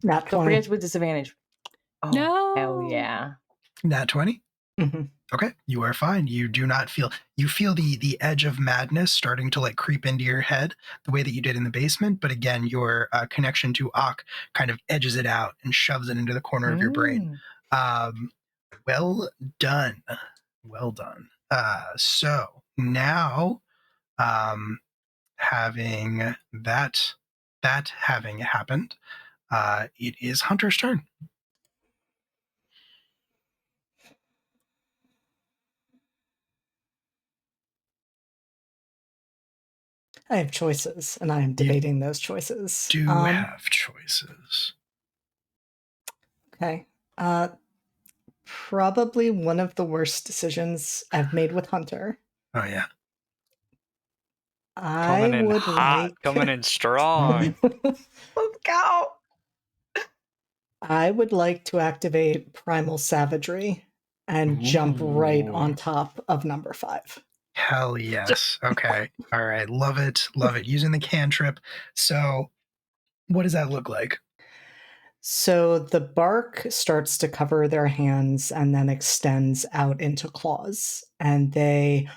Nat 20. Don't forget with disadvantage. Oh, no. Hell yeah. Nat 20? Mm-hmm. Okay, you are fine. You do not feel the edge of madness starting to like creep into your head the way that you did in the basement. But again, your connection to Ak kind of edges it out and shoves it into the corner of your brain. Well done. Well done. So now, having that having happened, it is Hunter's turn. I have choices, and I am debating those choices. Do have choices. Okay. Probably one of the worst decisions I've made with Hunter. Oh, yeah. Coming in strong. Let's go. I would like to activate Primal Savagery and jump right on top of number 5. Hell yes. Okay. All right. Love it. Love it. Using the cantrip. So what does that look like? So the bark starts to cover their hands and then extends out into claws. And they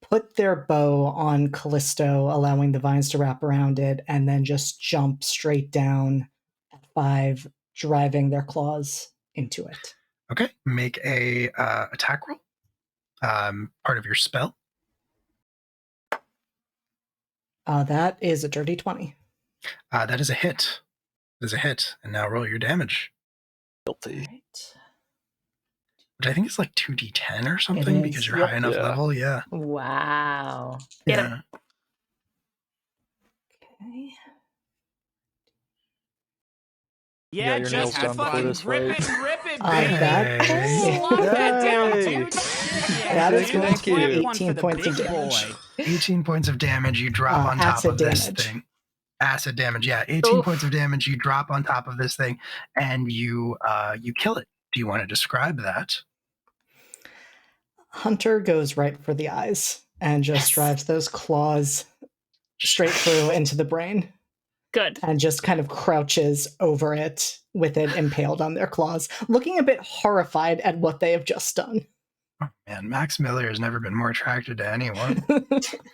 put their bow on Callisto, allowing the vines to wrap around it, and then just jump straight down at 5, driving their claws into it. Okay, make a attack roll. Part of your spell. That is a dirty 20. That is a hit. That is a hit. And now roll your damage. Guilty. Right. Which I think is like 2d10 or something because you're high enough level. Yeah. Wow. Yeah. Okay. Yeah, your just nails done before fucking this grip fight. it, rip it, That- baby. Hey. Lock that down, Yay. dude. That is dude, going to be grab one 18 for the points of big damage. boy. 18 points of damage you drop on top acid of this damage. thing. Acid damage, yeah. 18 Oof. points of damage you drop on top of this thing, and you kill it. Do you want to describe that? Hunter goes right for the eyes and just drives those claws straight through into the brain Good. and just kind of crouches over it with it impaled on their claws, looking a bit horrified at what they have just done. Oh, man, Max Miller has never been more attracted to anyone.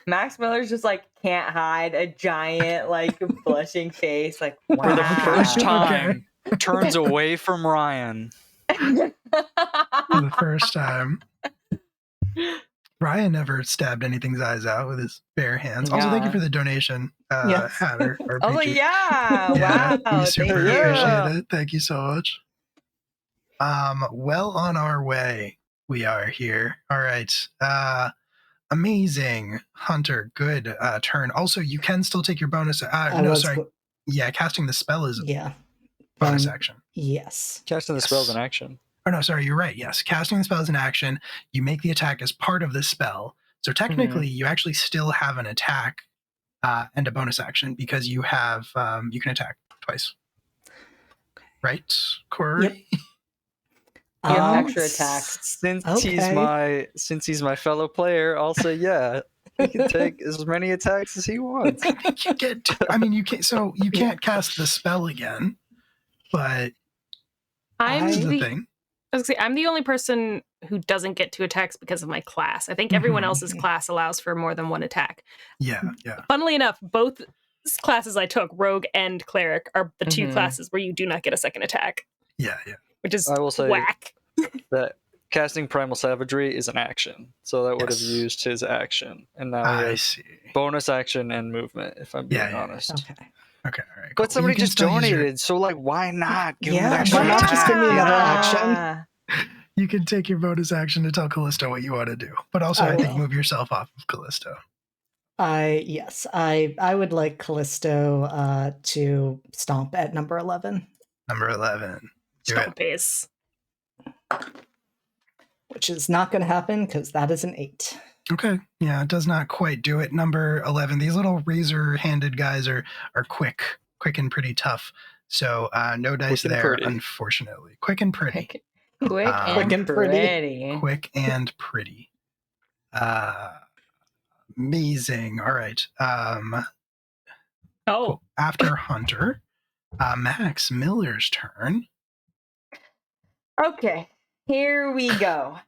Max Miller's just like can't hide a giant like blushing face. Like wow. For the first Okay. time, turns away from Ryan. For the first time. Ryan never stabbed anything's eyes out with his bare hands. Also, thank you Yeah. for the donation, Yes. Hatter. I was like, yeah, Yeah, wow, we super thank you. appreciate it. Thank you so much. Well on our way. We are here. All right. Amazing, Hunter. Good turn. Also, you can still take your bonus. Yeah, casting the spell is a bonus action. Yes. Casting the spell's in action. Oh, no, sorry, you're right. Yes, casting the spell is an action. You make the attack as part of the spell. So technically, you actually still have an attack and a bonus action because you have you can attack twice. Right, Corey? Yep. You have extra attacks. Since he's my fellow player, I'll say yeah. He can take as many attacks as he wants. You get. You can't. So you can't cast the spell again, but I'm this is the the thing. I was gonna say, I'm the only person who doesn't get 2 attacks because of my class. I think everyone else's class allows for more than 1 attack. Yeah. Funnily enough, both classes I took, Rogue and Cleric, are the 2 classes where you do not get a second attack. Yeah. Which is I will say whack. that casting Primal Savagery is an action, so that would have used his action, and now he has bonus action and movement. If I'm being honest. Okay. All right. But somebody just donated, so like, why not give him an extra why not attack? just give me another action? You can take your bonus action to tell Callisto what you want to do, but also I think move yourself off of Callisto. I would like Callisto to stomp at number 11. Number 11. Stomp is. Which is not going to happen because that is an 8. Okay. Yeah, it does not quite do it. Number 11. These little razor-handed guys are quick and pretty tough. So no dice there, unfortunately. Quick and pretty. Quick and pretty. Quick and pretty. Amazing. All right. Cool. After Hunter, Max Miller's turn. Okay, here we go.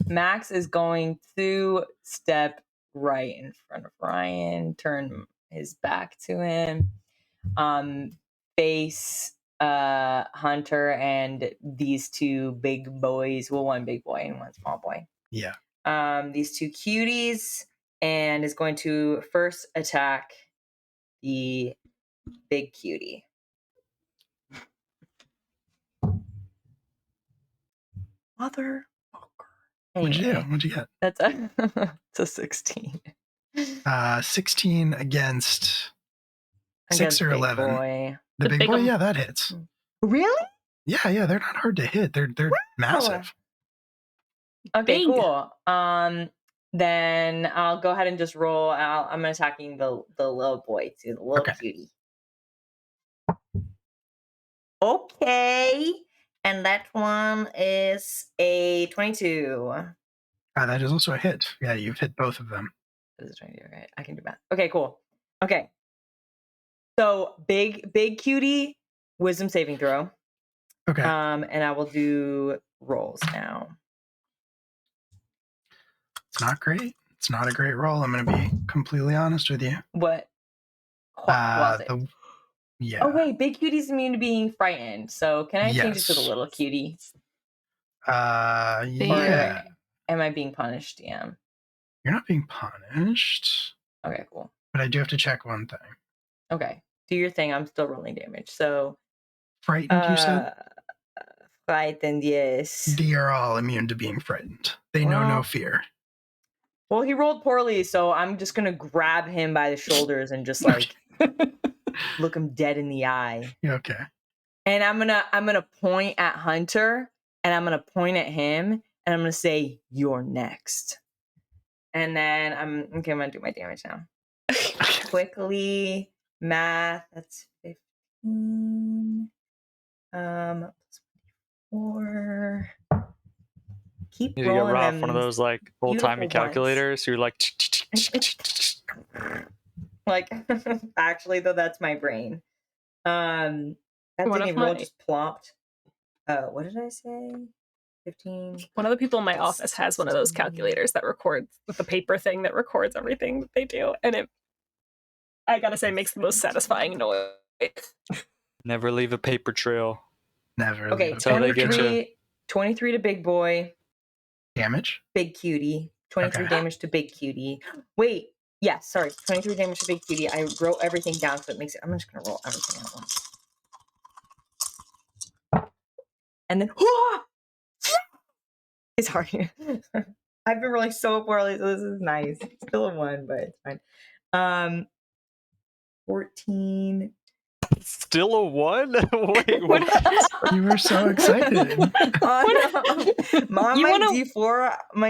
Max is going to step right in front of Ryan, turn his back to him, face Hunter and these 2 big boys. Well, 1 big boy and 1 small boy. Yeah. These 2 cuties, and is going to first attack the big cutie. Motherfucker. What'd you do? What'd you get? That's it's a 16. 16 against 6 or 11. Boy. The big boy? Yeah, that hits. Really? Yeah, they're not hard to hit. They're massive. Okay, cool. Then I'll go ahead and just roll out. I'm attacking the little boy too, the little cutie. Okay. And that one is a 22. That is also a hit. Yeah, you've hit both of them. This is 22, right? I can do math. Okay, cool. Okay. So big cutie, wisdom saving throw. Okay. And I will do rolls now. It's not great. It's not a great roll. I'm going to be completely honest with you. What was it? Yeah. Oh wait, big cutie's immune to being frightened. So can I change it to the little cutie? Yeah. Or am I being punished, DM? You're not being punished. Okay, cool. But I do have to check one thing. Okay. Do your thing. I'm still rolling damage. So frightened, you said? Frightened, yes. They are all immune to being frightened. They know no fear. Well, he rolled poorly, so I'm just gonna grab him by the shoulders and just like look him dead in the eye. Okay. And I'm gonna point at Hunter, and I'm gonna point at him, and I'm gonna say, "You're next." And then I'm gonna do my damage now. Quickly, math. That's 15. 4. Keep You need to rolling get them. off one of those like old timey calculators. You're like, like actually though, that's my brain. That didn't roll, just plopped. What did I say? 15. One of the people in my office has one of those calculators that records with the paper thing that records everything that they do, and it, I gotta say, makes the most satisfying noise. never leave a paper trail. Never. Okay, until they get you. 23 to big boy. Damage? Big cutie. 23 damage to big cutie. Wait, yeah, sorry. 23 damage to big cutie. I wrote everything down so it makes it. I'm just gonna roll everything at once. And then it's hard. I've been rolling so poorly, so this is nice. It's still a 1, but it's fine. 14. Still a 1? Wait, what? You were so excited. My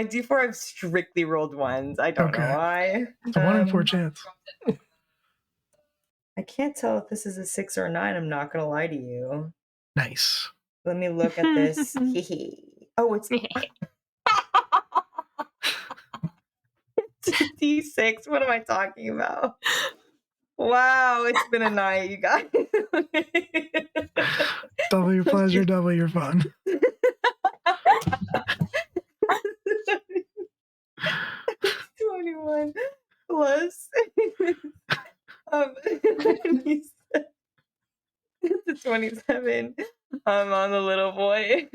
D4, I've strictly rolled 1s. I don't know why. It's a 1 in 4 chance. I can't tell if this is a 6 or a 9. I'm not gonna lie to you. Nice. Let me look at this. Oh, it's D6. What am I talking about? Wow, it's been a night, you guys. Double your pleasure, double your fun. 21 plus it's 27. I'm on the little boy.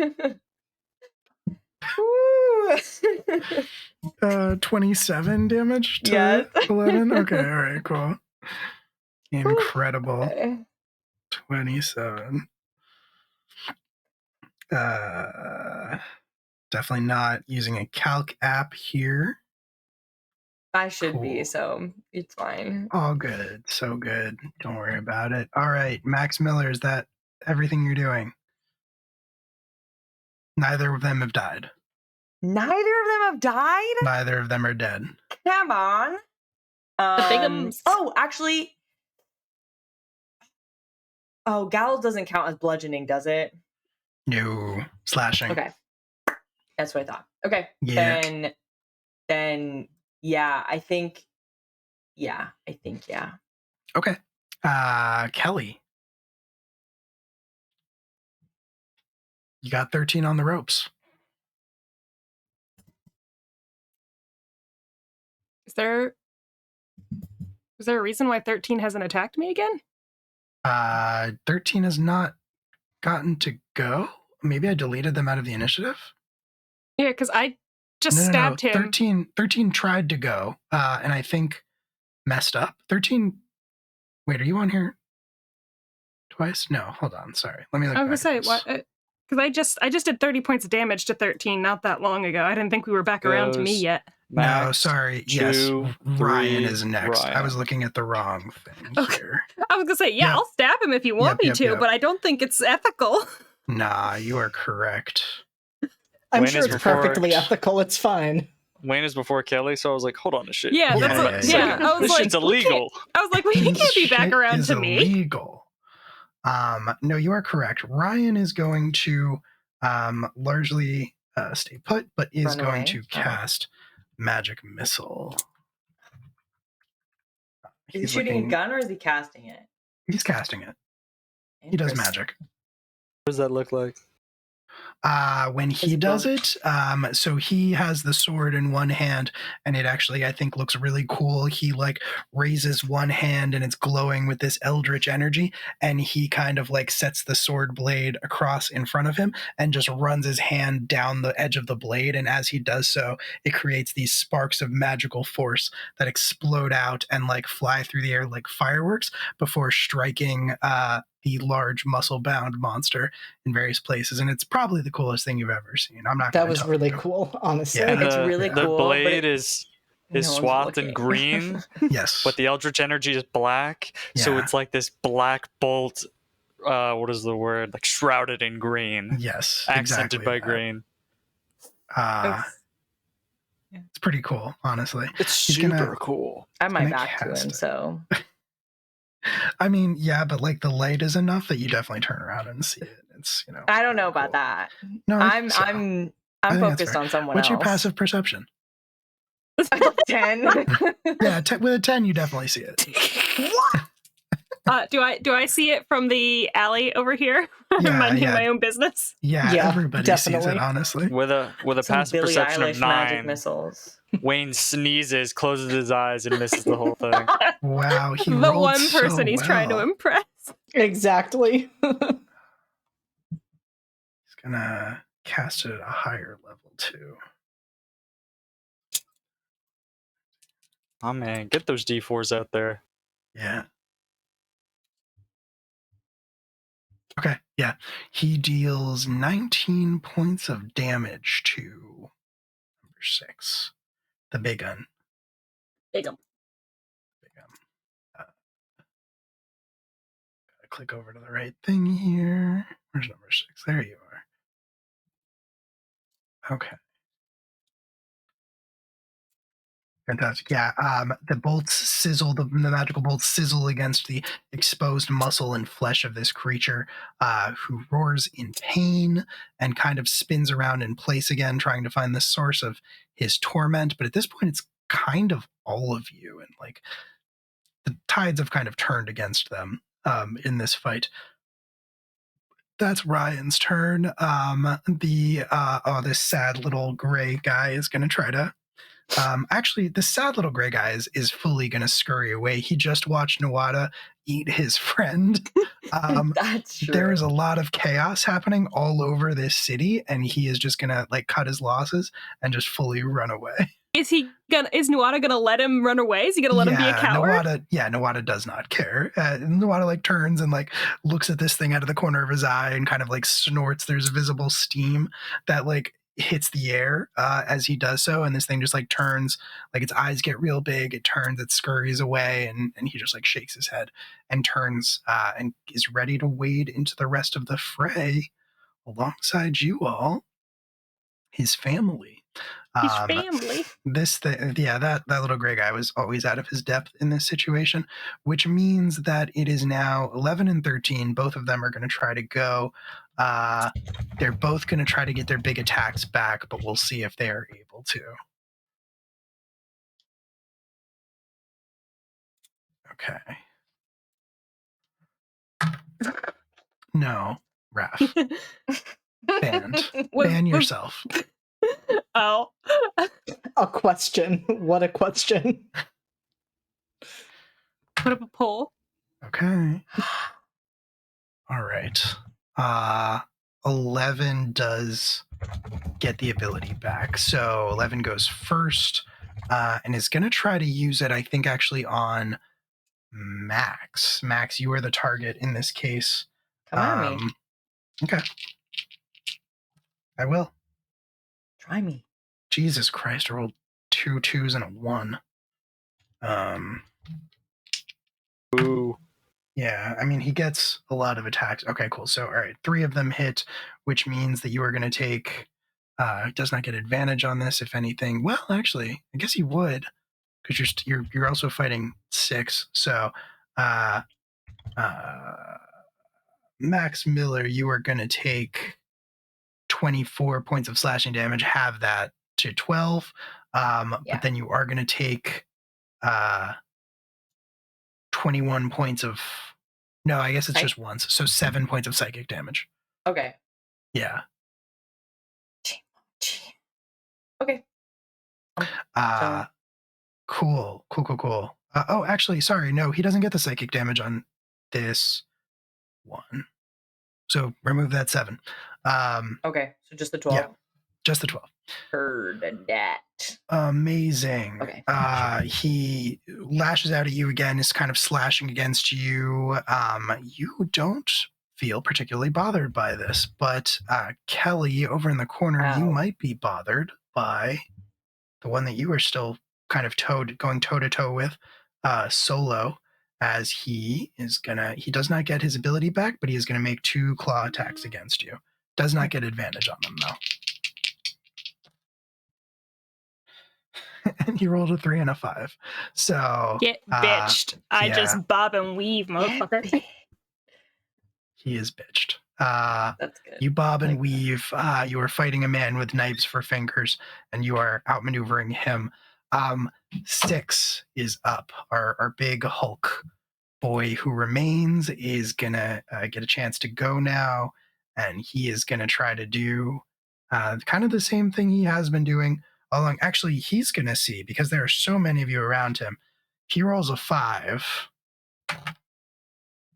27 damage to Yes. 11? Okay, all right, cool. Incredible. Okay. 27. Definitely not using a calc app here. I should be, so it's fine. All good. So good. Don't worry about it. All right, Max Miller, is that everything you're doing? Neither of them have died. Neither of them have died? Neither of them are dead. Come on. Oh, actually. Oh, Gallows doesn't count as bludgeoning, does it? No. Slashing. Okay. That's what I thought. Okay. Yeah. Then yeah, I think. Okay. Kelly. You got 13 on the ropes. Is there a reason why 13 hasn't attacked me again? 13 has not gotten to go. Maybe I deleted them out of the initiative. Yeah, because I just stabbed him. 13 tried to go, and I think messed up. 13. Wait, are you on here twice? No, hold on. Sorry. Let me look. I was gonna say what? Because I just did 30 points of damage to 13 not that long ago. I didn't think we were back around to me yet. No, sorry. 2, yes, 3, Ryan is next. Ryan. I was looking at the wrong thing here. I was gonna say, yeah, I'll stab him if you want me to, but I don't think it's ethical. Nah, you are correct. I'm Wayne sure it's perfectly ethical. It's fine. Wayne is before Kelly, so I was like, hold on a shit. Yeah, Hold on a that's second. I was This like, shit's illegal. I was like, we can't be back around is to me. Illegal. No, you are correct. Ryan is going to largely stay put, but is going to cast Magic Missile. Is he shooting a gun or is he casting it? He's casting it. He does magic. What does that look like? When he does it, so he has the sword in one hand, and it actually, I think, looks really cool. He like raises one hand and it's glowing with this eldritch energy, and he kind of like sets the sword blade across in front of him and just runs his hand down the edge of the blade, and as he does so, it creates these sparks of magical force that explode out and like fly through the air like fireworks before striking the large muscle-bound monster in various places, and it's probably the coolest thing you've ever seen. I'm not. That was really cool, honestly. Yeah. It's really the cool. blade is swathed in looking. green, Yes, but the eldritch energy is black, so it's like this black bolt. What is the word? Like shrouded in green. Yes, accented exactly by that. green. It's pretty cool, honestly. It's super cool. I might back to him, so. I mean, yeah, but like the light is enough that you definitely turn around and see it. It's, you know. I don't know about that. No, I'm focused on someone else. What's your passive perception? 10. Yeah, with a 10, you definitely see it. What? Do I see it from the alley over here? Yeah, Minding my own business. Yeah, everybody definitely sees it, honestly. With a Some passive Billie perception Eilish of magic 9, missiles. Wayne sneezes, closes his eyes, and misses the whole thing. Wow, he The rolled one so person he's trying to well. impress. Exactly. He's gonna cast it at a higher level too. Oh man, get those D4s out there. Yeah. Okay, yeah. He deals 19 points of damage to number 6. The big gun. Big 'em. Gotta click over to the right thing here. Where's number 6? There you are. Okay. Fantastic. Yeah, the bolts sizzle, the magical bolts sizzle against the exposed muscle and flesh of this creature, who roars in pain and kind of spins around in place again, trying to find the source of his torment. But at this point, it's kind of all of you, and like the tides have kind of turned against them in this fight. That's Ryan's turn. This sad little gray guy is going to try to. Actually, the sad little gray guy is fully going to scurry away. He just watched Nawada eat his friend. That's true. There is a lot of chaos happening all over this city, and he is just going to like cut his losses and just fully run away. Is Nawada gonna let him run away? Is he gonna let him be a coward? Nawada does not care. Nawada like turns and like looks at this thing out of the corner of his eye and kind of like snorts. There's visible steam that like hits the air as he does so, and this thing just like turns, like its eyes get real big, it turns, it scurries away, and he just like shakes his head and turns and is ready to wade into the rest of the fray alongside you all, his family. His family. That little gray guy was always out of his depth in this situation, which means that it is now 11 and 13. Both of them are going to try to go. They're both going to try to get their big attacks back, but we'll see if they are able to. Okay. No, Raph. Ban yourself. Oh. A question. What a question. Put up a poll. Okay. All right. 11 does get the ability back. So 11 goes first and is going to try to use it, I think, actually on Max. Max, you are the target in this case. Come at me. Okay. I will. Try me. Jesus Christ, I rolled 2 2s and a 1. Ooh. Yeah, I mean, he gets a lot of attacks. Okay, cool. So, all right, 3 of them hit, which means that you are going to take, does not get advantage on this, if anything. Well, actually, I guess he would, because you're also fighting 6. So, Max Miller, you are going to take 24 points of slashing damage, have that to 12. But then you are going to take 21 points of No, I guess it's just once. So 7 points of psychic damage. Okay. Yeah. Okay. Cool. Oh, actually, sorry. No, he doesn't get the psychic damage on this one. So remove that 7. Okay, so just the 12. Yeah, just the 12. Heard that. Amazing. Okay. He lashes out at you again, is kind of slashing against you. You don't feel particularly bothered by this, but Kelly, over in the corner, you might be bothered by the one that you are still kind of going toe-to-toe with, Solo, as he does not get his ability back, but he is going to make 2 claw attacks against you. Does not get advantage on them, though. And he rolled a 3 and a 5. So get bitched. I just bob and weave, motherfucker. He is bitched. That's good. You bob and weave. You are fighting a man with knives for fingers, and you are outmaneuvering him. Six is up. Our big Hulk boy who remains is gonna get a chance to go now, and he is gonna try to do kind of the same thing he has been doing all along. Actually, he's gonna see, because there are so many of you around him. He rolls a 5,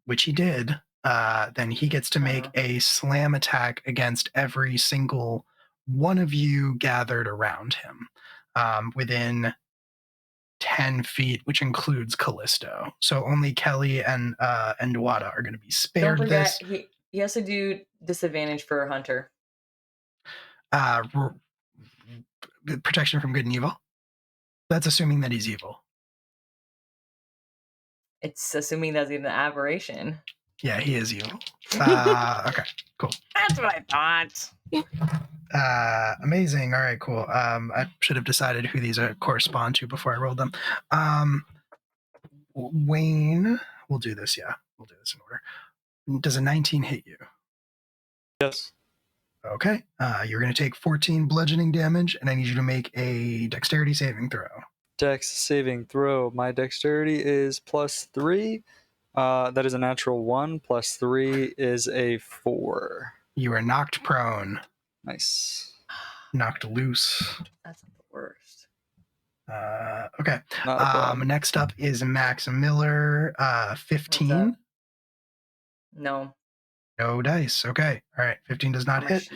which he did. Then he gets to make a slam attack against every single one of you gathered around him, within 10 feet, which includes Callisto. So only Kelly and Wada are going to be spared. Don't forget, he has to do disadvantage for Hunter. Protection from good and evil. That's assuming that he's evil. It's assuming that's even an aberration. Yeah, he is evil. Okay, cool. That's what I thought. Amazing. All right, cool. I should have decided who these correspond to before I rolled them. Wayne, we'll do this. Yeah, we'll do this in order. Does a 19 hit you? Yes. Okay. You're going to take 14 bludgeoning damage, and I need you to make a dexterity saving throw. Dex saving throw. My dexterity is +3. That is a natural 1. +3 is a 4. You are knocked prone. Nice. Knocked loose. That's the worst. Okay. Not a problem. Next up is Max Miller. 15. No. No dice. Okay. All right. 15 does not hit.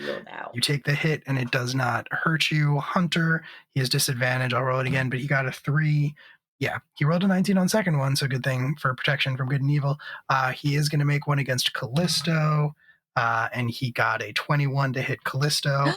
You take the hit and it does not hurt you. Hunter, he has disadvantage. I'll roll it again, but he got a 3. Yeah, he rolled a 19 on second one, so good thing for protection from good and evil. He is going to make one against Callisto, and he got a 21 to hit Callisto.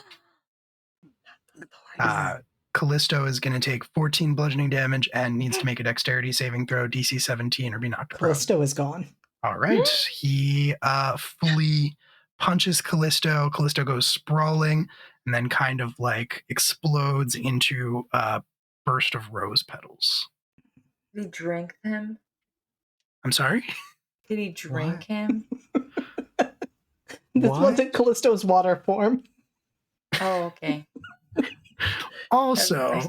Callisto is going to take 14 bludgeoning damage and needs to make a dexterity saving throw, DC 17, or be knocked prone. Callisto is gone. All right. He fully punches Callisto. Callisto goes sprawling and then kind of like explodes into a burst of rose petals. Did he drink them? I'm sorry? Did he drink him? This wasn't Callisto's water form. Oh, okay. Also,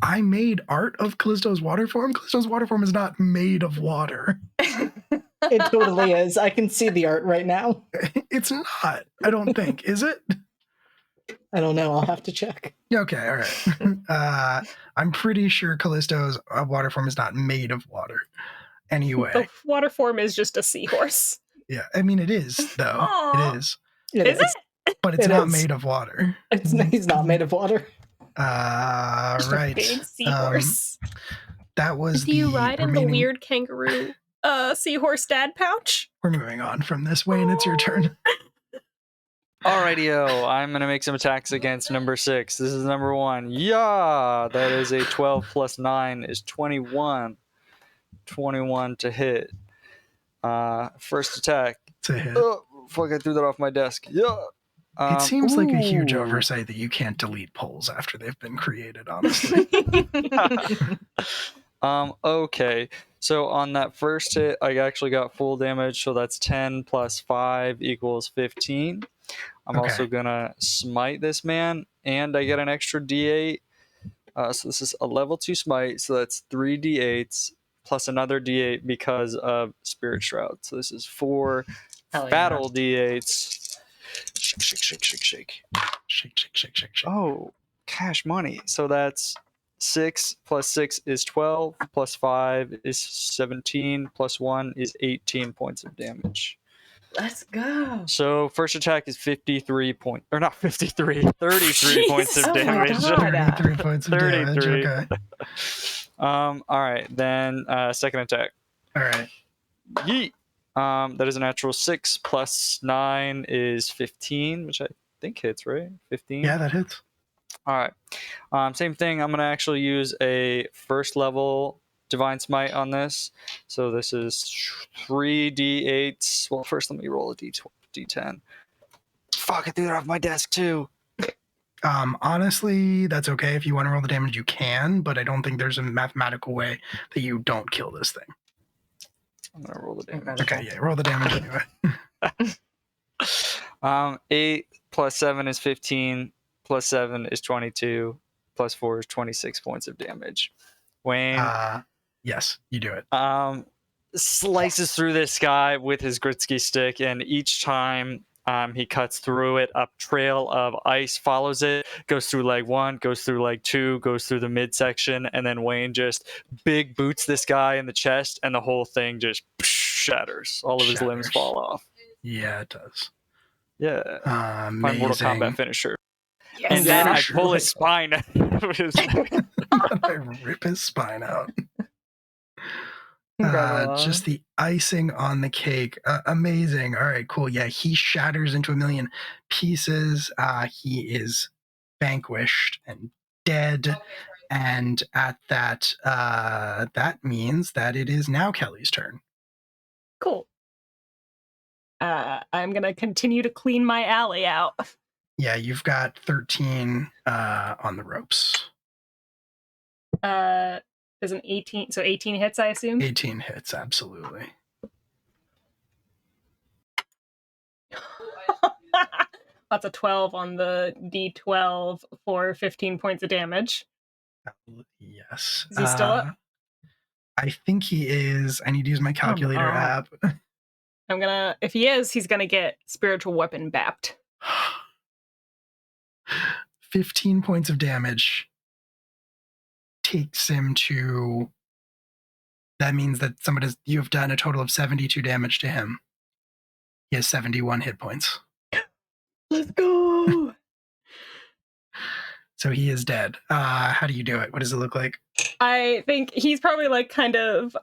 I made art of Callisto's water form. Callisto's water form is not made of water. It totally is. I can see the art right now. It's not, I don't think. Is it? I don't know. I'll have to check. Okay, all right. I'm pretty sure Callisto's water form is not made of water. Anyway. The water form is just a seahorse. Yeah, I mean, it is, though. Aww. It is. Is it? But it's not made of water. He's not made of water. Just right. a big seahorse. That was Do you ride in the weird kangaroo seahorse dad pouch? We're moving on from this. Wayne, it's your turn. Alrighty-o, I'm going to make some attacks against number 6. This is number 1. Yeah! That is a 12 plus 9 is 21. 21 to hit. First attack. To hit. Oh, fuck, I threw that off my desk. Yeah! It seems like a huge oversight that you can't delete polls after they've been created, honestly. Okay. So on that first hit, I actually got full damage, so that's 10 plus 5 equals 15. I'm also going to smite this man, and I get an extra d8. So this is a level 2 smite, so that's 3 d8s. plus another d8 because of Spirit Shroud. So this is 4 Hell battle d8s. Shake, shake, shake, shake, shake. Shake, shake, shake, shake, shake. Oh, cash money. So that's 6 plus 6 is 12, plus 5 is 17, plus 1 is 18 points of damage. Let's go. So first attack is 33 points, or not 53, 33 points of Oh my damage. God. 33 points of damage. 33. Okay. All right, then second attack. All right. Yeet. That is a natural 6 plus 9 is 15, which I think hits, right? 15. Yeah, that hits. All right. Same thing. I'm gonna actually use a first level Divine Smite on this. So this is 3d8s. Well, first let me roll a d10. Fuck, I threw that off my desk too. Honestly, that's okay. If you want to roll the damage, you can, but I don't think there's a mathematical way that you don't kill this thing. I'm gonna roll the damage. Okay, yeah, roll the damage anyway. 8 plus 7 is 15. Plus 7 is 22. Plus 4 is 26 points of damage. Wayne. Yes, you do it. Slices through this guy with his Gritsky stick, and each time he cuts through it, a trail of ice follows it, goes through leg 1, goes through leg 2, goes through the midsection, and then Wayne just big boots this guy in the chest, and the whole thing just shatters. All of his limbs fall off. Yeah, it does. Yeah. My Mortal Kombat finisher. Yes. And then I pull his spine out of his neck. I rip his spine out. Just the icing on the cake. Amazing. All right, cool. Yeah, he shatters into a million pieces. He is vanquished and dead. And at that, that means that it is now Kelly's turn. Cool. I'm gonna continue to clean my alley out. Yeah, you've got 13 on the ropes. There's an 18, so 18 hits, I assume? 18 hits, absolutely. That's a 12 on the D12 for 15 points of damage. Yes. Is he still up? I think he is. I need to use my calculator app. I'm gonna, if he is, he's gonna get spiritual weapon bapped. 15 points of damage takes him to, that means that you have done a total of 72 damage to him. He has 71 hit points. Let's go. So he is dead. How do you do it? What does it look like? I think he's probably like kind of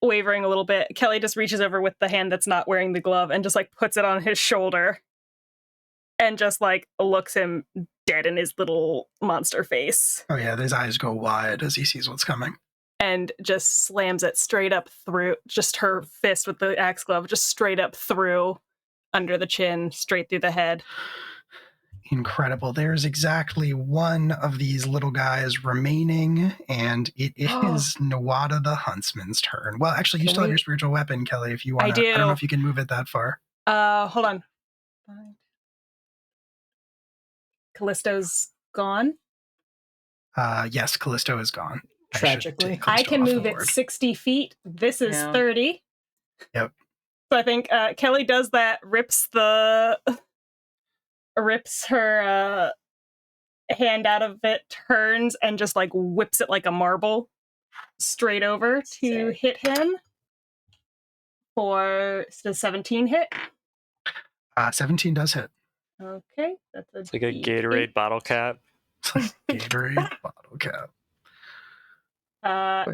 wavering a little bit. Kelly just reaches over with the hand that's not wearing the glove and just like puts it on his shoulder and just like looks him dead in his little monster face. Oh yeah, his eyes go wide as he sees what's coming. And just slams it straight up through, just her fist with the axe glove, just straight up through, under the chin, straight through the head. Incredible. There's exactly one of these little guys remaining, and it is Nawada the Huntsman's turn. Well, actually, you still have your spiritual weapon, Kelly, if you want to. I don't know if you can move it that far. Hold on. Callisto's gone? Yes, Callisto is gone. Tragically. I can move it 60 feet. This is 30. Yep. So I think Kelly does that, rips her hand out of it, turns, and just like whips it like a marble straight over to hit him for the 17 hit. 17 does hit. Okay, that's It's like a Gatorade bottle cap. Gatorade bottle cap.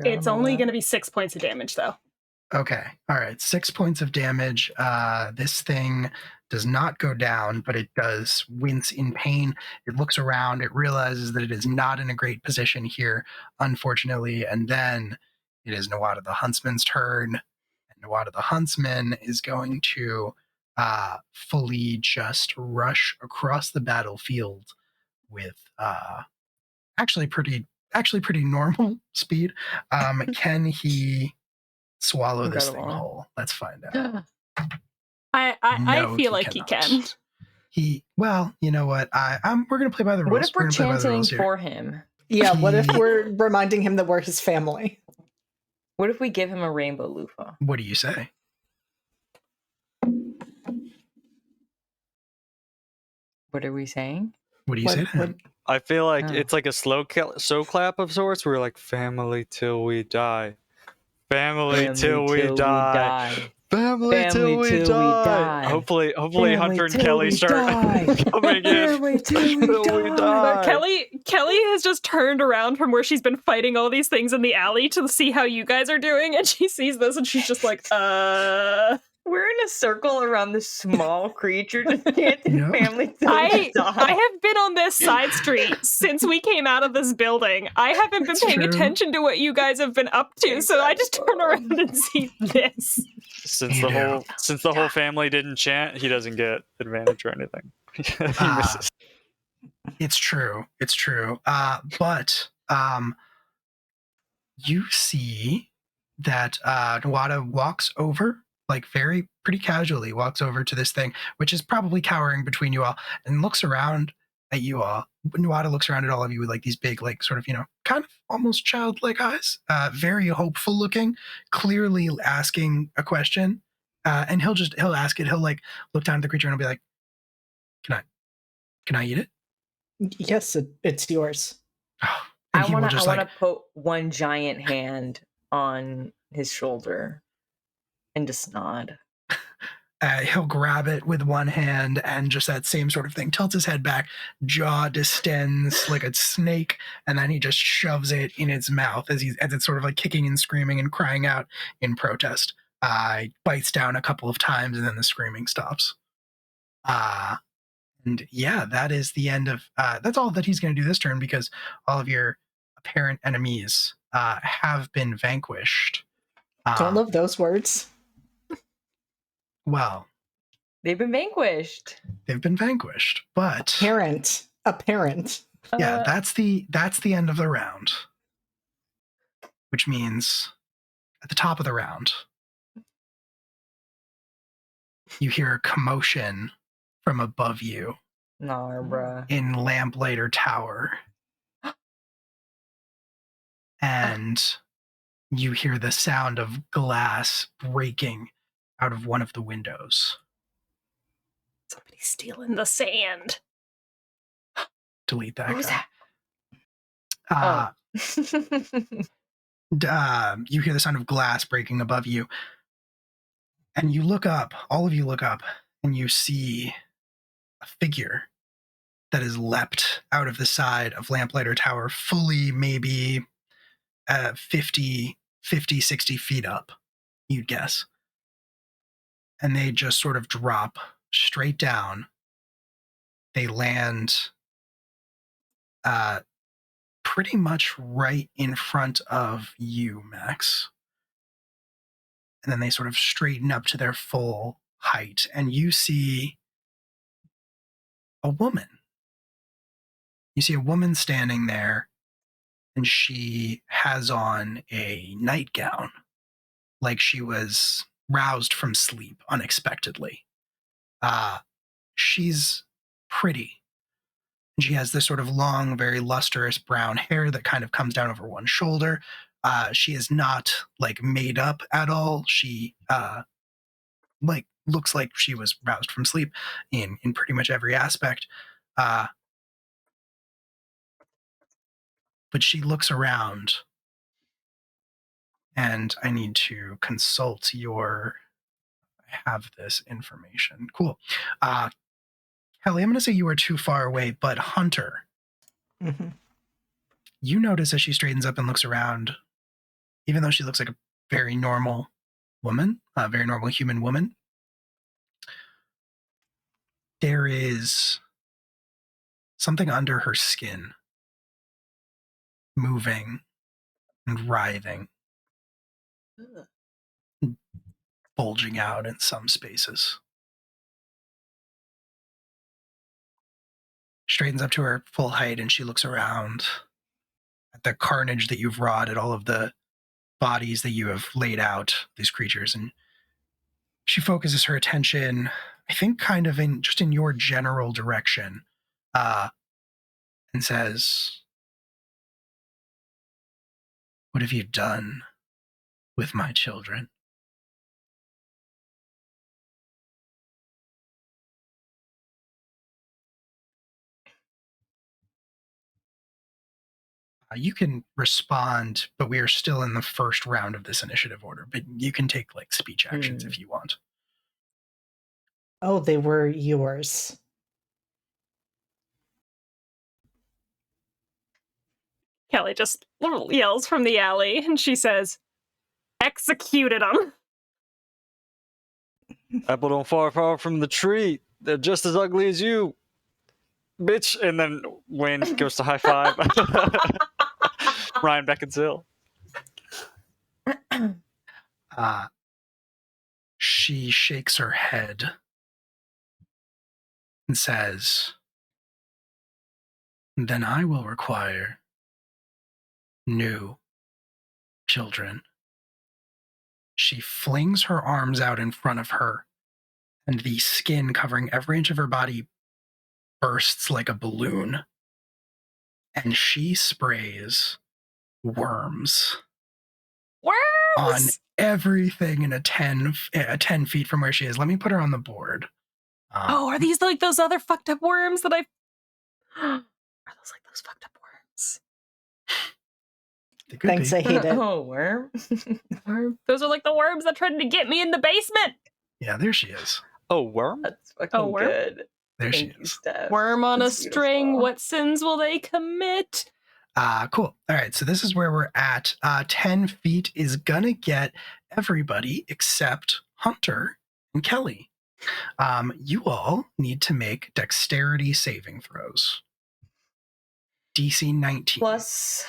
It's only going to be 6 points of damage, though. Okay. All right. 6 points of damage. This thing does not go down, but it does wince in pain. It looks around. It realizes that it is not in a great position here, unfortunately. And then it is Nawada the Huntsman's turn. And Nawada the Huntsman is going to fully just rush across the battlefield with actually pretty normal speed. Can he swallow this thing whole? Let's find out. I feel like he can. Well, you know what? We're gonna play by the rules. What if we're chanting for him? Yeah, what if we're reminding him that we're his family? What if we give him a rainbow loofah? What do you say? What are we saying? What do you say to him? I feel like it's like a slow clap of sorts. We're like, family till we die. Family till we die. Family till we die. Hopefully Hunter and Kelly start coming in. Family till we die. Kelly has just turned around from where she's been fighting all these things in the alley to see how you guys are doing, and she sees this and she's just like, We're in a circle around this small creature just chanting family till we die. I have been on this side street since we came out of this building. I haven't been paying attention to what you guys have been up to, so I just turn around and see this. Since the whole family didn't chant, he doesn't get advantage or anything. He misses. It's true. But you see that Nawada walks over, like pretty casually walks over to this thing, which is probably cowering between you all, and looks around at you all. Nawada looks around at all of you with like these big, like sort of, kind of almost childlike eyes, very hopeful looking, clearly asking a question. And he'll ask it. He'll like look down at the creature and he'll be like, can I eat it? Yes, it's yours. I want to put one giant hand on his shoulder and just nod. He'll grab it with one hand and just that same sort of thing, tilts his head back, jaw distends like a snake, and then he just shoves it in its mouth as it's sort of like kicking and screaming and crying out in protest. Bites down a couple of times and then the screaming stops. And yeah, that is the end of that's all that he's going to do this turn, because all of your apparent enemies have been vanquished. Don't love those words. Well, they've been vanquished. But apparent. Yeah, that's the end of the round. Which means at the top of the round, you hear a commotion from above you. No, bruh. In Lamplighter Tower. And you hear the sound of glass breaking out of one of the windows. Somebody's stealing the sand. Delete that. Who's that? Oh. You hear the sound of glass breaking above you. And you look up, all of you look up, and you see a figure that has leapt out of the side of Lamplighter Tower, fully maybe 50, 60 feet up, you'd guess. And they just sort of drop straight down. They land pretty much right in front of you, Max. And then they sort of straighten up to their full height. And you see a woman. You see a woman standing there, and she has on a nightgown, like she was roused from sleep unexpectedly. She's pretty. She has this sort of long, very lustrous brown hair that kind of comes down over one shoulder. She is not like made up at all. She like looks like she was roused from sleep in pretty much every aspect. But she looks around, and I need to consult I have this information. Cool. Kelly, I'm going to say you are too far away, but Hunter, you notice as she straightens up and looks around, even though she looks like a very normal woman, a very normal human woman, there is something under her skin moving and writhing, bulging out in some spaces. Straightens up to her full height, and she looks around at the carnage that you've wrought, at all of the bodies that you have laid out, these creatures, and she focuses her attention, I think, kind of in your general direction, and says, What have you done with my children? You can respond, but we are still in the first round of this initiative order. But you can take like speech actions if you want. Oh, they were yours. Kelly just yells from the alley, and she says, "Executed them." Apple don't fall far from the tree. They're just as ugly as you, bitch. And then Wayne goes to high five Ryan Beckinsale. She shakes her head and says, "Then I will require new children." She flings her arms out in front of her, and the skin covering every inch of her body bursts like a balloon. And she sprays worms on everything in a 10 feet from where she is. Let me put her on the board. Are these like those other fucked up worms that are those like those fucked up worms? Thanks, I hate it. Oh, worm? Those are like the worms that tried to get me in the basement. Yeah, there she is. Oh, worm? That's fucking good. There Thank she you, is. Steph. Worm on That's a string. beautiful. What sins will they commit? Cool. All right, so this is where we're at. 10 feet is gonna get everybody except Hunter and Kelly. You all need to make dexterity saving throws. DC 19. Plus,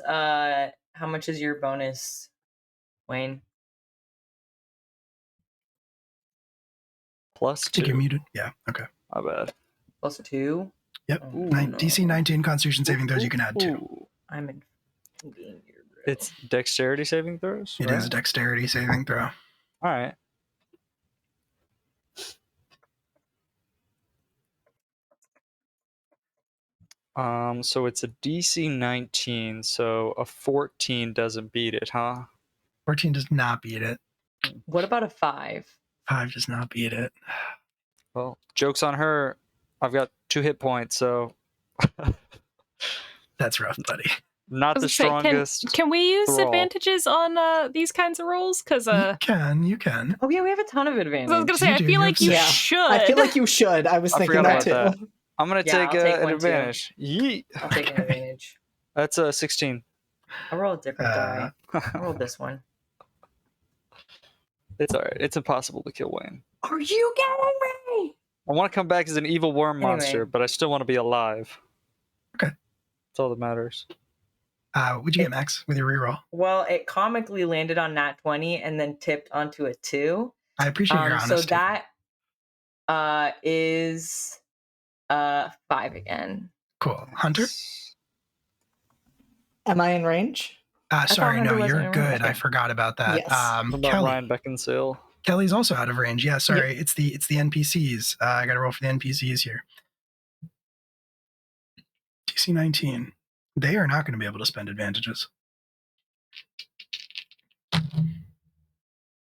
how much is your bonus, Wayne? Plus 2. Think you're muted? Yeah, okay. My bad. Plus 2? Yep. Ooh, DC 19 Constitution saving throws, you can add 2. Ooh. I'm in danger. It's dexterity saving throws? It is a dexterity saving throw. All right. So it's a DC 19, so a 14 doesn't beat it, huh? 14 does not beat it. What about a 5? 5 does not beat it. Well, joke's on her. I've got 2 hit points, so That's rough, buddy. not the strongest. Can we use throw. advantages on these kinds of rolls? Because You can. Oh yeah, we have a ton of advantage. I was gonna say, I feel like you should. I feel like you should. I was thinking that too. That. I'm gonna take an one advantage. Yeet. I'll take an advantage. That's a 16. I'll roll a different die. I'll roll this one. It's alright. It's impossible to kill Wayne. Are you kidding me? I want to come back as an evil worm monster, but I still want to be alive. Okay. That's all that matters. What'd you get, Max, with your reroll? Well, it comically landed on nat 20 and then tipped onto a 2. I appreciate your honesty. So that is 5 again. Cool. Hunter? Am I in range? Sorry, no, Hunter you're wasn't good. okay. I forgot about that. Yes. What about Kelly. Ryan Beckinsale? Kelly's also out of range. Yeah, sorry. It's the NPCs. I got to roll for the NPCs here. DC 19. They are not going to be able to spend advantages.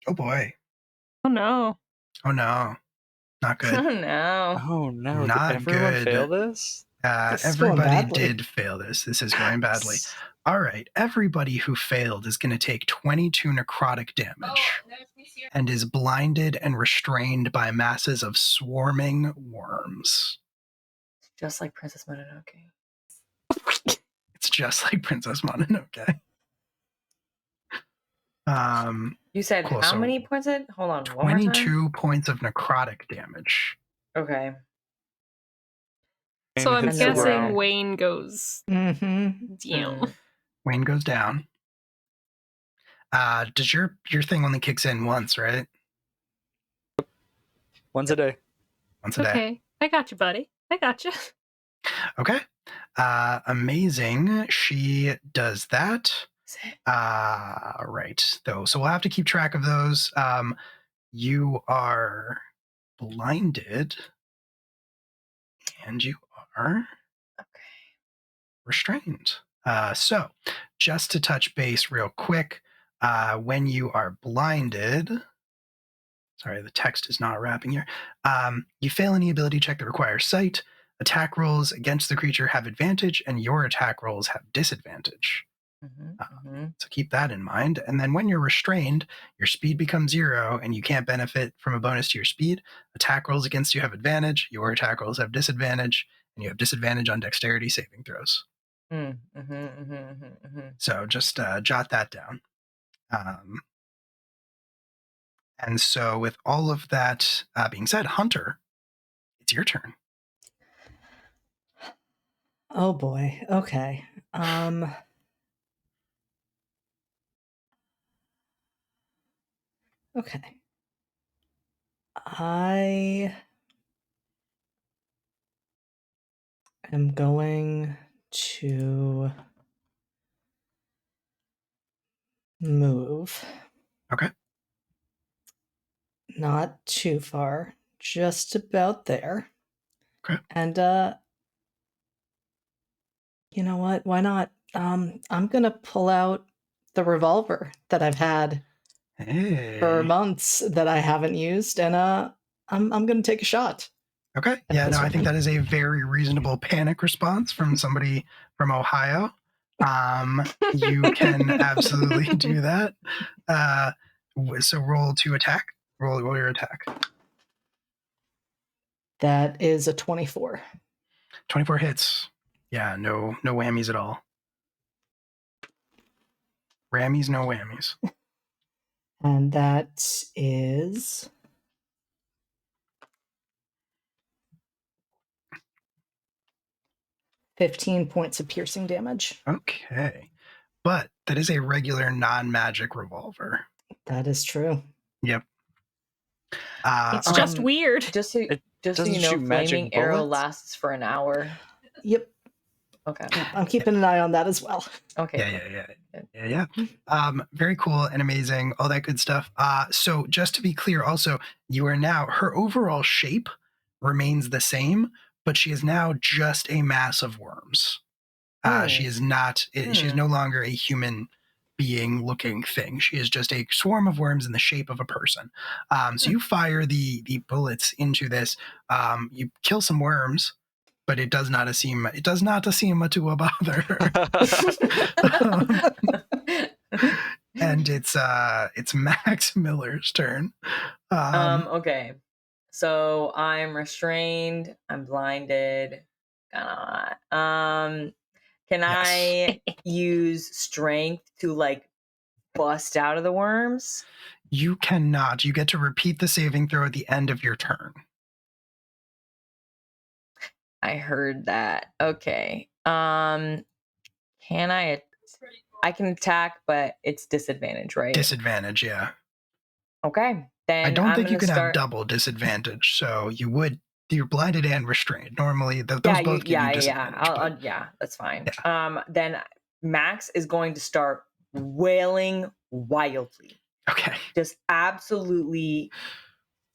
Oh boy. Oh no. Oh no. Not good. Oh no. Oh no. Not Did everyone good. fail this? Everybody did fail this. This is going badly. All right. Everybody who failed is going to take 22 necrotic damage and is blinded and restrained by masses of swarming worms. Just like Princess Mononoke. It's just like Princess Mononoke. You said cool, how so many points? Hold on. 22 points of necrotic damage. Okay. So I'm hits the guessing ground. Wayne goes down. Wayne goes down. Does your thing only kicks in once, right? Once a day. Once a day. Okay. I got you, buddy. I got you. Okay. Amazing. She does that. Right. Though. So we'll have to keep track of those. You are blinded. And you are restrained. So, just to touch base real quick, when you are blinded, sorry, the text is not wrapping here. You fail any ability check that requires sight. Attack rolls against the creature have advantage, and your attack rolls have disadvantage. So keep that in mind. And then when you're restrained, your speed becomes 0, and you can't benefit from a bonus to your speed. Attack rolls against you have advantage. Your attack rolls have disadvantage, and you have disadvantage on dexterity saving throws. So just jot that down. And so with all of that being said, Hunter, it's your turn. Oh boy. Okay. Okay. I am going to move. Okay. Not too far, just about there. Okay. And you know what? Why not? I'm gonna pull out the revolver that I've had for months that I haven't used, and I'm gonna take a shot. Okay. Yeah, no, I think that is a very reasonable panic response from somebody from Ohio. You can absolutely do that. So roll to attack. Roll your attack. That is a 24. 24 hits. Yeah, no whammies at all. Rammies, no whammies. And that is 15 points of piercing damage. Okay. But that is a regular non-magic revolver. That is true. Yep. It's just weird. Just so you know, flaming arrow lasts for an hour. Yep. Okay. I'm keeping an eye on that as well. Okay. Yeah. Very cool and amazing. All that good stuff. So just to be clear, also, you are now, her overall shape remains the same, but she is now just a mass of worms. She is not, she's no longer a human being looking thing. She is just a swarm of worms in the shape of a person. So you fire the bullets into this. You kill some worms, but it does not seem to bother. And it's Max Miller's turn. Okay. So I'm restrained. I'm blinded. Can I use strength to like bust out of the worms? You cannot. You get to repeat the saving throw at the end of your turn. I heard that. Okay. Can I can attack, but it's disadvantage, right? Disadvantage, yeah. Okay. Then I don't think you can have double disadvantage, so you're blinded and restrained. Normally, those both give you disadvantage. Yeah, that's fine. Yeah. Then Max is going to start wailing wildly. Okay. Just absolutely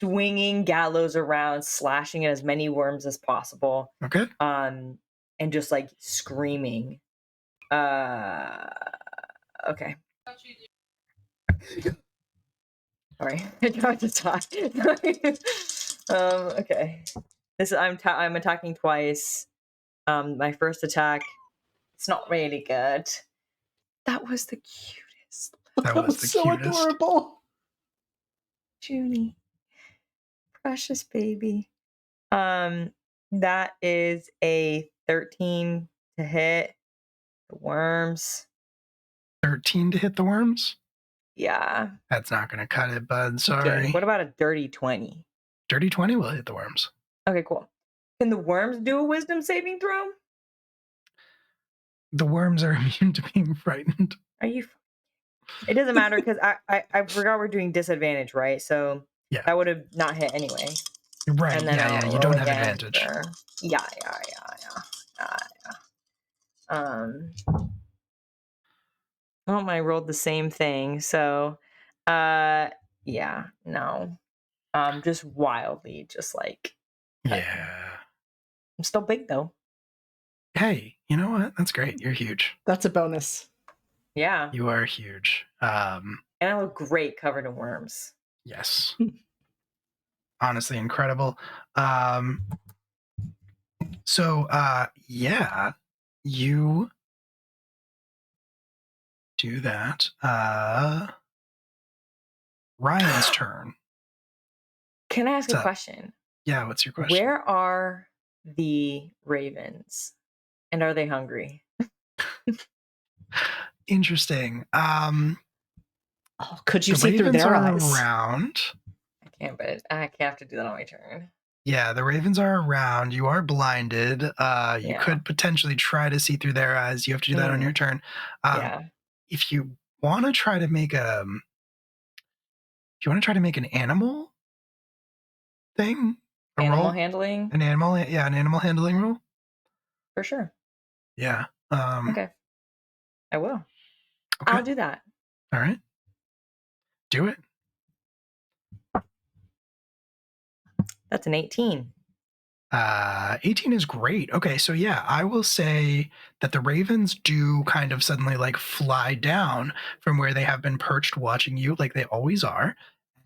swinging gallows around, slashing at as many worms as possible. Okay. And just like screaming. Okay. Sorry, I tried to talk. Okay. I'm attacking twice. My first attack, it's not really good. That was the cutest. That was the so cutest. Adorable. Junie. Precious baby. That is a 13 to hit the worms. 13 to hit the worms? Yeah. That's not going to cut it, bud. Sorry. Okay, what about a dirty 20? Dirty 20 will hit the worms. Okay, cool. Can the worms do a wisdom saving throw? The worms are immune to being frightened. Are you? It doesn't matter because I forgot we're doing disadvantage, right? So that would have not hit anyway. Right. And then you don't have advantage. Yeah. Oh, I rolled the same thing. So, yeah, no. Just wildly, just like. Yeah. I'm still big though. Hey, you know what? That's great. You're huge. That's a bonus. Yeah. You are huge. And I look great covered in worms. Yes. Honestly, incredible. So, yeah, you do that. Ryan's turn. Can I ask a question? Yeah, what's your question? Where are the ravens? And are they hungry? Interesting. Could you see through their eyes? Around. I can't, but I have to do that on my turn. Yeah, the ravens are around. You are blinded. You could potentially try to see through their eyes. You have to do that on your turn. If you want to try to make an animal thing, animal handling, an animal handling roll, for sure. Yeah. Okay. I will. Okay. I'll do that. All right. Do it. That's an 18. 18 is great. Okay, so yeah, I will say that the ravens do kind of suddenly like fly down from where they have been perched watching you, like they always are,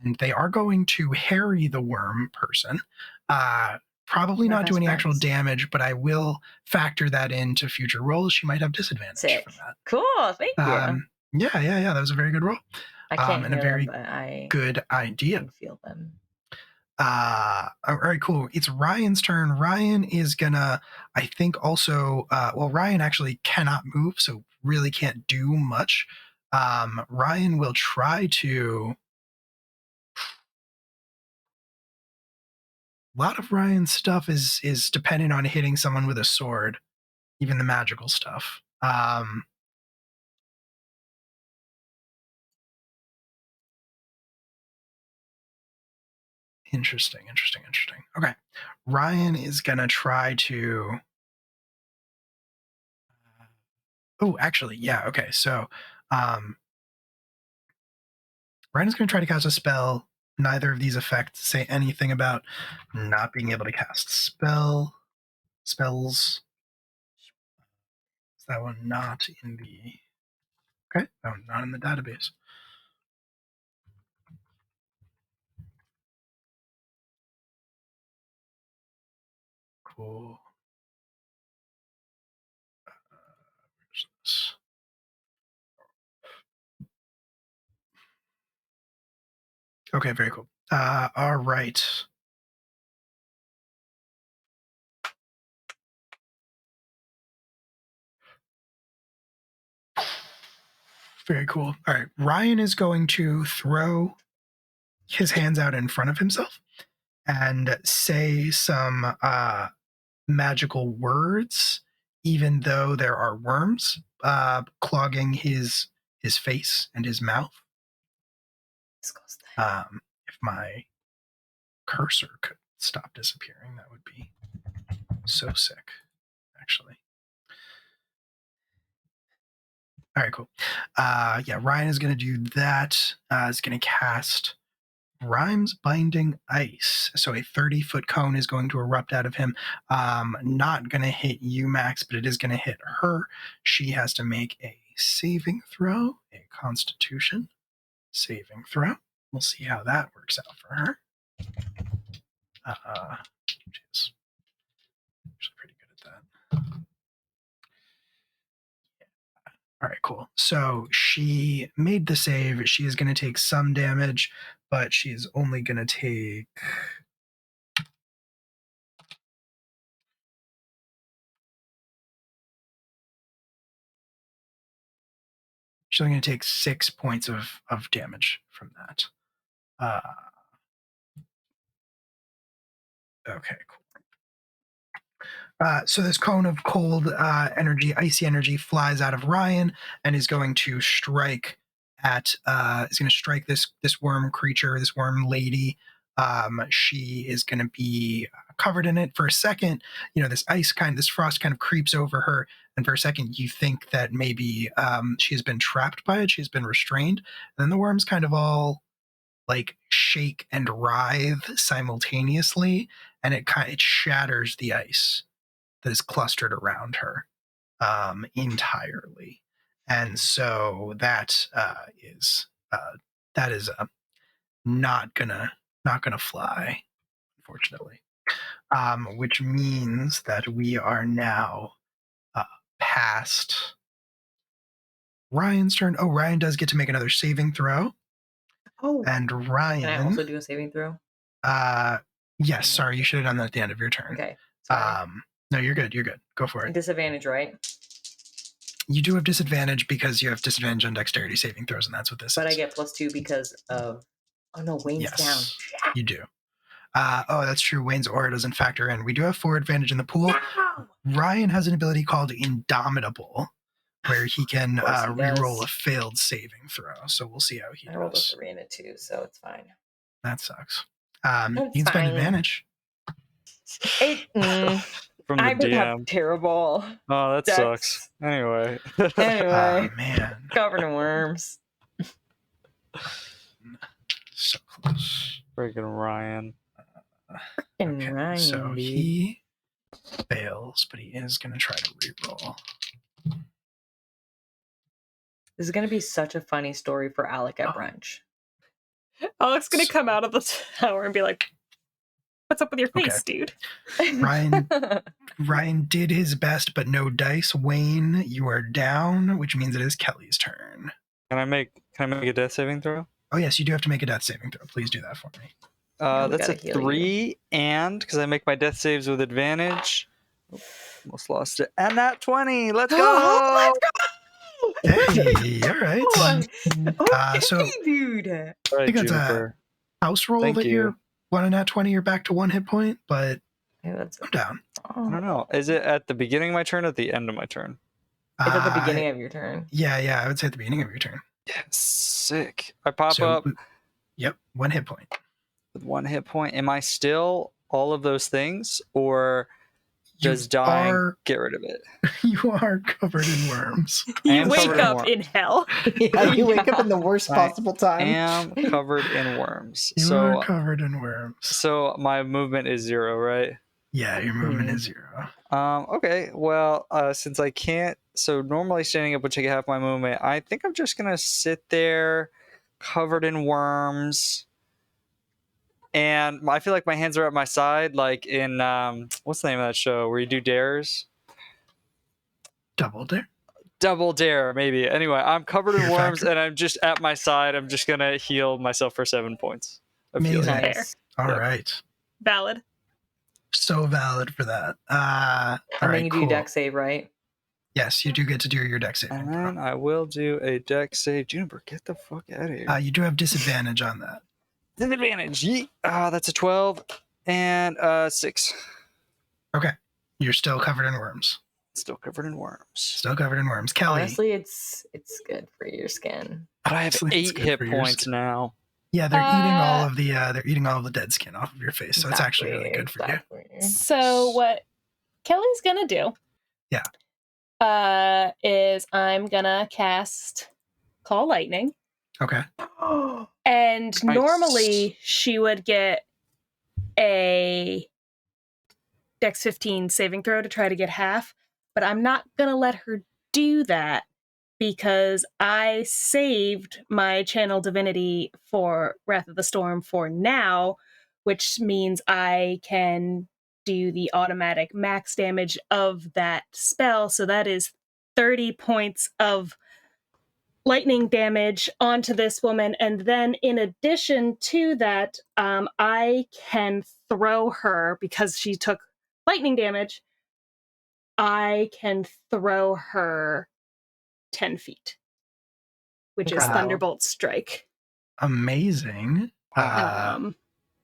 and they are going to harry the worm person. Probably not do any actual damage, but I will factor that into future rolls. She might have disadvantage from that. Cool, thank you. Yeah. That was a very good roll. I can't and hear a very them, but I good idea. can feel them. All right, cool. It's Ryan's turn. Ryan is gonna, I think, also. Ryan actually cannot move, so really can't do much. Ryan will try to. A lot of Ryan's stuff is dependent on hitting someone with a sword, even the magical stuff. Interesting. Okay. Ryan is going to try to... Oh, actually, yeah, okay. So, Ryan is going to try to cast a spell. Neither of these effects say anything about not being able to cast spells. Is that one not in the... Okay, that one not in the database. Cool. Where's this? Okay, very cool. All right. Very cool. All right. Ryan is going to throw his hands out in front of himself and say some magical words, even though there are worms clogging his face and his mouth. If my cursor could stop disappearing, that would be so sick, actually. All right, cool. Yeah, Ryan is going to do that. Is going to cast Rhyme's Binding Ice. So a 30-foot cone is going to erupt out of him. Not going to hit you, Max, but it is going to hit her. She has to make a saving throw, a Constitution saving throw. We'll see how that works out for her. She's actually pretty good at that. All right, cool. So she made the save. She is going to take some damage, but she's only going to take... She's only going to take 6 points of damage from that. Okay, cool. So this cone of cold energy, icy energy, flies out of Ryan and is going to strike at. Is going to strike this worm creature, this worm lady. She is going to be covered in it for a second. You know, this frost kind of creeps over her, and for a second you think that maybe she has been trapped by it. She's been restrained, and then the worms kind of all like shake and writhe simultaneously, and it shatters the ice that is clustered around her entirely. And so that is not gonna fly, unfortunately. Which means that we are now past Ryan's turn. Oh, Ryan does get to make another saving throw. Oh, and Ryan. Can I also do a saving throw? Yes. Sorry, you should have done that at the end of your turn. Okay. Sorry. No, you're good. You're good. Go for it. Disadvantage, right? You do have disadvantage because you have disadvantage on dexterity saving throws, and that's what this is. But I get +2 because of. Oh no, Wayne's down. You do. Oh, that's true. Wayne's aura doesn't factor in. We do have 4 advantage in the pool. No! Ryan has an ability called Indomitable, where he can reroll a failed saving throw. So we'll see how he does. I rolled a 3 and a 2, so it's fine. That sucks. You can spend advantage. From the DM. Terrible. Oh, that sucks. Anyway. Oh, man. Covered in worms. So close. Freaking Ryan. Okay, Ryan, so dude. he fails, but he is going to try to reroll. This is going to be such a funny story for Alec at brunch. Alec's going to come out of the tower and be like, what's up with your face, dude? Ryan did his best, but no dice. Wayne, you are down, which means it is Kelly's turn. Can I make a death saving throw? Oh, yes, you do have to make a death saving throw. Please do that for me. That's a 3, and because I make my death saves with advantage. Almost lost it. And that 20. Let's go! Let's go! Hey, all right. Okay, so, dude. I think it's a house roll that you're 1 and at 20, you're back to 1 hit point, but I'm down. I don't know. Is it at the beginning of my turn or at the end of my turn? It's at the beginning of your turn. Yeah, I would say at the beginning of your turn. Yeah, sick. I pop up. Yep, 1 hit point. With 1 hit point. Am I still all of those things, or does dying get rid of it? You are covered in worms. You wake up in hell. Yeah, you wake up in the worst possible time. I am covered in worms. You are covered in worms. So my movement is 0, right? Yeah, your movement is 0. Okay, well, since I can't, so normally standing up would take half my movement. I think I'm just gonna sit there, covered in worms, and I feel like my hands are at my side, like in what's the name of that show where you do dares? Double Dare. Double Dare, maybe. Anyway, I'm covered in worms, and I'm just at my side. I'm just gonna heal myself for 7 points. Amazing. All right. Valid. So valid for that. And then you do dex save, right? Yes, you do get to do your dex save. And then I will do a dex save. Juniper, get the fuck out of here. You do have disadvantage on that. Disadvantage. That's a 12 and 6. Okay. You're still covered in worms. Still covered in worms. Still covered in worms. Kelly. Honestly, it's good for your skin. But I have 8 hit points now. Yeah, they're eating all of the dead skin off of your face, so it's actually really good for you. So what Kelly's gonna do, is I'm gonna cast Call Lightning. Okay. And normally she would get a Dex 15 saving throw to try to get half, but I'm not gonna let her do that because I saved my Channel Divinity for Wrath of the Storm for now, which means I can do the automatic max damage of that spell. So that is 30 points of lightning damage onto this woman. And then in addition to that, I can throw her, because she took lightning damage, I can throw her 10 feet, which is Thunderbolt Strike. Amazing. Wow.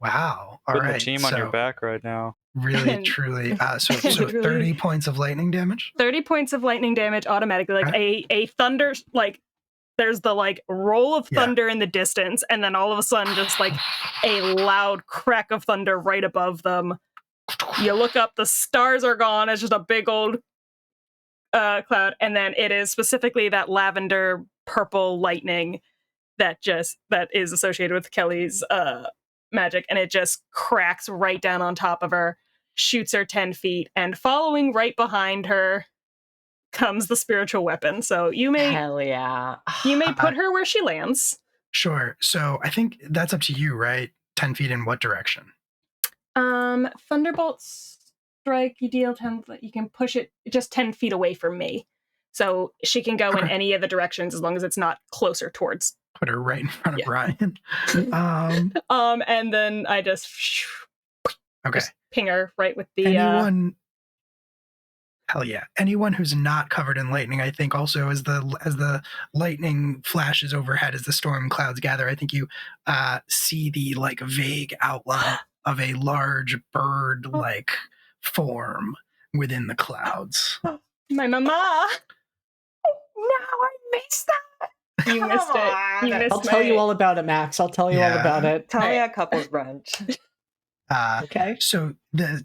All right. Put the team on your back right now. Really, truly. So 30 points of lightning damage? 30 points of lightning damage automatically. Like a thunder, like there's the like roll of thunder in the distance, and then all of a sudden just like a loud crack of thunder right above them. You look up, the stars are gone. It's just a big old cloud, and then it is specifically that lavender purple lightning that is associated with Kelly's magic, and it just cracks right down on top of her. shoots her 10 feet, and following right behind her comes the spiritual weapon. So you may Hell yeah. you may put her where she lands. Sure. So I think that's up to you, right? 10 feet in what direction? Thunderbolt strike, you deal 10, you can push it just 10 feet away from me. So she can go in any of the directions as long as it's not closer towards. Put her right in front of Ryan. And then I just ping her right with the anyone. Hell yeah! Anyone who's not covered in lightning, I think, also as the lightning flashes overhead, as the storm clouds gather, I think you see the like vague outline of a large bird-like form within the clouds. My mama. No, I missed that. You missed it. You missed I'll tell you all about it, Max. I'll tell you all about it. Tell me at couples brunch. Okay. So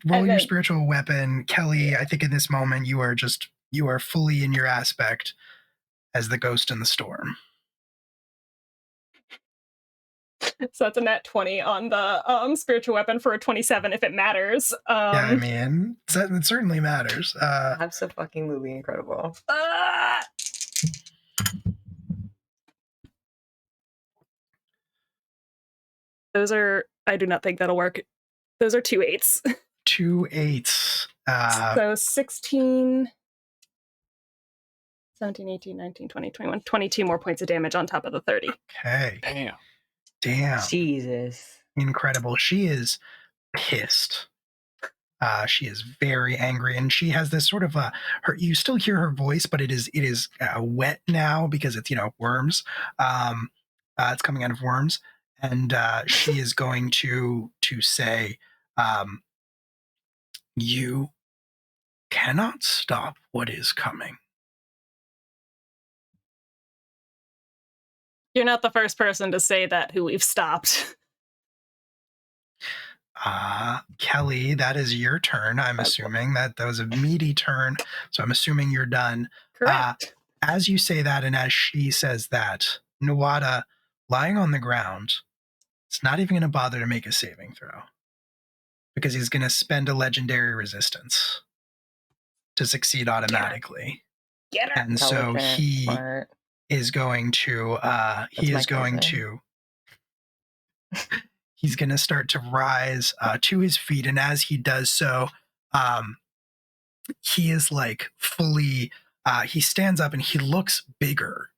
roll your spiritual weapon, Kelly. I think in this moment you are fully in your aspect as the ghost in the storm. So that's a nat 20 on the spiritual weapon for a 27 if it matters. Yeah, I mean, it certainly matters. Absolutely incredible. Those are, I do not think that'll work. Those are 2 8s. 2 8s. So 16, 17, 18, 19, 20, 21, 22 more points of damage on top of the 30. Okay. Damn. Jesus. Incredible. She is pissed. She is very angry, and she has this sort of you still hear her voice, but it is wet now because it's worms. It's coming out of worms, and she is going to say, "You cannot stop what is coming." You're not the first person to say that who we've stopped. Kelly, that is your turn. I'm assuming that was a meaty turn, so I'm assuming you're done. Correct. As you say that, and as she says that, Nuada, lying on the ground, is not even going to bother to make a saving throw because he's going to spend a legendary resistance to succeed automatically. Get her. And so he is going to he's going to start to rise to his feet, and as he does so, he is like fully he stands up and he looks bigger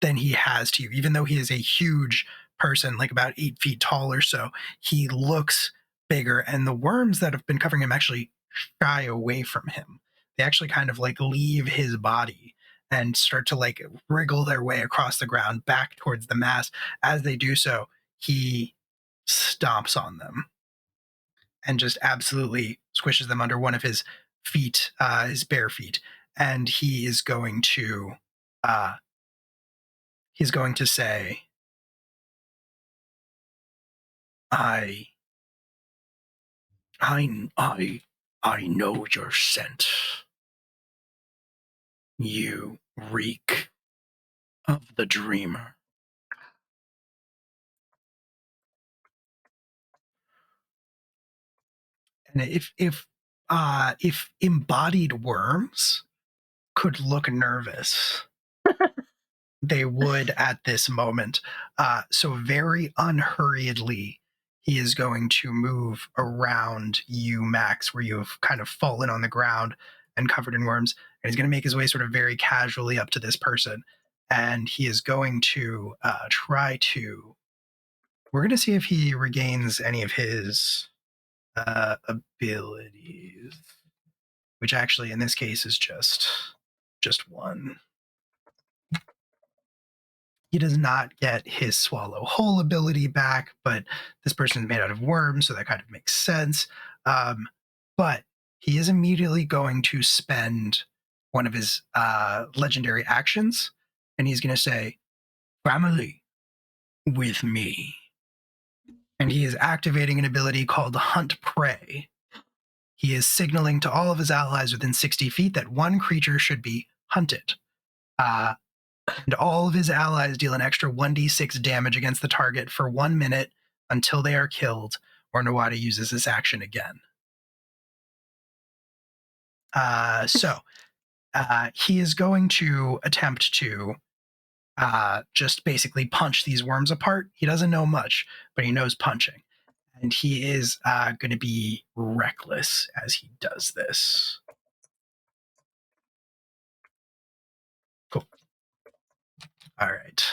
than he has to you, even though he is a huge person, like about 8 feet tall or so. He looks bigger, and the worms that have been covering him actually shy away from him. They actually kind of like leave his body and start to like wriggle their way across the ground back towards the mass. As they do so, he stomps on them and just absolutely squishes them under one of his feet, his bare feet. And he is going to say, I know your scent. You reek of the dreamer. And if embodied worms could look nervous, they would at this moment. So very unhurriedly, he is going to move around you, Max, where you have kind of fallen on the ground and covered in worms. And he's going to make his way sort of very casually up to this person. And he is going to try to... We're going to see if he regains any of his abilities, which actually in this case is just one. He does not get his swallow whole ability back, but this person is made out of worms, so that kind of makes sense. But he is immediately going to spend one of his legendary actions, and he's going to say, "Family with me." And he is activating an ability called Hunt Prey. He is signaling to all of his allies within 60 feet that one creature should be hunted. And all of his allies deal an extra 1d6 damage against the target for 1 minute until they are killed, or Nuada uses this action again. So he is going to attempt to just basically punch these worms apart. He doesn't know much, but he knows punching. And he is going to be reckless as he does this. Cool. All right.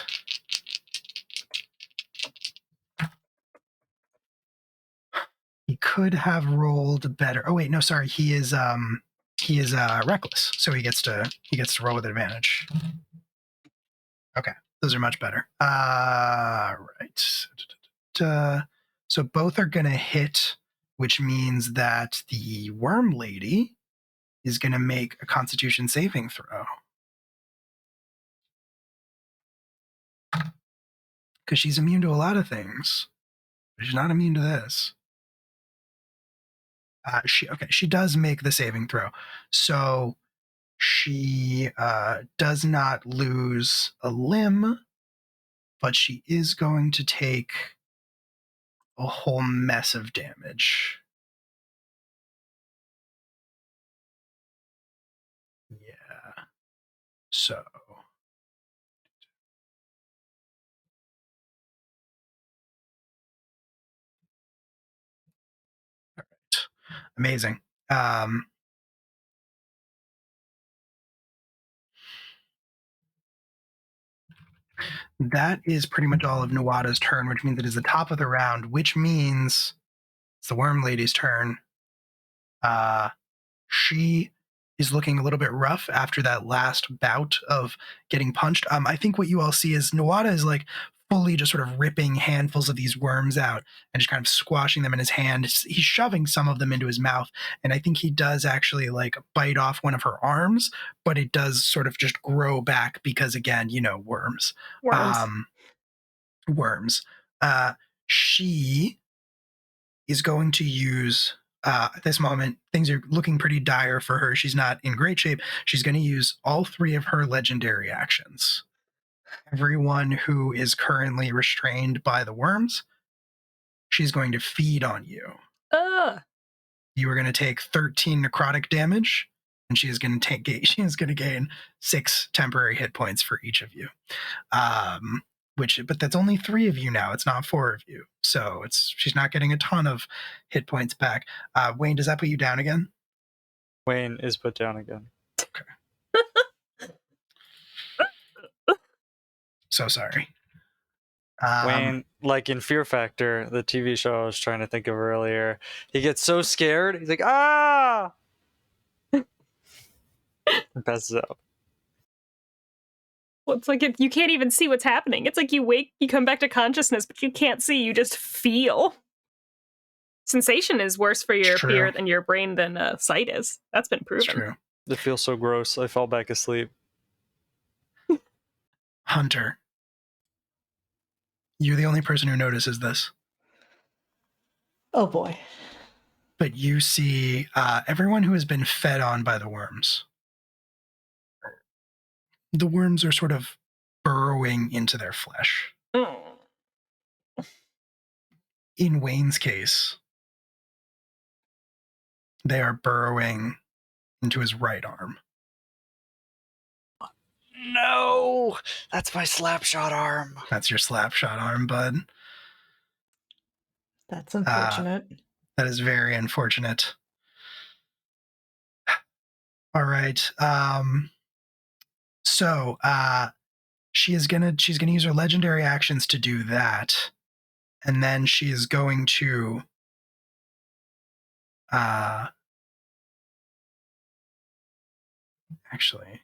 He could have rolled better. Oh wait, no, sorry. He is reckless, so he gets to roll with advantage. Okay, those are much better. Right. So both are going to hit, which means that the worm lady is going to make a Constitution saving throw. Because she's immune to a lot of things, but she's not immune to this. She does make the saving throw. So she does not lose a limb, but she is going to take a whole mess of damage. Yeah. So. All right. Amazing. That is pretty much all of Nuada's turn, which means it is the top of the round, which means it's the Worm Lady's turn. She is looking a little bit rough after that last bout of getting punched. I think what you all see is Nuada is like fully just sort of ripping handfuls of these worms out and just kind of squashing them in his hand. He's shoving some of them into his mouth, and I think he does actually like bite off one of her arms, but it does sort of just grow back because, again, worms. Worms. She is going to use at this moment, things are looking pretty dire for her. She's not in great shape. She's going to use all 3 of her legendary actions. Everyone who is currently restrained by the worms, she's going to feed on you. You are going to take 13 necrotic damage, and she is going to gain 6 temporary hit points for each of you. But that's only 3 of you now. It's not 4 of you. So she's not getting a ton of hit points back. Wayne, does that put you down again? Wayne is put down again. Okay. So sorry. Wayne, like in Fear Factor, the TV show I was trying to think of earlier, he gets so scared, he's like, ah! And passes out. Well, it's like if you can't even see what's happening. It's like you wake, you come back to consciousness, but you can't see, you just feel. Sensation is worse for your fear and your brain than sight is. That's been proven. It's true. It feels so gross. I fell back asleep. Hunter, you're the only person who notices this. Oh boy. But you see everyone who has been fed on by the worms. The worms are sort of burrowing into their flesh. In Wayne's case, they are burrowing into his right arm. No! That's my slapshot arm. That's your slapshot arm, bud. That's unfortunate. That is very unfortunate. All right. So she's gonna use her legendary actions to do that, and then she is going to actually.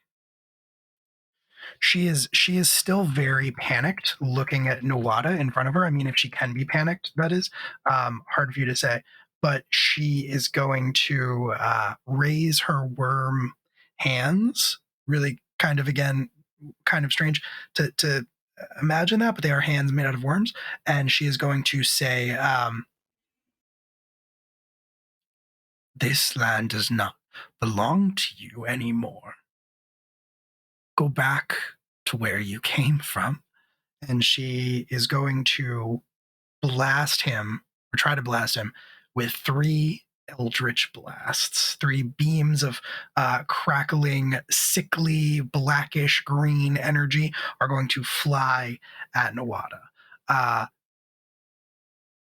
She is still very panicked looking at Nuada in front of her. I mean, if she can be panicked, that is hard for you to say. But she is going to raise her worm hands. Really kind of strange to imagine that, but they are hands made out of worms. And she is going to say, this land does not belong to you anymore. Go back to where you came from. And she is going to blast him, or try to blast him, with 3 eldritch blasts. 3 beams of crackling, sickly, blackish green energy are going to fly at Nawada.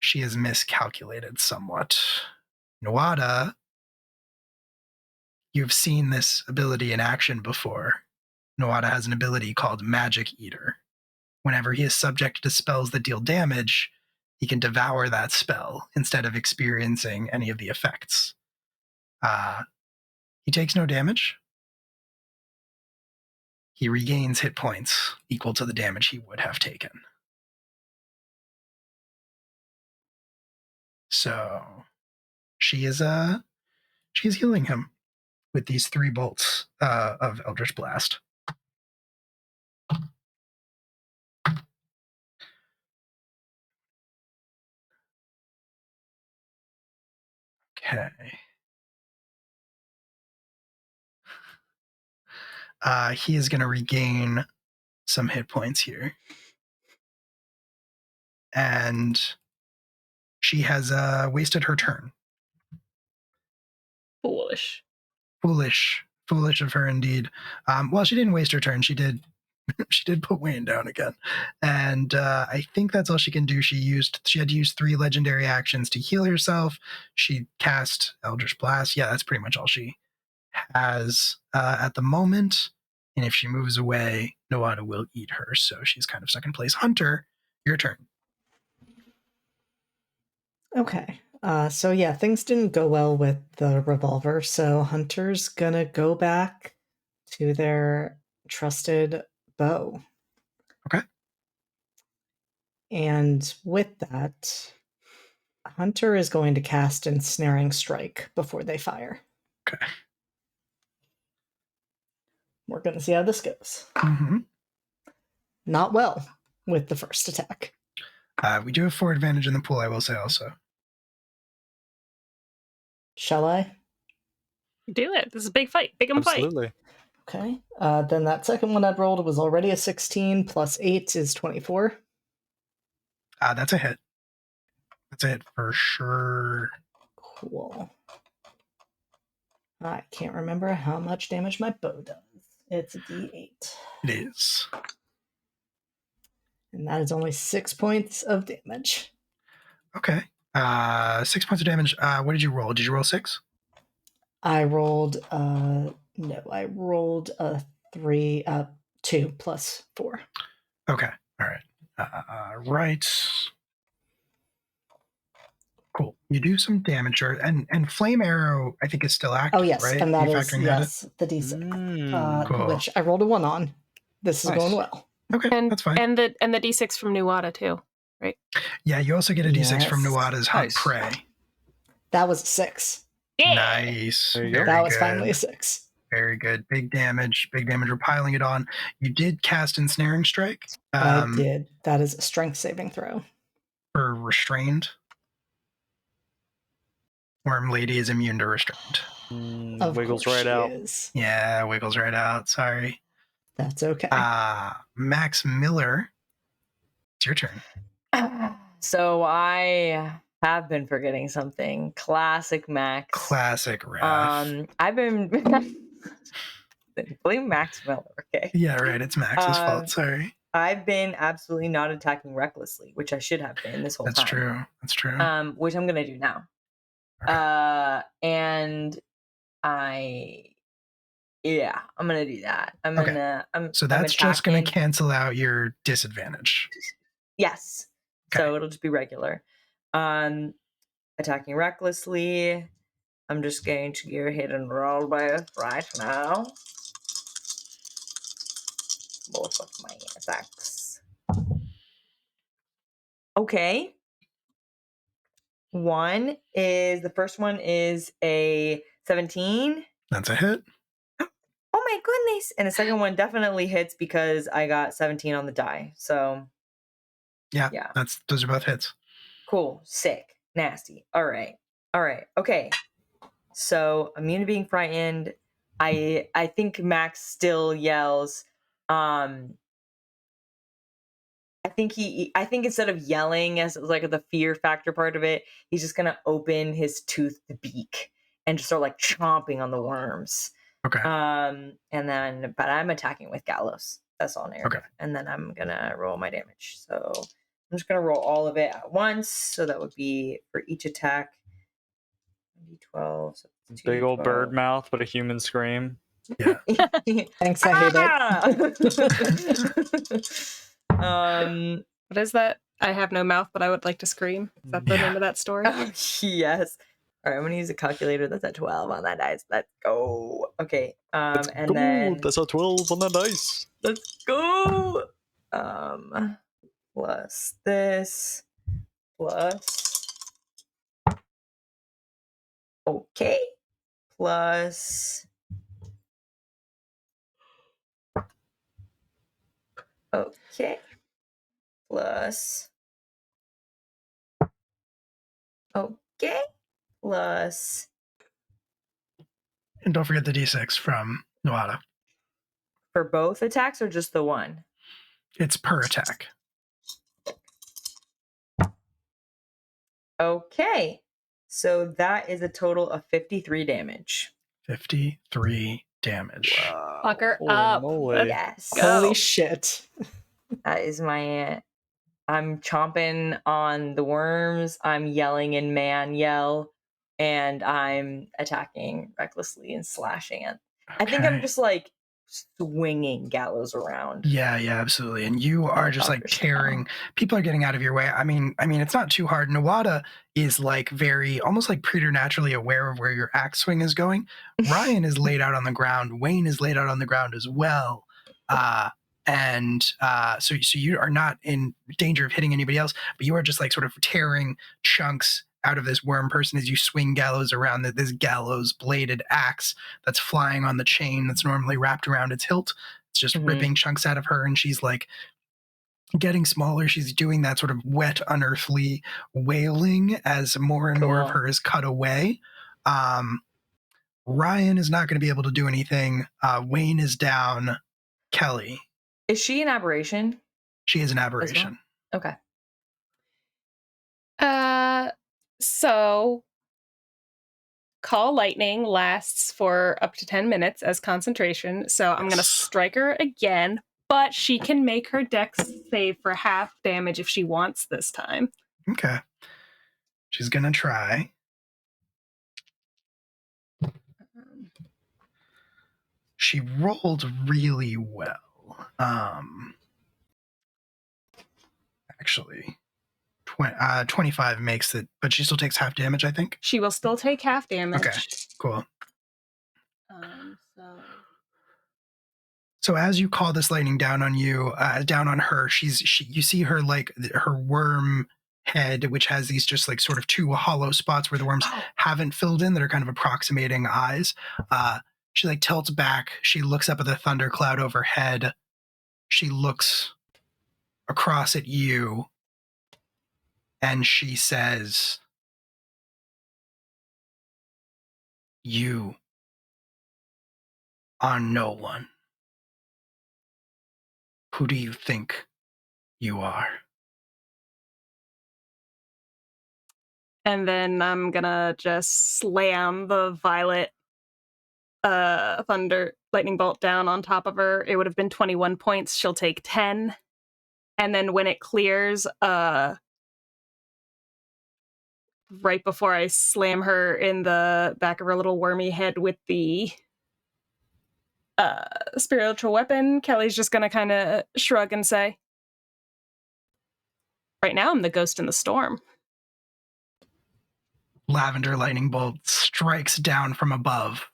She has miscalculated somewhat. Nawada, you've seen this ability in action before. Nawada has an ability called Magic Eater. Whenever he is subject to spells that deal damage, he can devour that spell instead of experiencing any of the effects. He takes no damage. He regains hit points equal to the damage he would have taken. So she is healing him with these 3 bolts of Eldritch Blast. Okay. He is going to regain some hit points here. And she has wasted her turn. Foolish of her indeed. Well, she didn't waste her turn. She did put Wayne down again. And I think that's all she can do. She had to use 3 legendary actions to heal herself. She cast Eldritch Blast. Yeah, that's pretty much all she has at the moment. And if she moves away, Nawada will eat her. So she's kind of stuck in place. Hunter, your turn. Okay. So yeah, things didn't go well with the revolver. So Hunter's gonna go back to their trusted bow. Okay. And with that, Hunter is going to cast Ensnaring Strike before they fire. Okay. We're going to see how this goes. Mm-hmm. Not well with the first attack. We do have 4 advantage in the pool, I will say also. Shall I? Do it. This is a big fight. Big fight. Absolutely. Okay. Then that second one I'd rolled was already a 16 plus 8 is 24. That's a hit. That's a hit for sure. Cool. I can't remember how much damage my bow does. It's a d8. It is. And that is only 6 points of damage. Okay. 6 points of damage. What did you roll? Did you roll 6? I rolled no, I rolled a 2 plus 4. Okay. All right. Right. Cool. You do some damage, and flame arrow, I think, is still active. Oh yes, right? and that is the d6, Cool. which I rolled a 1 on. This is going well. Okay, that's fine. And the d6 from Nuada too, right? Yeah, you also get a d6 from Nuada's Hunt Prey. That was a 6. Yeah. Nice. That was finally a 6. Very good. Big damage. We're piling it on. You did cast Ensnaring Strike. I did. That is a strength saving throw. For restrained. Worm Lady is immune to restraint. Wiggles right out. Yeah, wiggles right out. Sorry. That's okay. Max Miller, it's your turn. So I have been forgetting something. Classic Max. Classic Raph. I've been blame Max Miller. Okay. Yeah, right. It's Max's fault. Sorry. I've been absolutely not attacking recklessly, which I should have been this whole time. That's true. Which I'm gonna do now. Okay. And I'm gonna do that. So that's just gonna cancel out your disadvantage. Yes. Okay. So it'll just be regular. Attacking recklessly. I'm just going to go ahead and roll both right now. Both of my attacks. Okay. The first one is a 17. That's a hit. Oh my goodness. And the second one definitely hits because I got 17 on the die. So yeah. Those are both hits. Cool. Sick. Nasty. All right. Okay. So immune to being frightened. I think Max still yells, I think instead of yelling as like the fear factor part of it, he's just gonna open his toothed beak and just start like chomping on the worms. Okay. But I'm attacking with Gallows. That's all narrative. Okay. And then I'm gonna roll my damage. So I'm just gonna roll all of it at once. So that would be for each attack. D12. So big old bird mouth, but a human scream. Yeah. Thanks, I hate it. What is that? I have no mouth, but I would like to scream. Is that the name of that story? Yes. All right, I'm gonna use a calculator. That's a 12 on that dice. Let's go. Okay. Then that's a 12 on the dice. Let's go. Plus this. Plus. Okay. Plus. Okay. Plus. Okay. Plus. And don't forget the D6 from Nuada. For both attacks or just the one? It's per attack. Okay. So that is a total of 53 damage. 53 damage. Wow. Fucker up. Moly. Yes. Holy shit. That is I'm chomping on the worms. I'm yelling in man yell. And I'm attacking recklessly and slashing it. Okay. I think I'm just like swinging Gallows around. Yeah, absolutely. And you are just like tearing. People are getting out of your way. I mean, it's not too hard. Nuada is like almost like preternaturally aware of where your axe swing is going. Ryan is laid out on the ground. Wayne is laid out on the ground as well. So you are not in danger of hitting anybody else, but you are just like sort of tearing chunks out of this worm person as you swing Gallows around this gallows bladed axe that's flying on the chain that's normally wrapped around its hilt. It's just ripping chunks out of her, and she's like getting smaller. She's doing that sort of wet, unearthly wailing as more and more of her is cut away. Ryan is not going to be able to do anything. Wayne is down. Kelly. Is she an aberration? She is an aberration. Well? Okay. So Call Lightning lasts for up to 10 minutes as concentration. So I'm going to strike her again, but she can make her dex save for half damage if she wants this time. Okay. She's going to try. She rolled really well. Actually, 25 makes it, but she still takes half damage, I think. She will still take half damage. Okay, cool. So as you call this lightning down on you, down on her, you see her like her worm head, which has these just like sort of two hollow spots where the worms haven't filled in that are kind of approximating eyes. She like tilts back. She looks up at the thundercloud overhead. She looks across at you. And she says, "You are no one. Who do you think you are?" And then I'm gonna just slam the violet thunder lightning bolt down on top of her. It would have been 21 points. She'll take 10. And then when it clears, right before I slam her in the back of her little wormy head with the spiritual weapon, Kelly's just gonna kind of shrug and say, "Right now I'm the ghost in the storm." Lavender lightning bolt strikes down from above,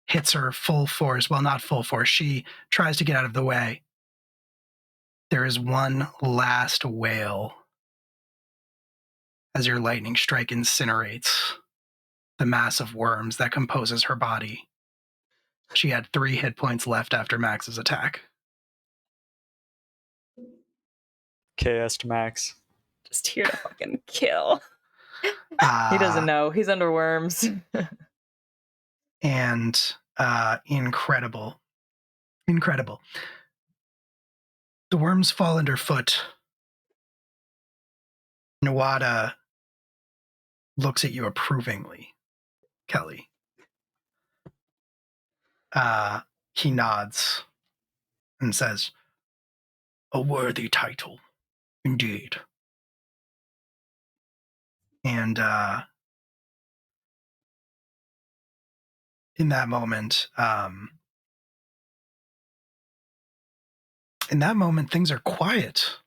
hits her full force. Well, not full force. She tries to get out of the way. There is one last wail as your lightning strike incinerates the mass of worms that composes her body. She had 3 hit points left after Max's attack. KS to Max. Just here to fucking kill. He doesn't know. He's under worms. And incredible. The worms fall underfoot Nawada looks at you approvingly, Kelly. He nods and says, "A worthy title, indeed." And in that moment, things are quiet.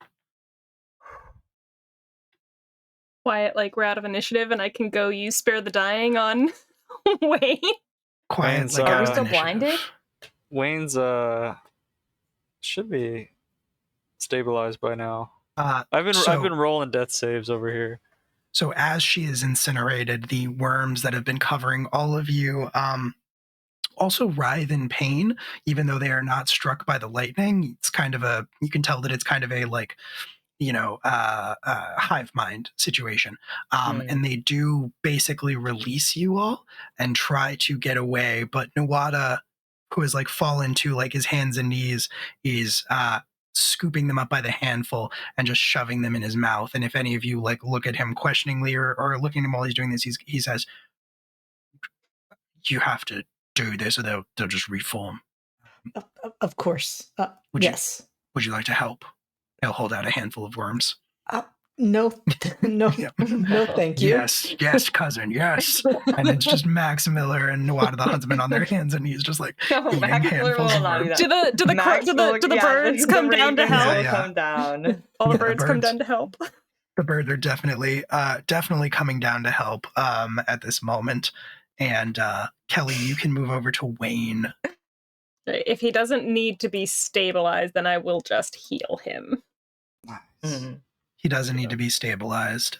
Quiet, like we're out of initiative, and I can go use Spare the Dying on Wayne. Quiet, Wayne's, like Are out we of still initiative. blinded? Wayne's should be stabilized by now. I've been rolling death saves over here. So as she is incinerated, the worms that have been covering all of you also writhe in pain, even though they are not struck by the lightning. It's kind of you can tell that it's kind of a like, hive mind situation. And they do basically release you all and try to get away. But Nawada, who has like fallen to like his hands and knees, is scooping them up by the handful and just shoving them in his mouth. And if any of you like look at him questioningly or looking at him while he's doing this, he says, "You have to do this or they'll just reform." Of course. Yes. Would you like to help? He'll hold out a handful of worms. No, no, thank you. Yes, cousin, yes. And it's just Max Miller and Nawada the Huntsman on their hands and he's just like eating Max Miller handfuls will of not do worms. that. Do the birds come down to help? Come down. All the Yeah, the birds come birds. down to help. The birds are definitely coming down to help at this moment. And Kelly, you can move over to Wayne. If he doesn't need to be stabilized, then I will just heal him. Nice. He doesn't need to be stabilized.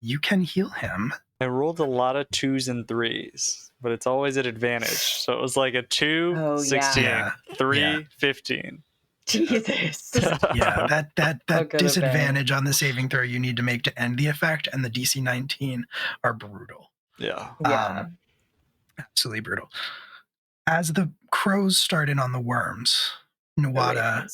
You can heal him. I rolled a lot of 2s and 3s, but it's always at advantage. So it was like a 2, 16, yeah. 3, 15. Jesus. Yeah, that could disadvantage on the saving throw you need to make to end the effect and the DC 19 are brutal. Yeah. Absolutely brutal. As the crows started on the worms, Nawada...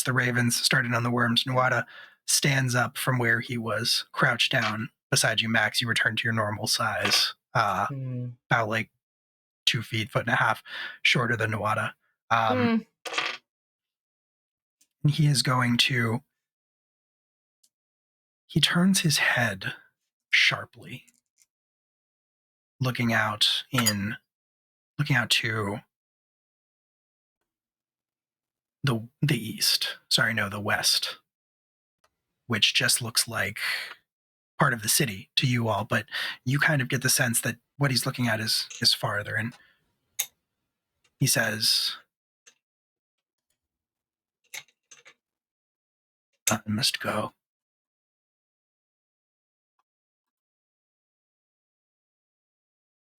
the ravens started on the worms. Nawada stands up from where he was crouched down beside you, Max. You return to your normal size, about like 2 feet, 1.5 feet shorter than Nawada. He is going to... He turns his head sharply, looking out to the east. Sorry, no, the west, which just looks like part of the city to you all, but you kind of get the sense that what he's looking at is farther. And he says, "I must go.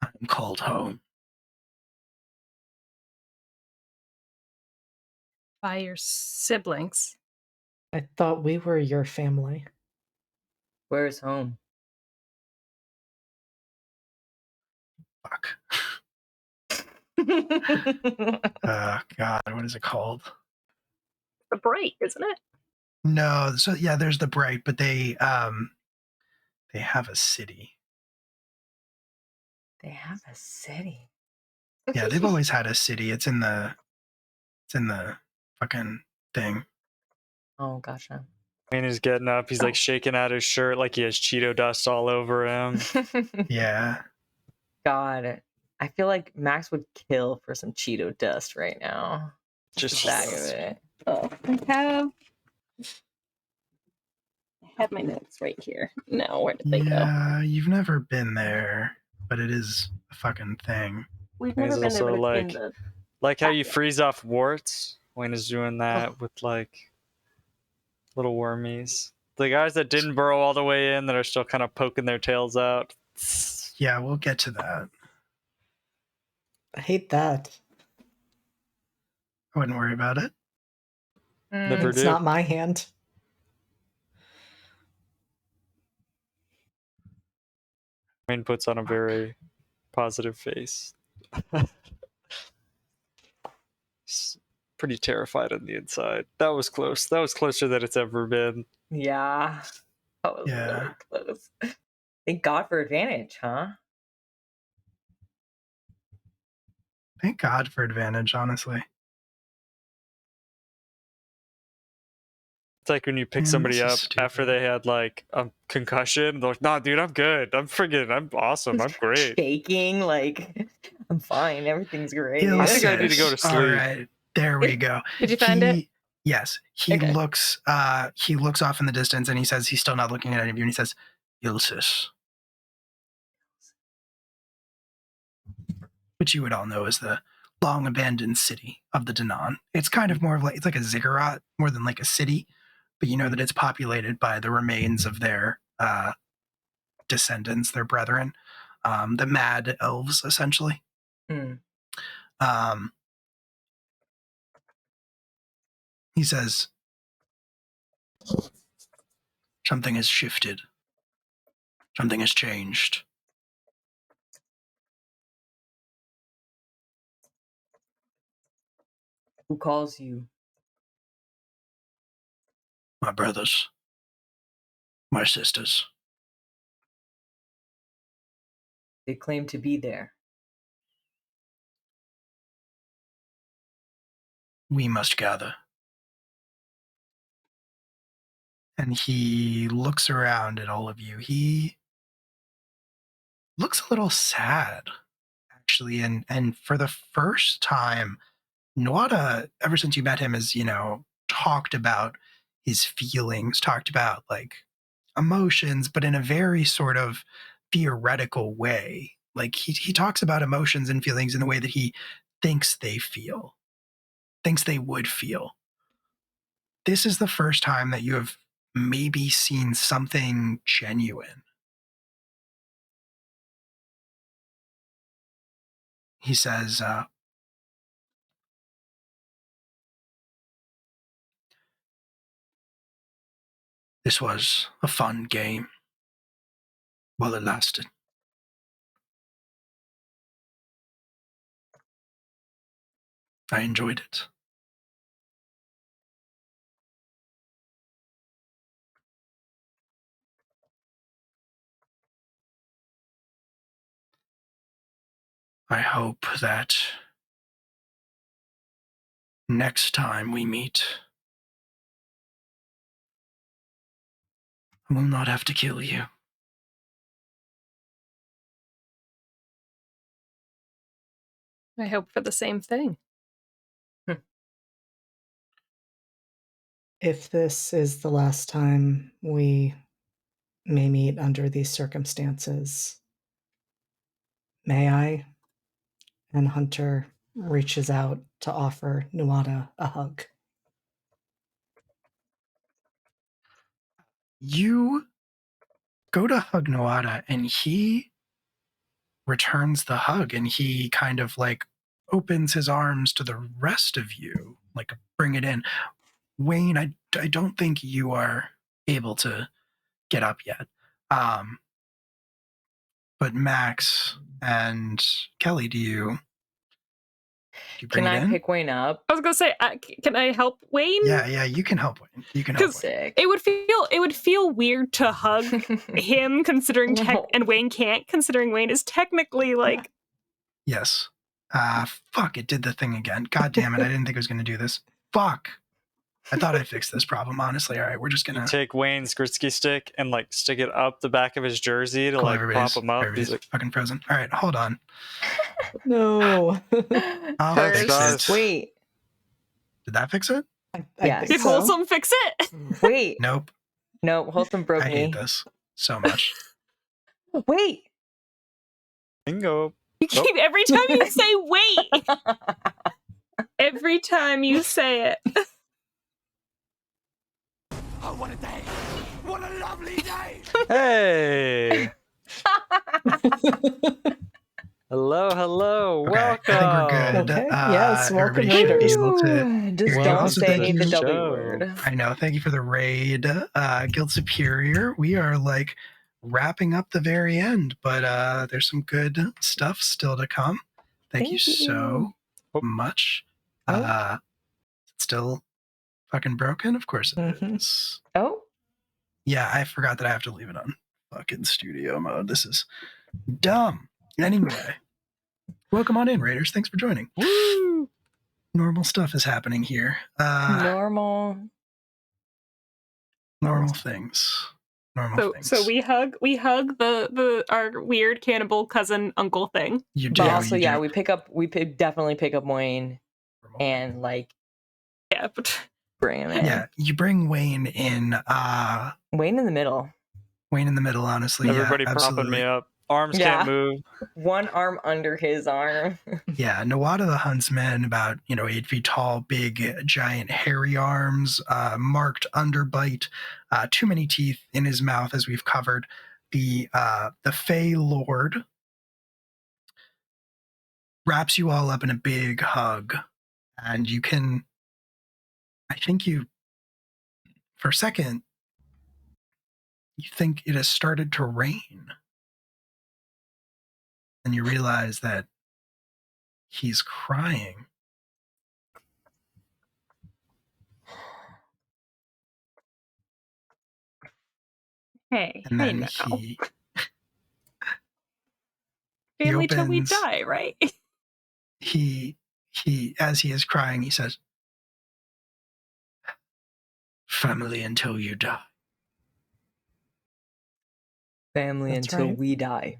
I'm called home." By your siblings. I thought we were your family. Where's home? Fuck. God, what is it called? The Bright, isn't it? No, so yeah, there's the Bright, but they have a city. They have a city. Yeah, they've always had a city. It's in the fucking thing. Oh, gotcha. And he's getting up. He's like shaking out his shirt like he has Cheeto dust all over him. Yeah. God, I feel like Max would kill for some Cheeto dust right now. Just a bag of it. Oh, I have my notes right here. No, where did they go? Yeah, you've never been there, but it is a fucking thing. We've never been there, but it's in the... Like how you freeze off warts. Wayne is doing that with like little wormies. The guys that didn't burrow all the way in that are still kind of poking their tails out. Yeah, we'll get to that. I hate that. I wouldn't worry about it. Never It's do. not my hand. Wayne puts on a very positive face. pretty terrified on the inside. That was close. That was closer than it's ever been. Yeah. That was really close. Thank God for advantage, huh? Thank God for advantage, honestly. It's like when you pick somebody up after they had like a concussion. They're like, "Nah, dude, I'm good. I'm awesome. I'm great." Shaking, like I'm fine. Everything's great. I think I need to go to sleep. All right, there we go. Did you find it? Yes. He looks off in the distance and he says he's still not looking at any of you and he says, Ilsis. Which you would all know is the long abandoned city of the Danan. It's kind of more of like, it's like a ziggurat more than like a city, but you know that it's populated by the remains of their descendants, their brethren, the mad elves, essentially. He says, something has shifted. Something has changed. Who calls you? My brothers. My sisters. They claim to be there. We must gather. And he looks around at all of you. He looks a little sad, actually. And for the first time, Nuada, ever since you met him, has, talked about his feelings, talked about like emotions, but in a very sort of theoretical way. Like he talks about emotions and feelings in the way that he thinks they would feel. This is the first time that you have maybe seen something genuine. He says, this was a fun game while it lasted. I enjoyed it. I hope that next time we meet, I will not have to kill you. I hope for the same thing. If this is the last time we may meet under these circumstances, may I? And Hunter reaches out to offer Nuada a hug. You go to hug Nuada and he returns the hug and he kind of like opens his arms to the rest of you, like bring it in. Wayne, I don't think you are able to get up yet. But Max and Kelly, do you bring Can it I in? pick Wayne up? I was gonna say, can I help Wayne? Yeah, you can help Wayne. You can help Wayne. It would feel weird to hug him, considering and Wayne can't, considering Wayne is technically like. Yes. Fuck! It did the thing again. God damn it! I didn't think it was gonna do this. Fuck! I thought I fixed this problem. Honestly, all right, we're just gonna take Wayne's Gritsky stick and like stick it up the back of his jersey to like pop him up. He's like fucking frozen. All right, hold on. No. I'll fix it. Wait. Did that fix it? Yes. Did Wholesome fix it? Wait. Nope. No, Wholesome broke I me. hate this so much. Wait. Bingo. You keep every time you say wait. Every time you say it. Oh, what a day! What a lovely day! Hey! Hello. Okay, Welcome. I think we're good. Okay. Yes, welcome everybody should be readers. able to. Just Well, don't also say thank the you. W word. I know. Thank you for the raid, Guild Superior. We are like wrapping up the very end, but there's some good stuff still to come. Thank you so much. still fucking broken? Of course it is. Oh? Yeah, I forgot that I have to leave it on fucking studio mode. This is dumb. Anyway, welcome on in, Raiders. Thanks for joining. Woo! Normal stuff is happening here. Normal Things. So we hug our weird cannibal cousin uncle thing. You do. But also, you do. we definitely pick up Wayne and bring him in. Yeah, you bring Wayne in. Wayne in the middle. Wayne in the middle, honestly. Everybody propping me up. Arms can't move. One arm under his arm. Yeah, Nawada the Huntsman, about 8 feet tall, big, giant, hairy arms, marked underbite, too many teeth in his mouth, as we've covered. The Fey Lord wraps you all up in a big hug, and you can. I think for a second, you think it has started to rain. And you realize that he's crying. Hey, And then now. he Family till we die, right? He as he is crying, he says, "Family until you die." Family That's until right. we die.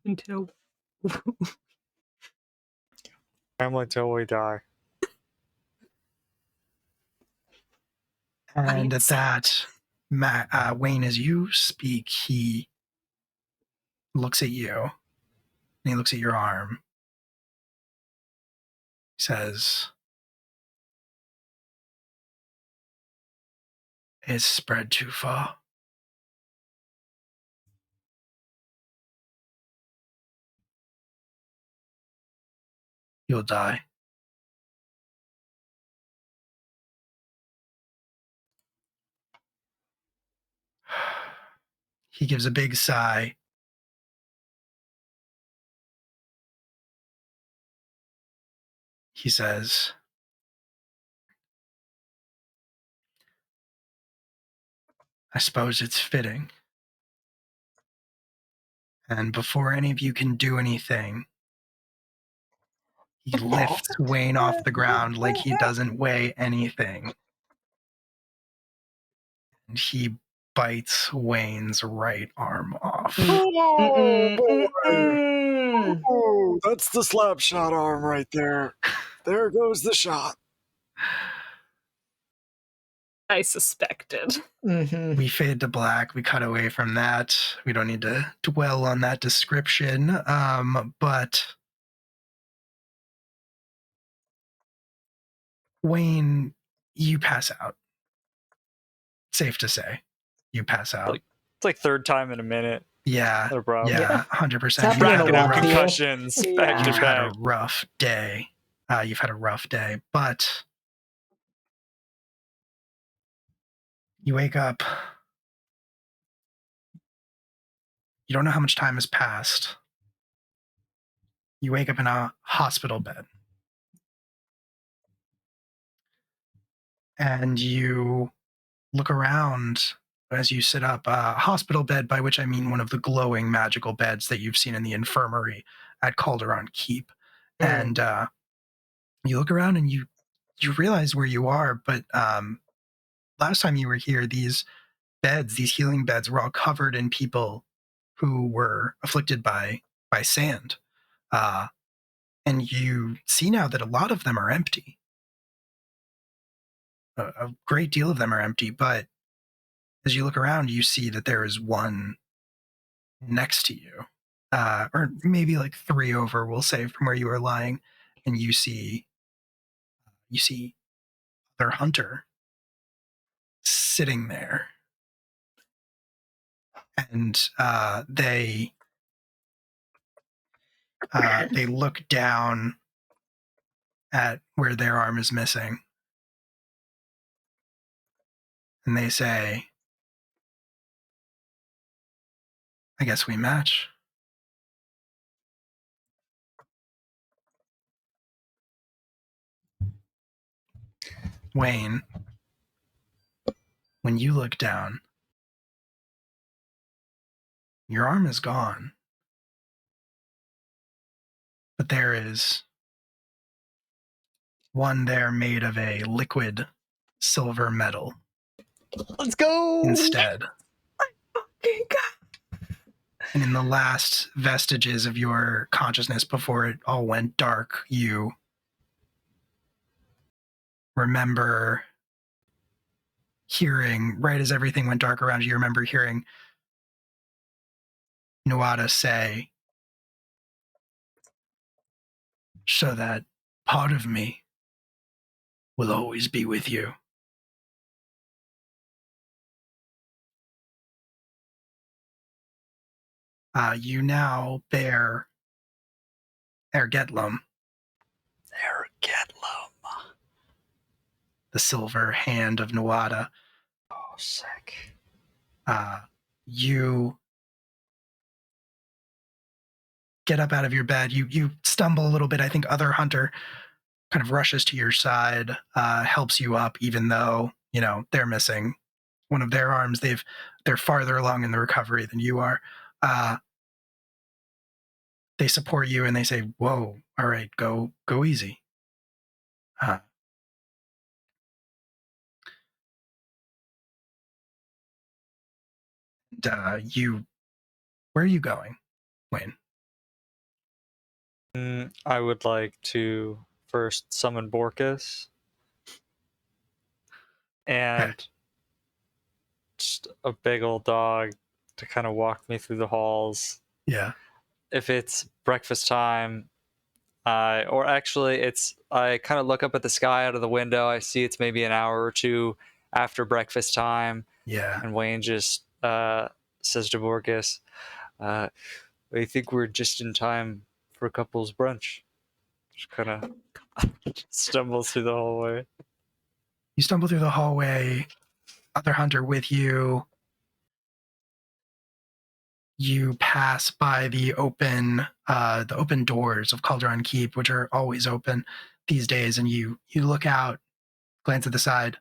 Until Family until we die. And at that, Wayne, as you speak, he looks at you, and he looks at your arm. He says, "It's spread too far. You'll die." He gives a big sigh. He says, "I suppose it's fitting." And before any of you can do anything, he lifts Wayne off the ground like he doesn't weigh anything. And he bites Wayne's right arm off. Oh, that's the slap shot arm right there. There goes the shot. I suspected. We fade to black. We cut away from that. We don't need to dwell on that description. But Wayne, you pass out. Safe to say, you pass out. It's like third time in a minute. Yeah, No problem. yeah, 100%. It's happening a lot. Concussions back to You've had a back. rough day. But you wake up. You don't know how much time has passed. You wake up in a hospital bed. And you look around as you sit up. A hospital bed, by which I mean one of the glowing magical beds that you've seen in the infirmary at Calderon Keep. And you look around and you realize where you are, but last time you were here, these healing beds, were all covered in people who were afflicted by sand. And you see now that a lot of them are empty. A great deal of them are empty, but as you look around, you see that there is one next to you, or maybe like 3 over, we'll say, from where you are lying, and you see their hunter sitting there, and they look down at where their arm is missing, and they say, "I guess we match." Wayne, when you look down, your arm is gone. But there is one there made of a liquid silver metal. Let's go! Instead. Okay, God. And in the last vestiges of your consciousness before it all went dark, you remember hearing, right as everything went dark around you, you remember hearing Nuada say, so that part of me will always be with you. You now bear Ergetlum. The silver hand of Nuada. Oh, sick. You get up out of your bed. You stumble a little bit. I think other hunter kind of rushes to your side, helps you up, even though, they're missing one of their arms. They're farther along in the recovery than you are. They support you and they say, whoa, all right, go easy. Where are you going, Wayne? I would like to first summon Borkus and just a big old dog to kind of walk me through the halls. Yeah. If it's breakfast time, or actually I kind of look up at the sky out of the window. I see it's maybe an hour or two after breakfast time. Yeah. And Wayne just says to Borkus, I think we're just in time for a couple's brunch. Just kind of stumbles through the hallway. You stumble through the hallway, other hunter with you. You pass by the open doors of Calderon Keep, which are always open these days, and you look out, glance at the side,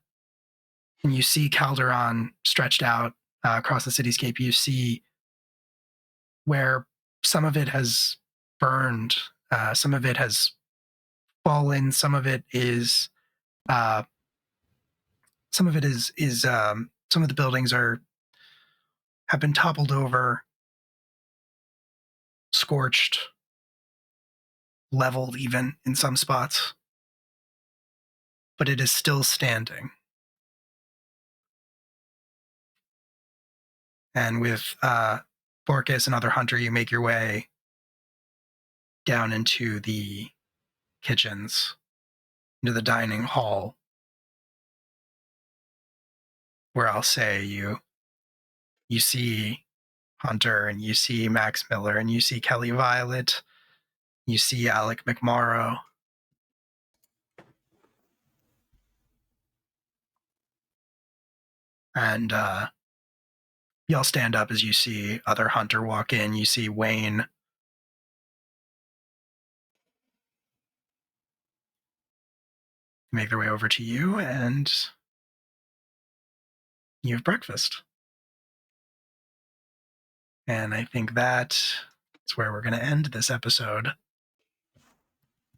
and you see Calderon stretched out across the cityscape. You see where some of it has burned, some of it has fallen, some of it is some of the buildings have been toppled over, scorched, leveled even in some spots, but it is still standing. And with Borkus and other hunter, you make your way down into the kitchens, into the dining hall, where I'll say you see Hunter, and you see Max Miller, and you see Kelly Violet, you see Alec McMorrow. And y'all stand up as you see other hunter walk in. You see Wayne. Make their way over to you, and you have breakfast. And I think that's where we're going to end this episode.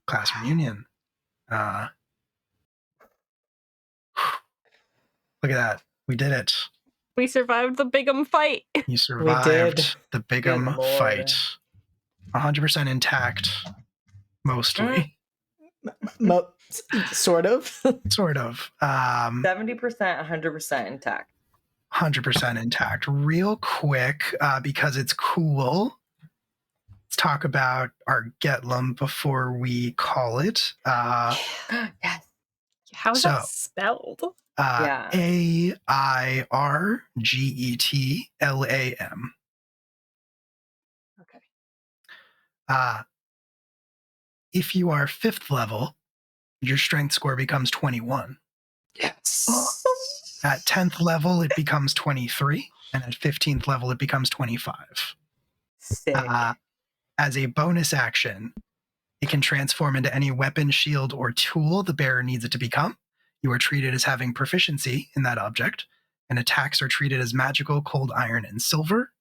Class reunion. Look at that. We did it. We survived the Bigham fight. You survived the Bigham fight. 100% intact. Mostly. Sort of. Sort of. 70%, 100% intact. 100% intact. Real quick, because it's cool, let's talk about our Getlum before we call it. Yes. How is that spelled? AIRGETLAM. Okay. If you are 5th level, your strength score becomes 21. Yes. At 10th level, it becomes 23. And at 15th level, it becomes 25. Sick. As a bonus action, it can transform into any weapon, shield, or tool the bearer needs it to become. you are treated as having proficiency in that object, and attacks are treated as magical, cold iron, and silver.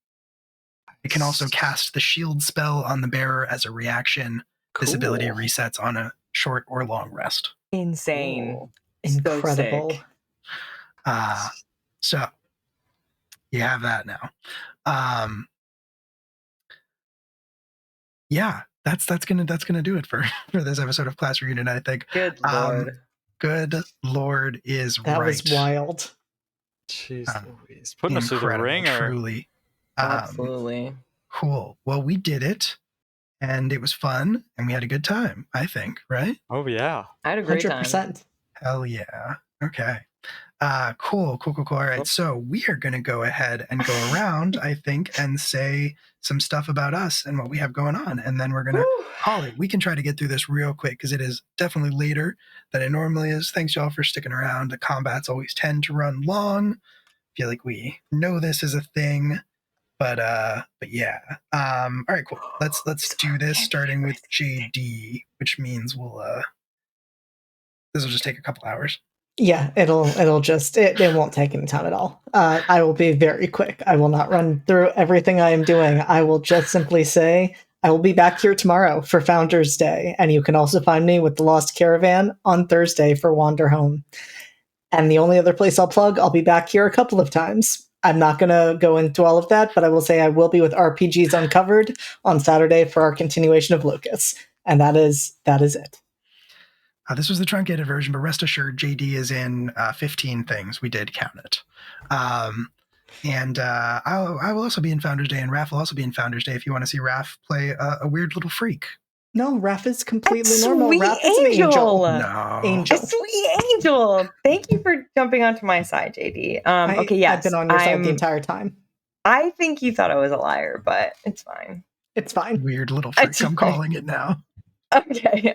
It can also cast the shield spell on the bearer as a reaction. Cool. This ability resets on a short or long rest. Insane. Cool. Incredible. So you have that now. Yeah, that's gonna do it for this episode of Class Reunion, I think. Good Lord. Good Lord is that right. Was wild. Jeez Louise. Putting us through the ringer. Truly. Absolutely. Cool. Well, we did it, and it was fun, and we had a good time, I think, right? Oh, yeah. I had a great 100%. time. Hell yeah. Okay. Cool. All right. So we are going to go ahead and go around, I think, and say some stuff about us and what we have going on. And then we're going to call it. We can try to get through this real quick because it is definitely later than it normally is. Thanks, y'all, for sticking around. The combats always tend to run long. I feel like we know this is a thing. But yeah. All right, cool. Let's do this starting with JD, which means this will just take a couple hours. Yeah, it'll just it won't take any time at all. I will be very quick. I will not run through everything I am doing. I will just simply say I will be back here tomorrow for Founders Day, and you can also find me with the Lost Caravan on Thursday for Wander Home. And the only other place I'll plug, I'll be back here a couple of times. I'm not going to go into all of that, but I will say I will be with RPGs Uncovered on Saturday for our continuation of Lucas. And that is it. This was the truncated version, but rest assured, JD is in 15 things. We did count it. And I will also be in Founders Day, and Raph will also be in Founders Day if you want to see Raph play a weird little freak. No, Raph is completely That's normal. Sweet Raph is an angel. No. Angel. A sweet angel. Thank you for jumping onto my side, JD. Okay, yes. I've been on your side the entire time. I think you thought I was a liar, but it's fine. It's fine. Weird little freak. I'm calling it now. Okay.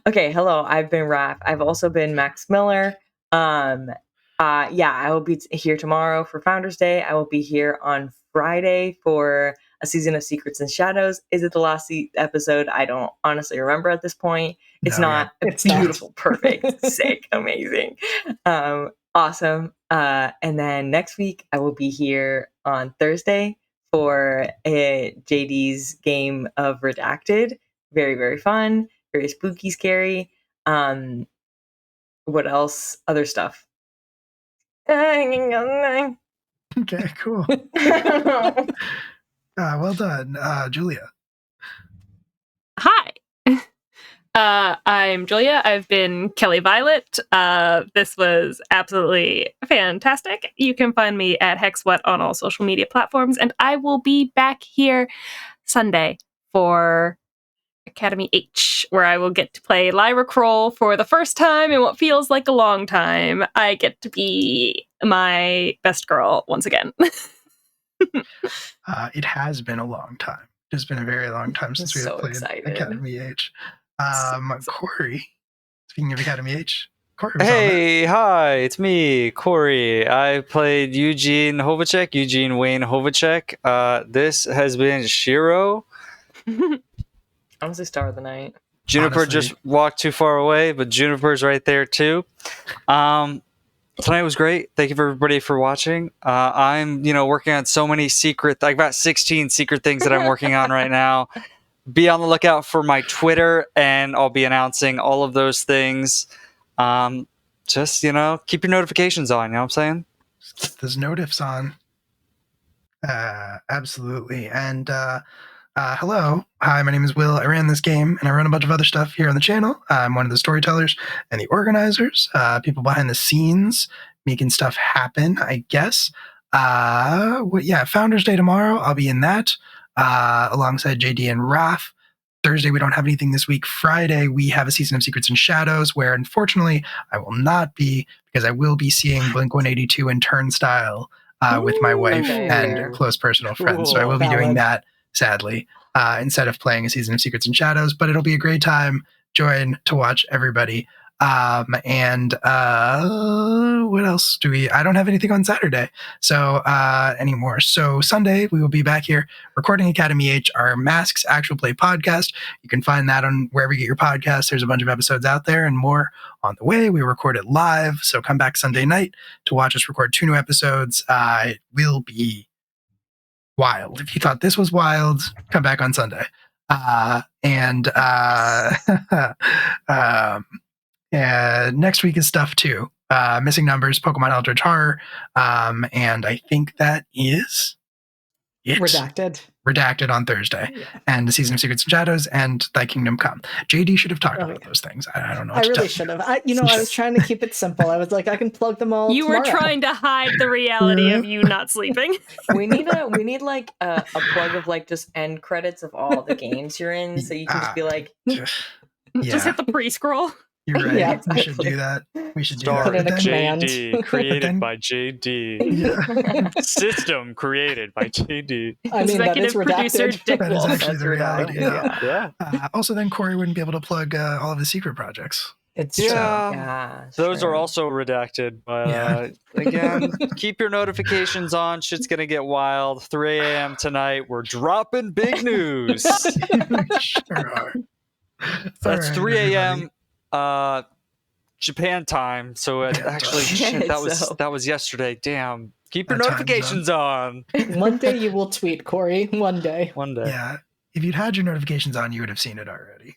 Okay, hello. I've been Raph. I've also been Max Miller. Yeah, I will be here tomorrow for Founders Day. I will be here on Friday for a season of Secrets and Shadows. Is it the last episode? I don't honestly remember at this point. It's not. Yeah. It's beautiful, perfect, sick, amazing, awesome. And then next week I will be here on Thursday for JD's game of Redacted. Very, very fun. Very spooky, scary. What else? Other stuff. Okay, cool. Well done, Julia. Hi. I'm Julia. I've been Kelly Violet. This was absolutely fantastic. You can find me at HexWhat on all social media platforms, and I will be back here Sunday for Academy H, where I will get to play Lyra Kroll for the first time in what feels like a long time. I get to be my best girl once again. It has been a long time. It's been a very long time since we have played Academy H. Corey, speaking of Academy H, Corey was Hey, hi, it's me, Corey. I played Eugene Wayne Hovacek. This has been Shiro. Honestly, star of the night. Juniper just walked too far away, but Juniper's right there too. Tonight was great. Thank you for everybody for watching. I'm, working on so many I've got 16 secret things that I'm working on right now. Be on the lookout for my Twitter, and I'll be announcing all of those things. Just, keep your notifications on, you know what I'm saying? Keep those notifs on. Absolutely. And, hello. Hi, my name is Will. I ran this game, and I run a bunch of other stuff here on the channel. I'm one of the storytellers and the organizers, people behind the scenes, making stuff happen, I guess. Founders Day tomorrow. I'll be in that alongside JD and Raph. Thursday, we don't have anything this week. Friday, we have a season of Secrets and Shadows, where unfortunately I will not be, because I will be seeing Blink-182 and Turnstile with my wife and close personal friends. So I will be doing that, sadly, instead of playing a season of Secrets and Shadows, but it'll be a great time. Join to watch everybody. And what else do we? I don't have anything on Saturday, so anymore. So Sunday we will be back here recording Academy H, our Masks Actual Play podcast. You can find that on wherever you get your podcasts. There's a bunch of episodes out there and more on the way. We record it live, so come back Sunday night to watch us record 2 new episodes. It will be wild. If you thought this was wild, come back on Sunday. Next week is stuff too. Missing Numbers, Pokemon Eldritch Horror, and I think that is it. Redacted on Thursday, and the Season of Secrets and Shadows, and Thy Kingdom Come. JD should have talked about those things. I don't know. I really should have. I was trying to keep it simple. I was like, I can plug them all. You tomorrow. were trying to hide the reality of you not sleeping. We need like a plug of like just end credits of all the games you're in, so you can just be like, just hit the pre-scroll. You're right. Yeah, we should do that. We should Star do that. JD, created by JD. System created by JD. I mean, Executive producer Dick That is Wolf. actually the reality. Yeah. Also, then Corey wouldn't be able to plug all of his secret projects. It's Those are also redacted, but again, keep your notifications on. Shit's gonna get wild. 3 a.m. tonight, we're dropping big news. Sure are. That's All right, 3 a.m. everybody. Japan time. So actually, shit, that was yesterday. Damn. Keep your notifications on. One day you will tweet, Corey. One day. Yeah. If you'd had your notifications on, you would have seen it already.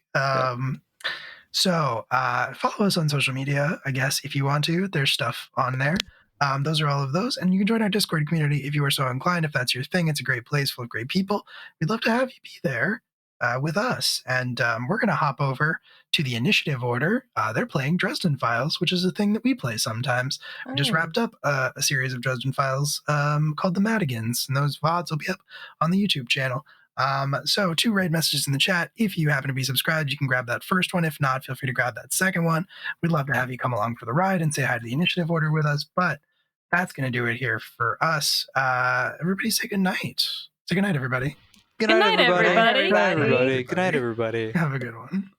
So follow us on social media, I guess, if you want to. There's stuff on there. Those are all of those. And you can join our Discord community if you are so inclined. If that's your thing, it's a great place full of great people. We'd love to have you be there with us. And we're going to hop over to the initiative order. They're playing Dresden Files, which is a thing that we play sometimes. We just wrapped up a series of Dresden Files called The Madigans. And those VODs will be up on the YouTube channel. So 2 raid messages in the chat. If you happen to be subscribed, you can grab that first one. If not, feel free to grab that second one. We'd love to have you come along for the ride and say hi to the initiative order with us. But that's going to do it here for us. Everybody say good night. Say good night, everybody. Good night, everybody. everybody. Good night, everybody. Good night, everybody. Have a good one.